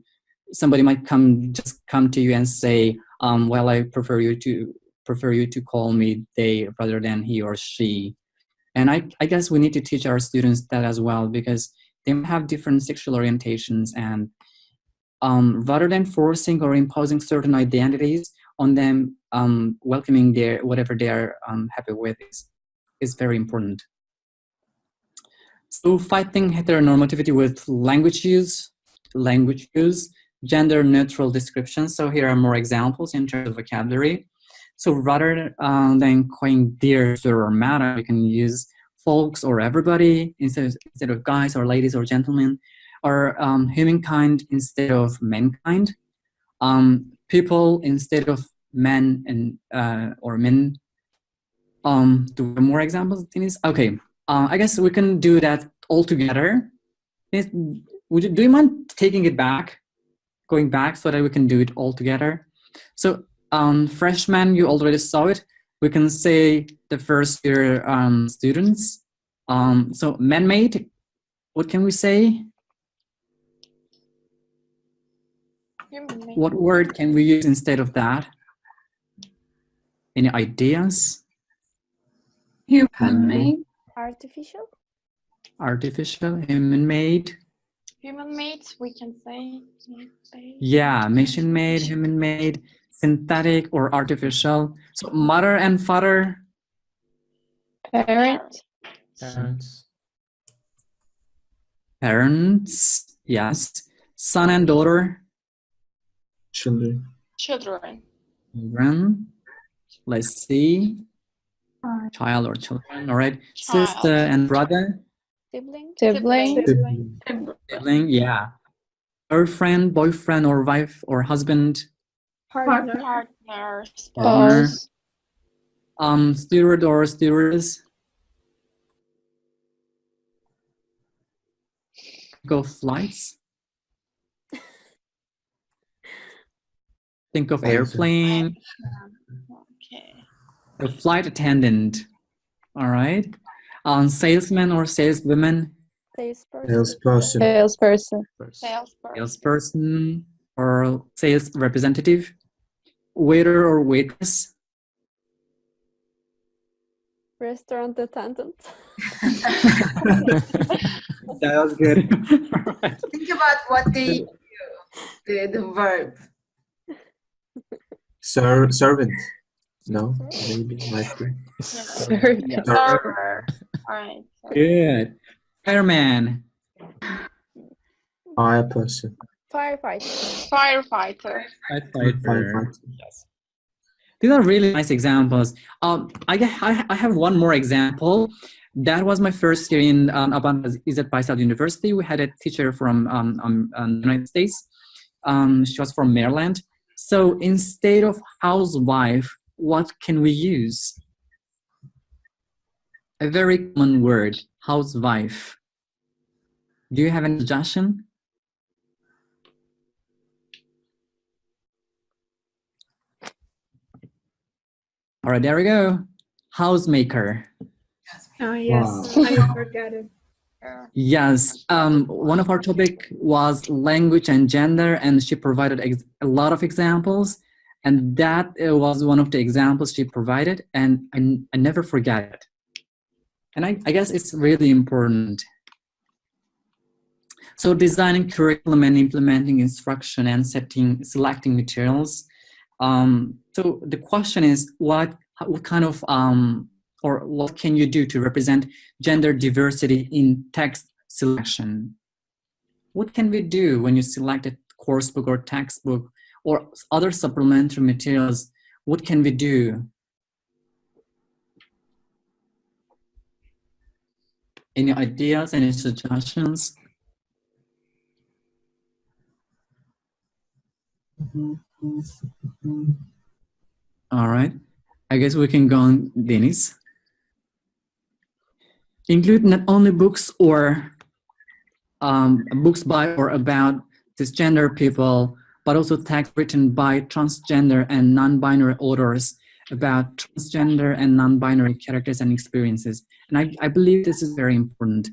somebody might come to you and say, well, I prefer you to call me they rather than he or she. And I guess we need to teach our students that as well, because they have different sexual orientations, and rather than forcing or imposing certain identities on them, welcoming whatever they are happy with is very important. So fighting heteronormativity with language use, gender neutral descriptions. So here are more examples in terms of vocabulary. So rather than calling dear, sir, or madam, we can use folks or everybody instead of guys or ladies or gentlemen, or humankind instead of mankind, people instead of men and or men. Do we have more examples, Denise? Okay, I guess we can do that all together. Do you mind taking it back, going back so that we can do it all together? So freshmen, you already saw it. We can say the first year students. So man-made, what can we say? What word can we use instead of that? Any ideas? Human-made. Artificial? Artificial, human-made. Human-made, we can say. Yeah, machine-made, human-made, synthetic or artificial. So mother and father. Parent. Parents. Parents, yes. Son and daughter. Children. Children. Children. Let's see. Child or children, all right. Child. Sister and brother. Sibling. Sibling, yeah. Girlfriend, boyfriend, or wife, or husband. Partner. Partner. Steward or stewardess. Go flights. Think of airplane. Okay. A flight attendant. All right. Salesman or saleswoman. Salesperson. Salesperson or sales representative. Waiter or waitress. Restaurant attendant. That was good. Think about what they do, the verb. Servant. No, maybe might be. Server. All right. Good. Fireman. Fire person. Firefighter. Yes. These are really nice examples. I have one more example. That was my first year in about Izzet Baysal University. We had a teacher from the United States. She was from Maryland. So instead of housewife, what can we use? A very common word, housewife. Do you have any suggestion? All right, there we go. Housemaker. Oh, yes. Wow. I forgot it. Yes, one of our topic was language and gender, and she provided a lot of examples, and that was one of the examples she provided, and I never forget it. And I guess it's really important. So designing curriculum and implementing instruction and selecting materials. So the question is, what kind of or what can you do to represent gender diversity in text selection? What can we do when you select a course book or textbook or other supplementary materials? What can we do? Any ideas, any suggestions? All right, I guess we can go on, Dennis. Include not only books or books by or about cisgender people, but also texts written by transgender and non-binary authors about transgender and non-binary characters and experiences. And I believe this is very important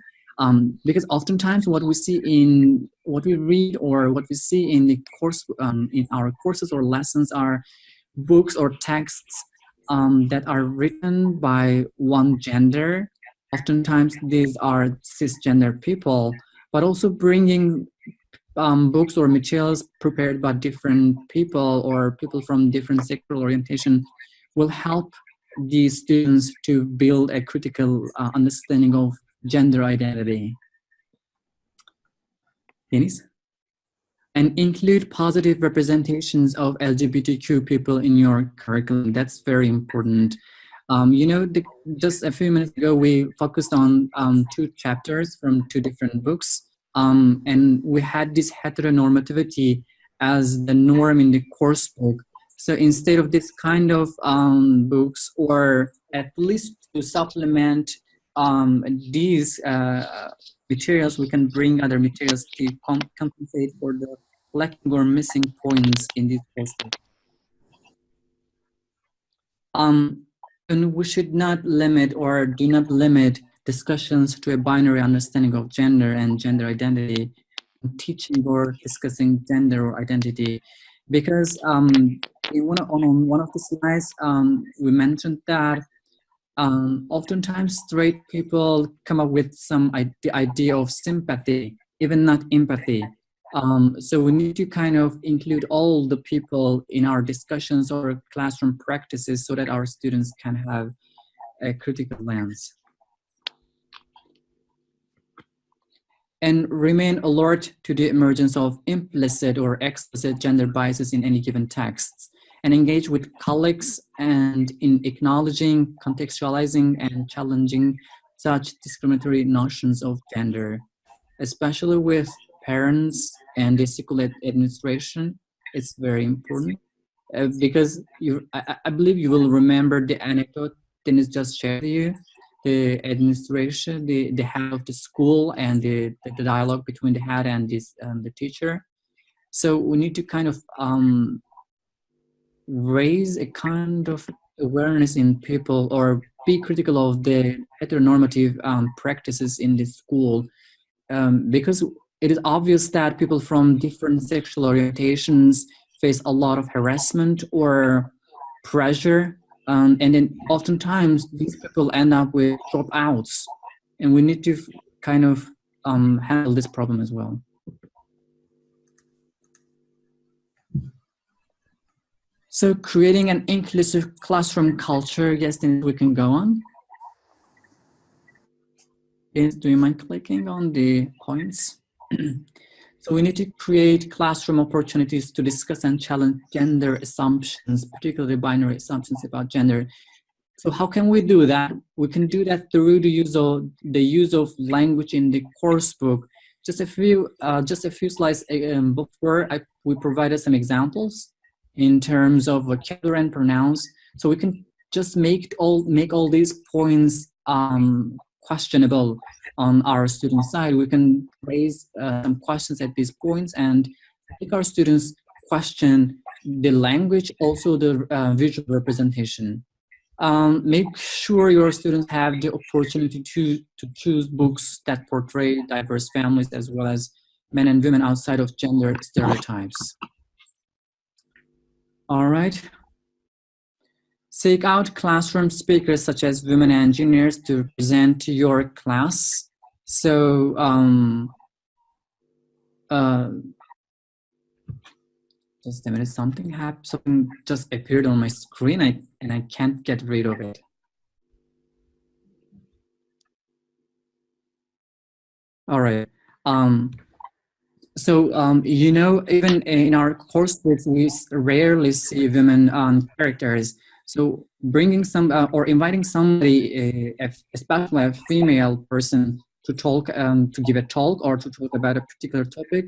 because oftentimes what we see in what we read or what we see in the course in our courses or lessons are books or texts that are written by one gender. Oftentimes these are cisgender people, but also bringing books or materials prepared by different people or people from different sexual orientation will help these students to build a critical understanding of gender identity. Denise? And include positive representations of LGBTQ people in your curriculum. That's very important. You know, just a few minutes ago, we focused on 2 chapters from 2 different books. And we had this heteronormativity as the norm in the course book. So instead of this kind of books, or at least to supplement these materials, we can bring other materials to compensate for the lacking or missing points in this course book. And we should not limit or do not limit discussions to a binary understanding of gender and gender identity, teaching or discussing gender or identity, because on one of the slides we mentioned that oftentimes straight people come up with the idea of sympathy, even not empathy. So we need to kind of include all the people in our discussions or classroom practices so that our students can have a critical lens. and remain alert to the emergence of implicit or explicit gender biases in any given text, and engage with colleagues and in acknowledging, contextualizing, and challenging such discriminatory notions of gender, especially with parents and the school administration. It's very important because I believe you will remember the anecdote Dennis just shared with you. The administration, the head of the school, and the dialogue between the head and the teacher. So we need to kind of raise a kind of awareness in people, or be critical of the heteronormative practices in the school, because it is obvious that people from different sexual orientations face a lot of harassment or pressure, and then oftentimes these people end up with dropouts, and we need to kind of handle this problem as well. So creating an inclusive classroom culture, yes, then we can go on. Yes, do you mind clicking on the points? So we need to create classroom opportunities to discuss and challenge gender assumptions, particularly binary assumptions about gender. So how can we do that? We can do that through the use of language in the course book. Just a few slides before we provided some examples in terms of vocabulary and pronouns. So we can just make all these points questionable on our student side. We can raise some questions at these points and make our students question the language, also the visual representation. Make sure your students have the opportunity to choose books that portray diverse families as well as men and women outside of gender stereotypes. All right. Seek out classroom speakers such as women engineers to present to your class. So just a minute, something just appeared on my screen and I can't get rid of it. All right. You know, even in our courses, we rarely see women characters. So bringing some or inviting somebody, especially a female person, to talk, to give a talk or to talk about a particular topic,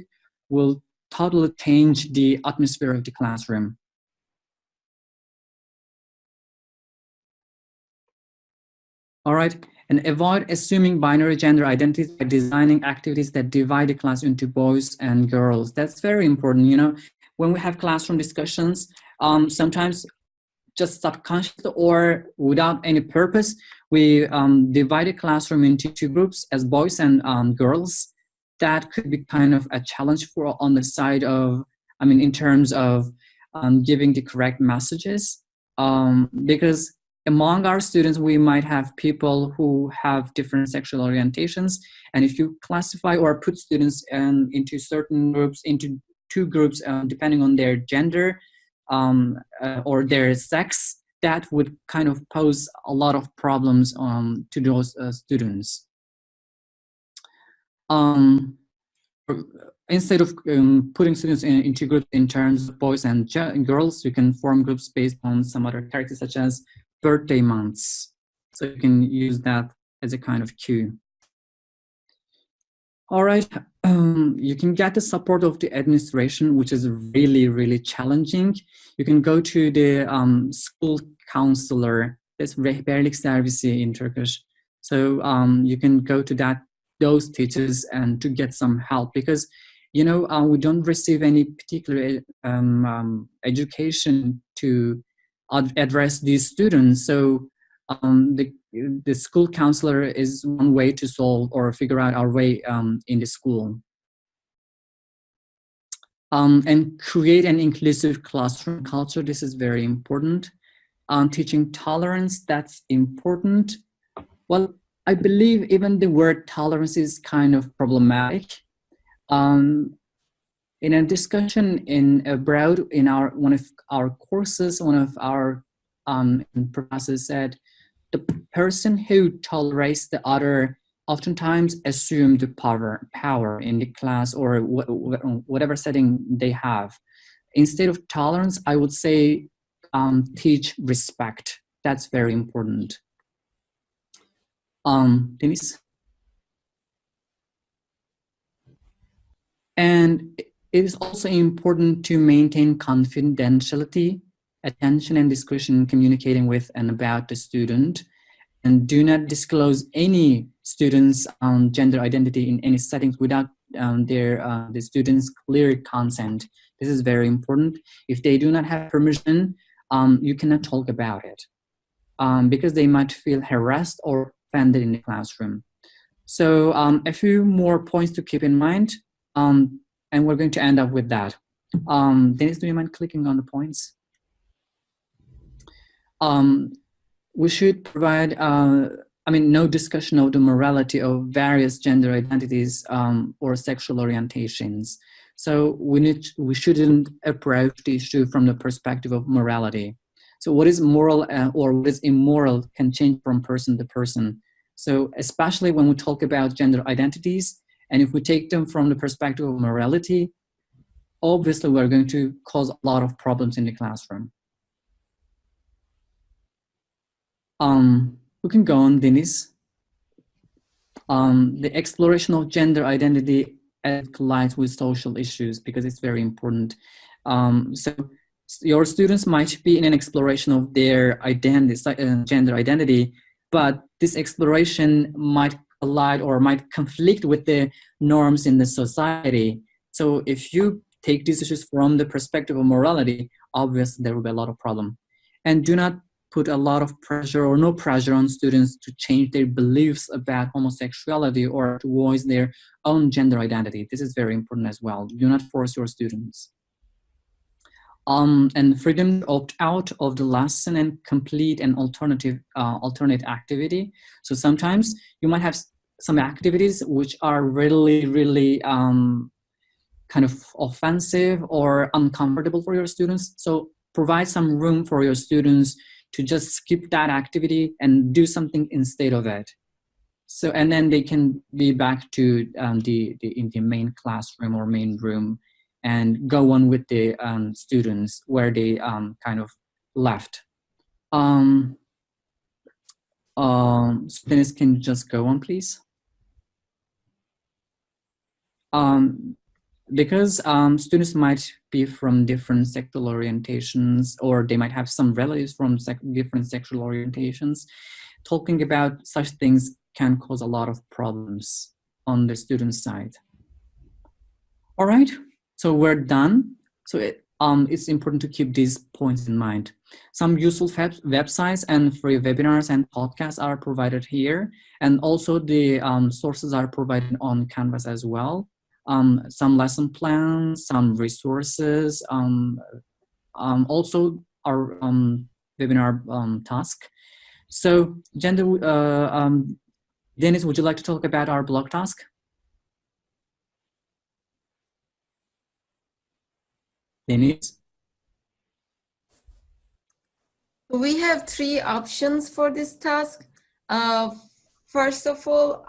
will totally change the atmosphere of the classroom. All right, and avoid assuming binary gender identities by designing activities that divide the class into boys and girls. That's very important. You know, when we have classroom discussions, sometimes just subconscious or without any purpose, we divide the classroom into two groups as boys and girls. That could be kind of a challenge for on the side of, I mean, in terms of giving the correct messages, because among our students, we might have people who have different sexual orientations. And if you classify or put students into certain groups, into two groups, depending on their gender or their sex, that would kind of pose a lot of problems to those students. Instead of putting students into groups in terms of boys and girls, you can form groups based on some other characters such as birthday months. So you can use that as a kind of cue. All right, you can get the support of the administration, which is really, really challenging. You can go to the school counselor, that's rehberlik servisi in Turkish. So you can go to those teachers and to get some help, because you know we don't receive any particular education to address these students. So the school counselor is one way to solve or figure out our way in the school. And create an inclusive classroom culture. This is very important. Teaching tolerance, that's important. Well, I believe even the word tolerance is kind of problematic. In a discussion abroad in one of our courses, one of our professors said, the person who tolerates the other oftentimes assume the power in the class or whatever setting they have. Instead of tolerance, I would say teach respect. That's very important. Denise? And it is also important to maintain confidentiality, attention and discretion in communicating with and about the student, and do not disclose any student's gender identity in any settings without the student's clear consent. This is very important. If they do not have permission, you cannot talk about it because they might feel harassed or offended in the classroom. So a few more points to keep in mind, and we're going to end up with that. Dennis, do you mind clicking on the points? We should provide, no discussion of the morality of various gender identities or sexual orientations. So we shouldn't approach the issue from the perspective of morality. So what is moral or what is immoral can change from person to person. So especially when we talk about gender identities, and if we take them from the perspective of morality, obviously we're going to cause a lot of problems in the classroom. We can go on, Denise. The exploration of gender identity collides with social issues because it's very important. So your students might be in an exploration of their identity, gender identity, but this exploration might collide or might conflict with the norms in the society. So if you take these issues from the perspective of morality, obviously there will be a lot of problem. And do not put a lot of pressure or no pressure on students to change their beliefs about homosexuality or to voice their own gender identity. This is very important as well. Do not force your students. And freedom to opt out of the lesson and complete an alternate activity. So sometimes you might have some activities which are really kind of offensive or uncomfortable for your students. So provide some room for your students to just skip that activity and do something instead of it. So, and then they can be back to in the main classroom or main room and go on with the students where they kind of left. So Dennis, can you just go on, please? Because students might be from different sexual orientations, or they might have some relatives from different sexual orientations. Talking about such things can cause a lot of problems on the student side. All right, so we're done. So it's important to keep these points in mind. Some useful websites and free webinars and podcasts are provided here. And also the sources are provided on Canvas as well. Some lesson plans, some resources, also our webinar task. So, Dennis, would you like to talk about our blog task? Dennis? We have 3 options for this task. First of all,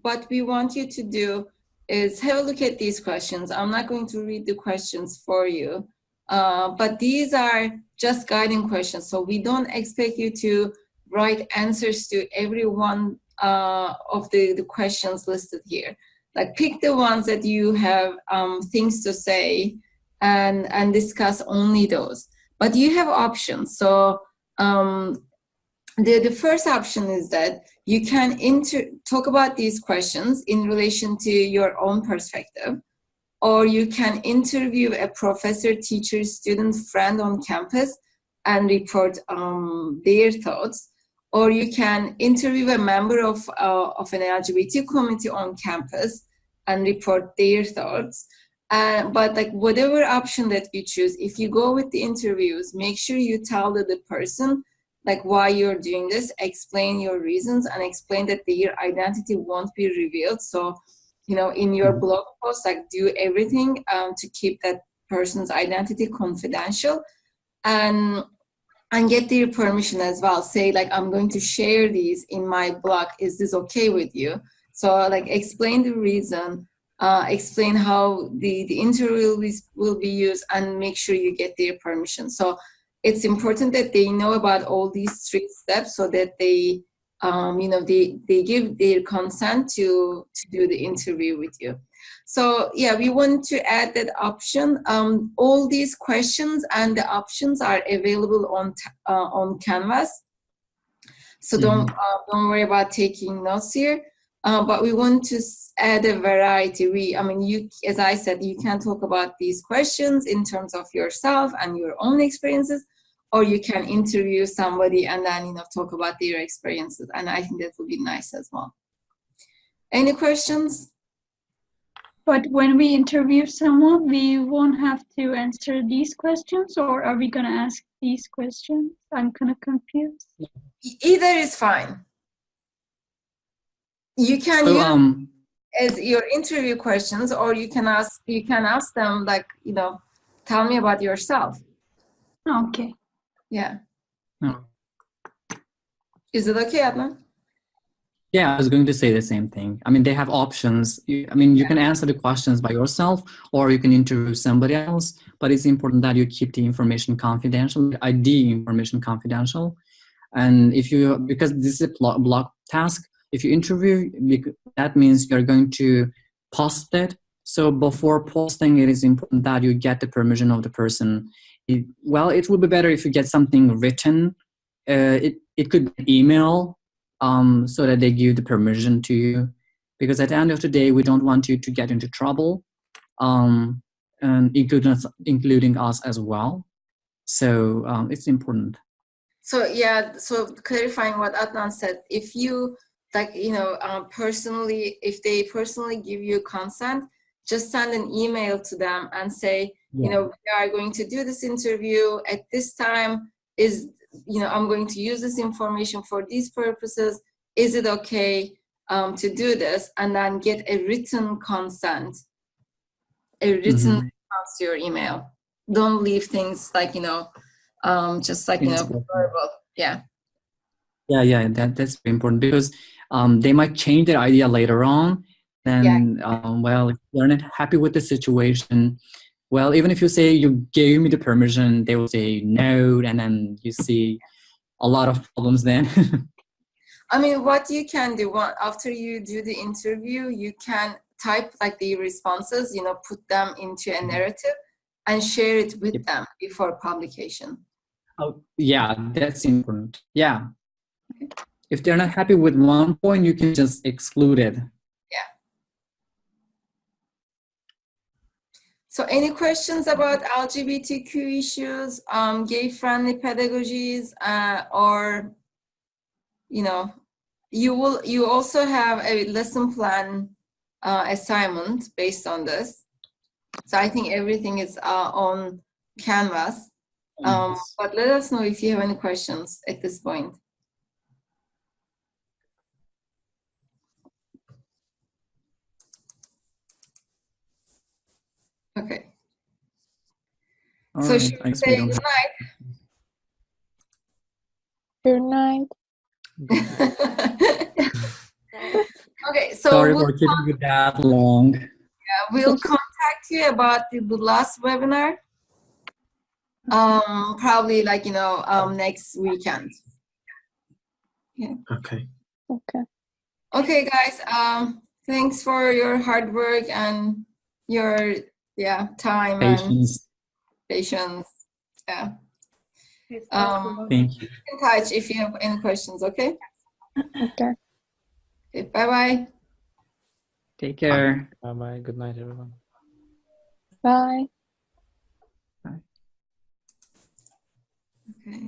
what we want you to do is have a look at these questions. I'm not going to read the questions for you, but these are just guiding questions. So we don't expect you to write answers to every one of the questions listed here. Like pick the ones that you have things to say and discuss only those. But you have options. So the first option is that you can talk about these questions in relation to your own perspective, or you can interview a professor, teacher, student, friend on campus and report their thoughts, or you can interview a member of an LGBT community on campus and report their thoughts. But like whatever option that you choose, if you go with the interviews, make sure you tell the person like why you're doing this, explain your reasons, and explain that their identity won't be revealed. So, in your blog post, like do everything to keep that person's identity confidential. And and get their permission as well. Say like, I'm going to share these in my blog. Is this okay with you? So like explain the reason, explain how the interview will be used, and make sure you get their permission. So it's important that they know about all these 3 steps so that they, they give their consent to do the interview with you. So yeah, we want to add that option. All these questions and the options are available on Canvas. So don't worry about taking notes here. But we want to add a variety. You, as I said, you can talk about these questions in terms of yourself and your own experiences, or you can interview somebody and then talk about their experiences. And I think that would be nice as well. Any questions? But when we interview someone, we won't have to answer these questions, or are we going to ask these questions? I'm kind of confused. Either is fine. You can use as your interview questions, or you can ask them like, tell me about yourself. Okay. Yeah. No. Is it okay, Adnan? Yeah, I was going to say the same thing. I mean, they have options. You can answer the questions by yourself, or you can interview somebody else, but it's important that you keep the information confidential, the ID information confidential. And because this is a block task, if you interview, that means you're going to post it. So before posting, it is important that you get the permission of the person. It would be better if you get something written. It could be email, so that they give the permission to you. Because at the end of the day, we don't want you to get into trouble, and including us as well. So it's important. So yeah, so clarifying what Adnan said, if you if they personally give you consent, just send an email to them and say, we are going to do this interview at this time. I'm going to use this information for these purposes. Is it okay to do this? And then get a written consent, response to your email. Don't leave things like, just like, verbal. Yeah. Yeah, that's very important, because they might change their idea later on. Then, if they're not happy with the situation, even if you say you gave me the permission, they will say no, and then you see a lot of problems then. I mean, what you can do after you do the interview, you can type like the responses, put them into a narrative and share it with them before publication. Oh, yeah, that's important. Yeah. If they're not happy with one point, you can just exclude it. Yeah. So any questions about LGBTQ issues, gay-friendly pedagogies, or, you also have a lesson plan assignment based on this. So I think everything is on Canvas. But let us know if you have any questions at this point. Okay. All so right. should we say good night? Good night. Okay, so sorry for keeping it that long. Yeah, we'll contact you about the last webinar. Probably like next weekend. Yeah. Okay. Okay, guys. Thanks for your hard work and your time Patience. and patience. Yeah. Thank you. Keep in touch if you have any questions. Okay. Okay. Okay. Bye. Take care. Bye. Good night, everyone. Bye. Okay.